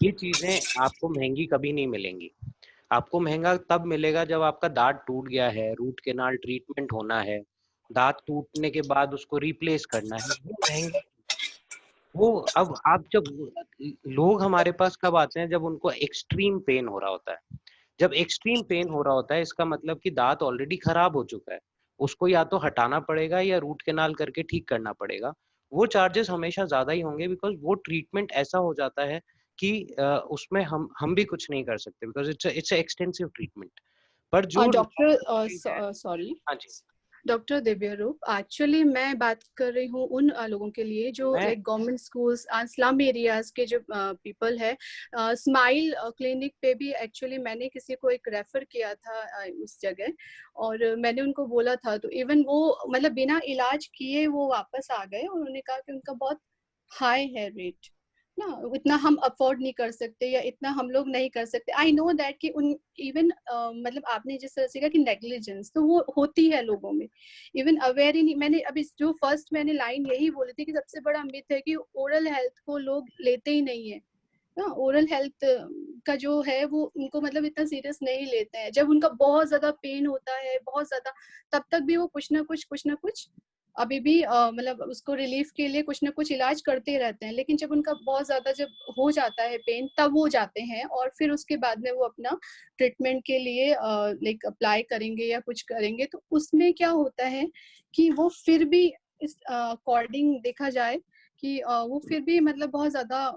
ये चीजें आपको महंगी कभी नहीं मिलेंगी। आपको महंगा तब मिलेगा जब आपका दांत टूट गया है, रूट कैनाल ट्रीटमेंट होना है, दांत टूटने के बाद उसको रिप्लेस करना है, वो महंगी। वो अब आप जब लोग हमारे पास कब आते हैं, जब उनको एक्सट्रीम पेन हो रहा होता है। जब एक्सट्रीम पेन हो रहा होता है इसका मतलब कि दांत ऑलरेडी खराब हो चुका है, उसको या तो हटाना पड़ेगा या रूट कैनाल करके ठीक करना पड़ेगा। वो चार्जेस हमेशा ज्यादा ही होंगे, बिकॉज वो ट्रीटमेंट ऐसा हो जाता है कि उसमें हम भी कुछ नहीं कर सकते, बिकॉज इट्स एक्सटेंसिव ट्रीटमेंट। पर जो डॉक्टर सॉरी, हाँ जी, डॉक्टर दिव्या रूप, एक्चुअली मैं बात कर रही हूँ उन लोगों के लिए जो like government schools, slum areas के जो पीपल है। स्माइल क्लिनिक पे भी एक्चुअली मैंने किसी को एक रेफर किया था उस जगह, और मैंने उनको बोला था, तो इवन वो मतलब बिना इलाज किए वो वापस आ गए। उन्होंने कहा कि उनका बहुत हाई है रेट ना, इतना हम अफोर्ड नहीं कर सकते या इतना हम लोग नहीं कर सकते। आई नो दैट कि उन इवन मतलब आपने जिस तरह से कहा कि नेग्लिजेंस तो वो होती है लोगों में, इवन अवेयर ही नहीं। मैंने अभी जो फर्स्ट मैंने लाइन यही बोली थी कि सबसे बड़ा मिथ है कि ओरल हेल्थ को लोग लेते ही नहीं है ना, ओरल हेल्थ का जो है वो उनको मतलब इतना सीरियस नहीं लेते हैं। जब उनका बहुत ज्यादा पेन होता है, बहुत ज्यादा, तब तक भी वो कुछ ना कुछ अभी भी मतलब उसको रिलीफ के लिए कुछ ना कुछ इलाज करते रहते हैं। लेकिन जब उनका बहुत ज्यादा जब हो जाता है पेन, तब वो जाते हैं और फिर उसके बाद में वो अपना ट्रीटमेंट के लिए लाइक अप्लाई करेंगे या कुछ करेंगे। तो उसमें क्या होता है कि वो फिर भी इस अकॉर्डिंग देखा जाए कि वो फिर भी मतलब बहुत ज्यादा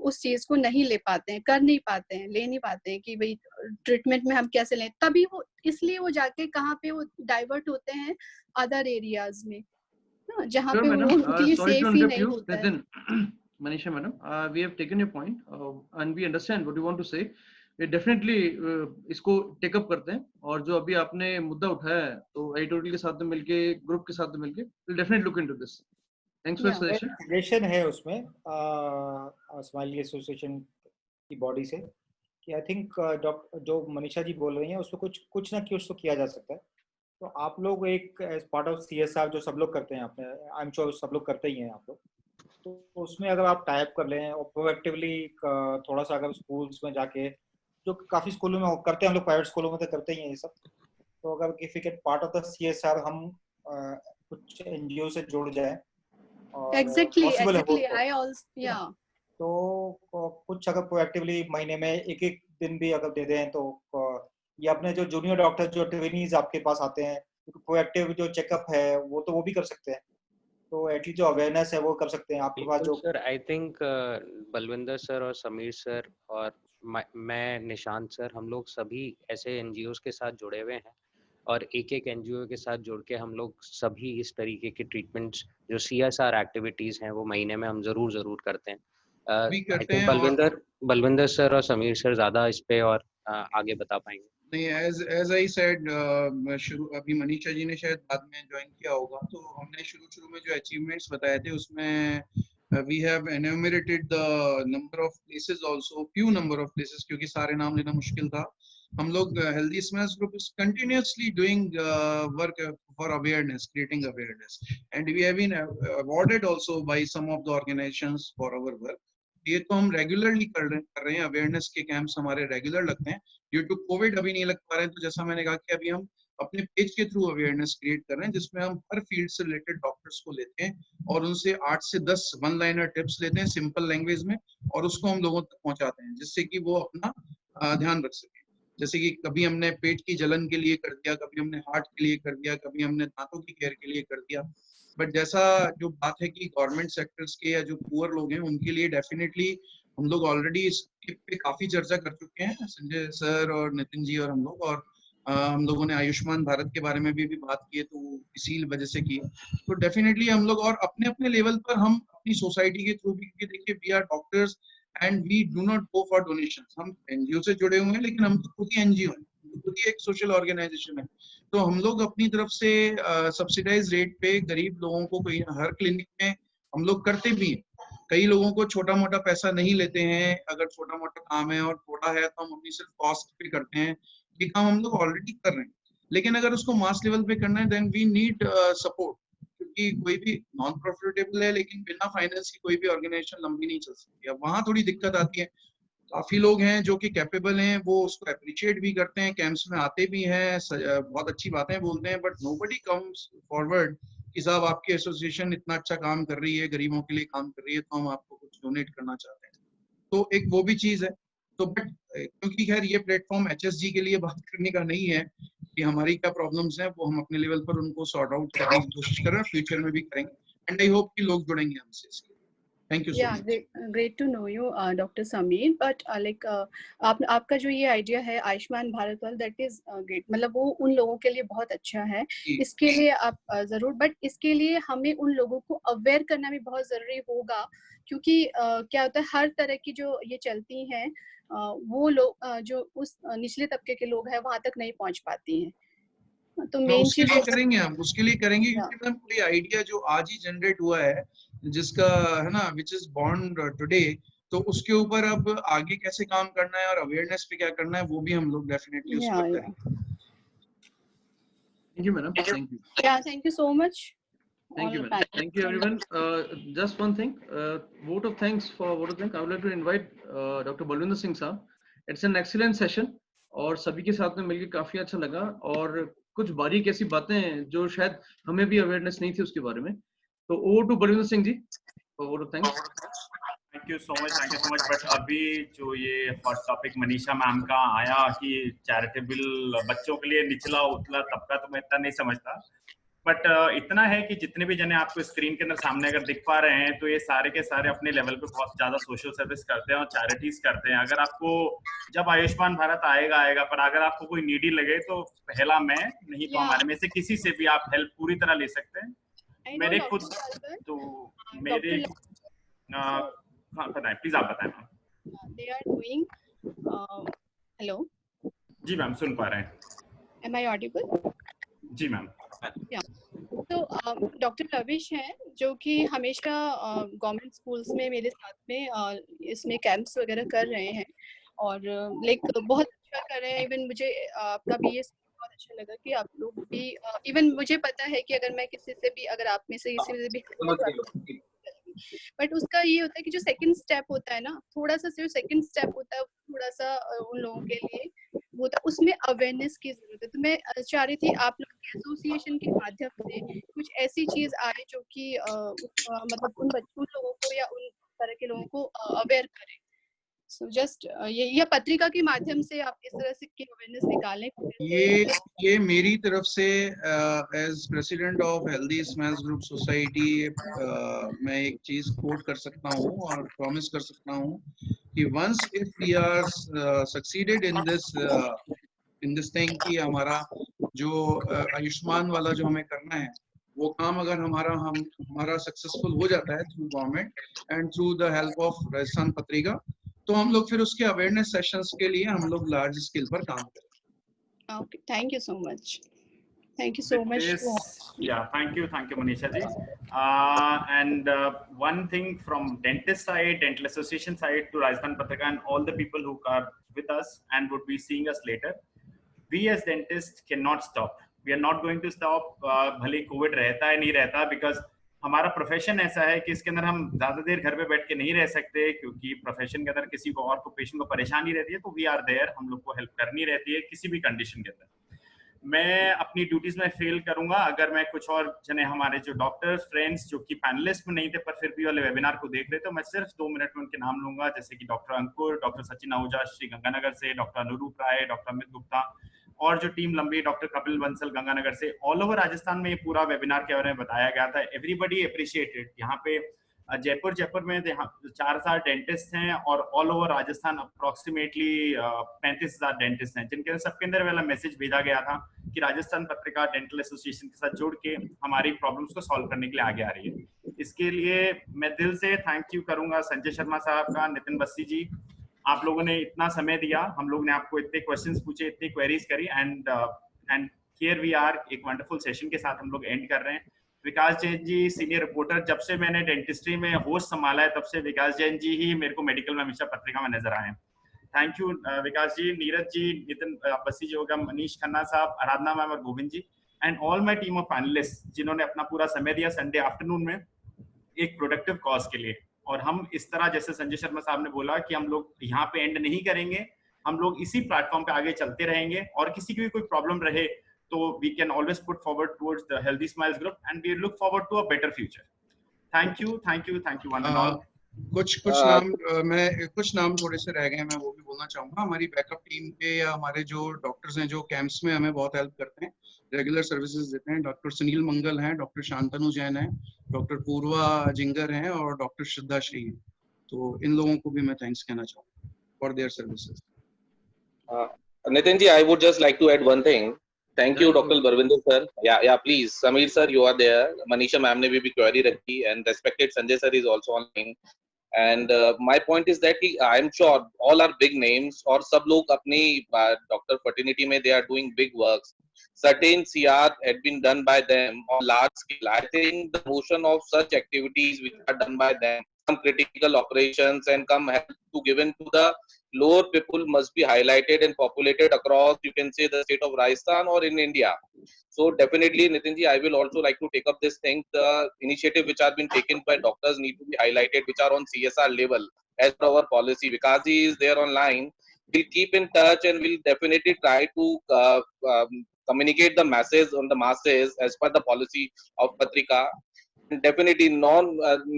उस चीज को नहीं ले पाते हैं, कर नहीं पाते हैं, ले नहीं पाते हैं कि भाई ट्रीटमेंट में हम कैसे लें। तभी वो, इसलिए वो जाके कहाँ पे वो डाइवर्ट होते हैं अदर एरियाज में ना, जहाँ पे वो उनके लिए सेफ ही नहीं होता है। Manisha madam, we have taken your point and we understand what you want to say. Definitely इसको टेकअप करते हैं, और जो अभी आपने मुद्दा उठाया है तो एडिटोरियल के साथ में मिलके, ग्रुप के साथ में मिलके, will definitely look into this. Thanks for suggestion. Suggestion है उसमें स्माइली एसोसिएशन की बॉडी से कि आई थिंक जो मनीषा जी बोल रही हैं उसमें कुछ ना कुछ तो किया जा सकता है। तो आप लोग एक एज पार्ट ऑफ CSR जो सब लोग करते हैं, आपने आई एम श्योर सब लोग करते ही हैं आप लोग, तो उसमें अगर आप टाइप कर लें और प्रोएक्टिवली थोड़ा सा अगर स्कूल्स में जाके, जो काफी स्कूलों में करते हैं हम लोग, प्राइवेट स्कूलों में तो करते ही हैं ये सब, तो अगर if we get part of the CSR हम कुछ NGO से जुड़ जाए और exactly I also yeah, तो कुछ अगर प्रोएक्टिवली महीने में एक दिन भी अगर दे दें तो ये अपने जो जूनियर डॉक्टर जो ट्रेनीज आपके पास आते हैं, प्रोएक्टिव जो चेकअप है वो भी कर सकते हैं। तो एटलीस्ट जो अवेयरनेस है वो कर सकते हैं आपके पास। जो sir I think Balwinder sir और समीर सर और मैं निशांत सर, हम लोग सभी ऐसे NGOs के साथ जुड़े हुए हैं और एक NGO के साथ जुड़ के हम लोग सभी इस तरीके के ट्रीटमेंट्स जो CSR एक्टिविटीज हैं वो महीने में हम जरूर करते हैं। आई थिंक बलविंदर सर और समीर सर ज्यादा इस पे और आगे बता पाएंगे। नहीं, as I said, अभी मनीषा जी ने शायद बाद में ज्वाइन किया होगा, तो हमने शुरू में जो अचीवमेंट्स बताए थे उसमें we have enumerated the number of places also, few number of places, क्योंकि सारे नाम लेना मुश्किल था। हम लोग healthy smiles group is continuously doing work for awareness, creating awareness, and we have been awarded also by some of the organizations for our work. ये तो हम रेगुलरली कर रहे हैं, अवेयरनेस के कैंप्स हमारे रेगुलर लगते हैं. ड्यू टू कोविड अभी नहीं लग पा रहे हैं, तो जैसा मैंने कहा कि अभी हम अपने पेज के थ्रू अवेयरनेस क्रिएट कर रहे हैं, जिसमें हम हर फील्ड से रिलेटेड डॉक्टर्स को लेते हैं और उनसे 8 से 10 वन लाइनर टिप्स लेते हैं सिंपल लैंग्वेज में, और उसको हम लोगों तक पहुंचाते हैं, जिससे कि वो अपना ध्यान रख सके. जैसे कि कभी हमने पेट की जलन के लिए कर दिया, कभी हमने हार्ट के लिए कर दिया, कभी हमने दांतों की केयर के लिए कर दिया. बट जैसा जो बात है कि गवर्नमेंट सेक्टर्स के या जो पुअर लोग हैं उनके लिए डेफिनेटली हम लोग ऑलरेडी इस पे काफी चर्चा कर चुके हैं, संजय सर और नितिन जी और हम लोग, और हम लोगों ने आयुष्मान भारत के बारे में भी बात की है, तो इसी वजह से की. तो डेफिनेटली हम लोग और अपने अपने लेवल पर हम अपनी सोसाइटी के थ्रू भी, क्योंकि देखिए we are doctors and we do not go for donations. हम एनजीओ से जुड़े हुए हैं, लेकिन हम तो खुद ही एनजीओ हैं, खुद ही एक सोशल ऑर्गेनाइजेशन है. तो हम लोग अपनी तरफ से सब्सिडाइज रेट पे गरीब लोगों को कोई हर क्लिनिक में हम लोग करते भी हैं. कई लोगों को छोटा मोटा पैसा नहीं लेते हैं, अगर छोटा मोटा काम है और थोड़ा है तो हम अपनी सिर्फ कॉस्ट पे करते हैं. ये काम हम लोग ऑलरेडी कर रहे हैं, लेकिन अगर उसको मास लेवल पे करना है देन वी नीड सपोर्ट, क्योंकि कोई भी नॉन प्रॉफिटेबल है लेकिन बिना फाइनेंस की कोई भी ऑर्गेनाइजेशन लंबी नहीं चल सकती. अब वहाँ थोड़ी दिक्कत आती है. काफी लोग हैं जो कि कैपेबल हैं, वो उसको अप्रिशिएट भी करते हैं, कैंप्स में आते भी हैं, बहुत अच्छी बातें बोलते हैं, बट नोबडी कम्स फॉरवर्ड कि साहब आपकी एसोसिएशन इतना अच्छा काम कर रही है, गरीबों के लिए काम कर रही है, तो हम आपको कुछ डोनेट करना चाहते हैं. तो एक वो भी चीज है. तो बट क्योंकि खैर ये प्लेटफॉर्म एचएसजी के लिए बात करने का नहीं है कि हमारी क्या प्रॉब्लम्स हैं, वो हम अपने लेवल पर उनको सॉर्ट आउट करने की कोशिश कर रहे हैं, फ्यूचर में भी करेंगे, एंड आई होप कि लोग जुड़ेंगे हमसे इसके. Thank you so much. Great to know you, Dr. Sameer. But आपका जो ये आइडिया है आयुष्मान भारत वाला, that is great. मतलब वो उन लोगों के लिए बहुत अच्छा है. इसके लिए आप जरूर, बट इसके लिए हमें उन लोगों को अवेयर करना भी बहुत जरूरी होगा, क्योंकि क्या होता है हर तरह की जो ये चलती हैं वो लोग जो उस निचले तबके के लोग हैं वहां तक नहीं पहुंच पाती हैं. तो मेन चीज करेंगे हम, उसके लिए करेंगे, क्योंकि मैम कोई आइडिया जो आज ही जनरेट हुआ है, जिसका है ना विच इज बॉर्न टुडे, तो उसके ऊपर अब आगे कैसे काम करना है और अवेयरनेस पे क्या करना है वो भी हम लोग डेफिनेटली उस पर करेंगे. Thank you, madam. Thank you. Yeah, thank you so much. Thank you, madam. Thank you, everyone. Just one thing, vote of thanks. I would like to invite Dr. Balwinder Singh sir. It's an excellent session और सभी के साथ में मिलकर काफी अच्छा लगा, और कुछ बारीक ऐसी बातें जो शायद हमें भी अवेयरनेस नहीं थी उसके बारे में. तो over to Balwinder Singh ji. Over to thank you so much. But अभी जो ये हॉट टॉपिक मनीषा मैम का आया कि चैरिटेबल बच्चों के लिए निचला उतला तबका, तो मैं इतना नहीं समझता, बट इतना है कि जितने भी जने आपको स्क्रीन के अंदर सामने अगर दिख पा रहे हैं, तो ये सारे के सारे अपने लेवल पे बहुत ज्यादा सोशल सर्विस करते हैं और चैरिटीज करते हैं. अगर आपको जब आयुष्मान भारत आएगा, पर अगर आपको कोई नीडी लगे तो पहला मैं नहीं तो हमारे में से किसी से भी आप हेल्प पूरी तरह ले सकते हैं. मेरे खुद तो मेरे बताएं प्लीज, आप बताएं. They are doing hello. जी मैम, सुन पा रहे हैं. Am I audible? जी मैम. तो डॉक्टर लविश हैं जो कि हमेशा गवर्नमेंट स्कूल्स में मेरे साथ में इसमें कैंप्स वगैरह कर रहे हैं, और बहुत अच्छा कर रहे हैं. इवन मुझे आपका भी ये बहुत अच्छा लगा कि आप लोग भी, इवन मुझे पता है कि अगर मैं किसी से भी, अगर आप में से किसी से भी, बट उसका ये होता है कि जो सेकंड स्टेप होता है ना, थोड़ा सा जो सेकंड स्टेप होता है थोड़ा सा उन लोगों के लिए वो होता है, उसमें अवेयरनेस की जरूरत है. तो मैं चाह रही थी आप लोग के एसोसिएशन के माध्यम से कुछ ऐसी चीज आए जो कि मतलब उन लोगों को या उन तरह के लोगों को अवेयर करें. सो जस्ट ये पत्रिका के माध्यम से आप इस तरह से की अवेयरनेस निकालें. ये मेरी तरफ से as president of healthy smiles group society मैं एक चीज कोट कर सकता हूँ और प्रॉमिस कर सकता हूँ कि once if we are succeeded in this thing, कि हमारा जो आयुष्मान वाला जो हमें करना है वो काम अगर हमारा सक्सेसफुल हो जाता है through government and through the help of Rajasthan Patrika, तो हम लोग फिर उसके अवेयरनेस सेशंस के लिए हम लोग लार्ज स्केल पर काम करें. Okay, thank you so much. Thank you so much. Yeah, thank you Manisha ji. And one thing from dentist side, dental association side to Rajasthan Patrika and all the people who are with us and would be seeing us later. We as dentists cannot stop. We are not going to stop. भले Covid रहता है नहीं रहता, because हमारा profession ऐसा है कि इसके अंदर हम ज्यादा देर घर पे बैठ के नहीं रह सकते, क्योंकि प्रोफेशन के अंदर किसी को और को पेशेंट को परेशानी रहती है, तो वी आर देयर, हम लोग को हेल्प करनी रहती है किसी भी कंडीशन के अंदर। मैं अपनी ड्यूटीज में फेल करूंगा अगर मैं कुछ और जने हमारे जो डॉक्टर्स फ्रेंड्स जो कि पैनलिस्ट में नहीं थे पर फिर भी वाले वेबिनार को देख रहे थे, तो मैं सिर्फ 2 मिनट में उनके नाम लूंगा, जैसे कि डॉक्टर अंकुर, डॉक्टर सचिन आहूजा श्री गंगानगर से, डॉक्टर अनुरूप राय, डॉक्टर अमित गुप्ता, और जो टीम लंबी डॉक्टर कपिल बंसल गंगानगर से। ऑल ओवर राजस्थान में ये पूरा वेबिनार के बारे में बताया गया था। Everybody appreciated. यहाँ पे जयपुर में 4,000 डेंटिस्ट हैं और all over Rajasthan approximately 35,000 dentist हैं, जिनके सबके अंदर वाला मैसेज भेजा गया था कि राजस्थान पत्रिका डेंटल एसोसिएशन के साथ जुड़ के हमारी प्रॉब्लम्स को सॉल्व करने के लिए आगे आ रही है। इसके लिए मैं दिल से थैंक यू करूंगा संजय शर्मा साहब का, नितिन बस्सी जी, आप लोगों ने इतना समय दिया, हम लोग ने आपको इतने क्वेश्चंस पूछे, इतनी क्वेरीज करी, एंड हियर वी आर, एक वंडरफुल सेशन के साथ हम लोग एंड कर रहे हैं। विकास जैन जी सीनियर रिपोर्टर, जब से मैंने डेंटिस्ट्री में होस्ट संभाला है तब से विकास जैन जी ही मेरे को मेडिकल में हमेशा पत्रिका में नजर आए हैं। थैंक यू विकास जी, नीरज जी, नितिन बस्सी जी होगा, मनीष खन्ना साहब, आराधना मैम और Govind ji, and all my team of panelist जिन्होंने अपना पूरा समय दिया संडे आफ्टरनून में एक प्रोडक्टिव कॉज के लिए। और हम इस तरह, जैसे संजय शर्मा साहब ने बोला कि हम लोग यहाँ पे एंड नहीं करेंगे, हम लोग इसी प्लेटफॉर्म पे आगे चलते रहेंगे, और किसी की भी कोई प्रॉब्लम रहे तो we can always put forward towards the Healthy Smiles group, and we look forward to a better future. Thank you one and all. कुछ नाम थोड़े से रह गए, मैं वो भी बोलना चाहूंगा। हमारी बैकअप टीम के या हमारे जो डॉक्टर्स हैं जो कैंप्स में हमें बहुत हेल्प करते हैं, रेगुलर सर्विसेज देते हैं, डॉक्टर सुनील मंगल हैं, डॉक्टर शांतनु जैन हैं, डॉक्टर पूर्वा जिंगर हैं और डॉक्टर श्रद्धा श्री हैं। तो इन लोगों को भी मैं थैंक्स कहना चाहूंगा for their services. Nitin ji, I would just like to add one thing. Thank you, Dr. Barvinder sir. Yeah, please. Sameer sir, you are there. Manisha ma'am ने भी query रखी, and respected Sanjay sir is also online. And my point is that I am sure all are big names और सब लोग अपनी doctor fraternity में they are doing big works. Certain CR had been done by them on large scale. I think the motion of such activities which are done by them, some critical operations and come help to given to the lower people must be highlighted and populated across, you can say, the state of Rajasthan or in India. So definitely, Nitin ji, I will also like to take up this thing. The initiative which are been taken by doctors need to be highlighted, which are on CSR level as per our policy. Because he is there online, we'll keep in touch and we'll definitely try to communicate the message on the masses as per the policy of Patrika. Definitely non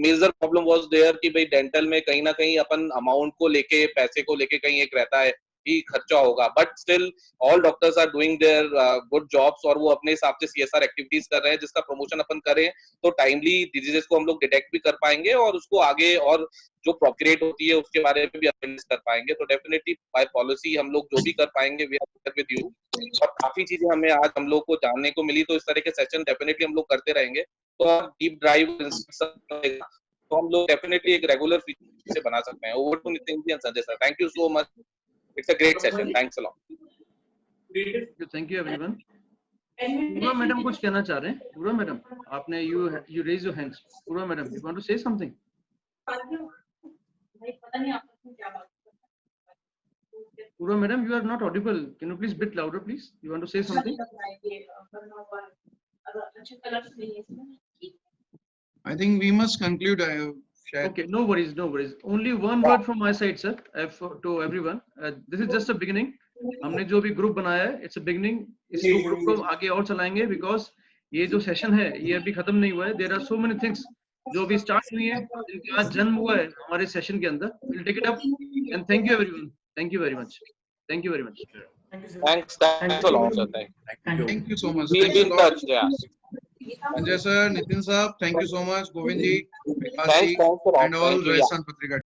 major problem was there कि भाई dental में कहीं ना कहीं अपन amount को लेके, पैसे को लेके कहीं एक रहता है कि खर्चा होगा, but still all doctors are doing their good jobs और वो अपने हिसाब से सीएसआर एक्टिविटीज कर रहे हैं, जिसका प्रमोशन अपन करें तो टाइमली डिजीजेस को हम लोग डिटेक्ट भी कर पाएंगे और उसको आगे और जो प्रोक्रिएट होती है उसके बारे में भी अवेयरनेस कर पाएंगे। तो डेफिनेटली बाय पॉलिसी हम लोग जो भी कर पाएंगे वी आर विद यू। और काफी चीजें हमें आज हम लोग को जानने को मिली, तो इस तरह के सेशन डेफिनेटली हम लोग करते रहेंगे। तो डीप ड्राइव तो हम लोग डेफिनेटली एक रेगुलर फीचर से बना सकते हैं। Over to Nitin ji and Sanjay sir, thank you so much, it's a great session, thanks a lot. Thank you everyone. Purva madam कुछ कहना चाह रहे हैं? पूर्वा मैडम, आपने you raise your hands. Purva madam, you want to say something? Purva madam, you are not audible. Can you please bit louder, please? You want to say something? I think we must conclude. Okay, no worries, no worries. Only one word from my side, sir, to everyone. This is just a beginning. हमने जो भी group बनाया है, it's a beginning. इस group को आगे और चलाएंगे, because ये जो सेशन है, ये अभी खत्म नहीं हुआ है. There are so many things जो भी स्टार्ट हुई है, जिनके आज जन्म हुआ है हमारे सेशन के अंदर. We'll take it up. And thank you everyone. Thank you very much. Thank you very much. Thanks a lot, sir. Thank you so much. We'll be in touch. Yeah. Sanjay sir, Nitin sir, thank you so much. Govind ji, Vikas ji, and all Rajasthan Patrika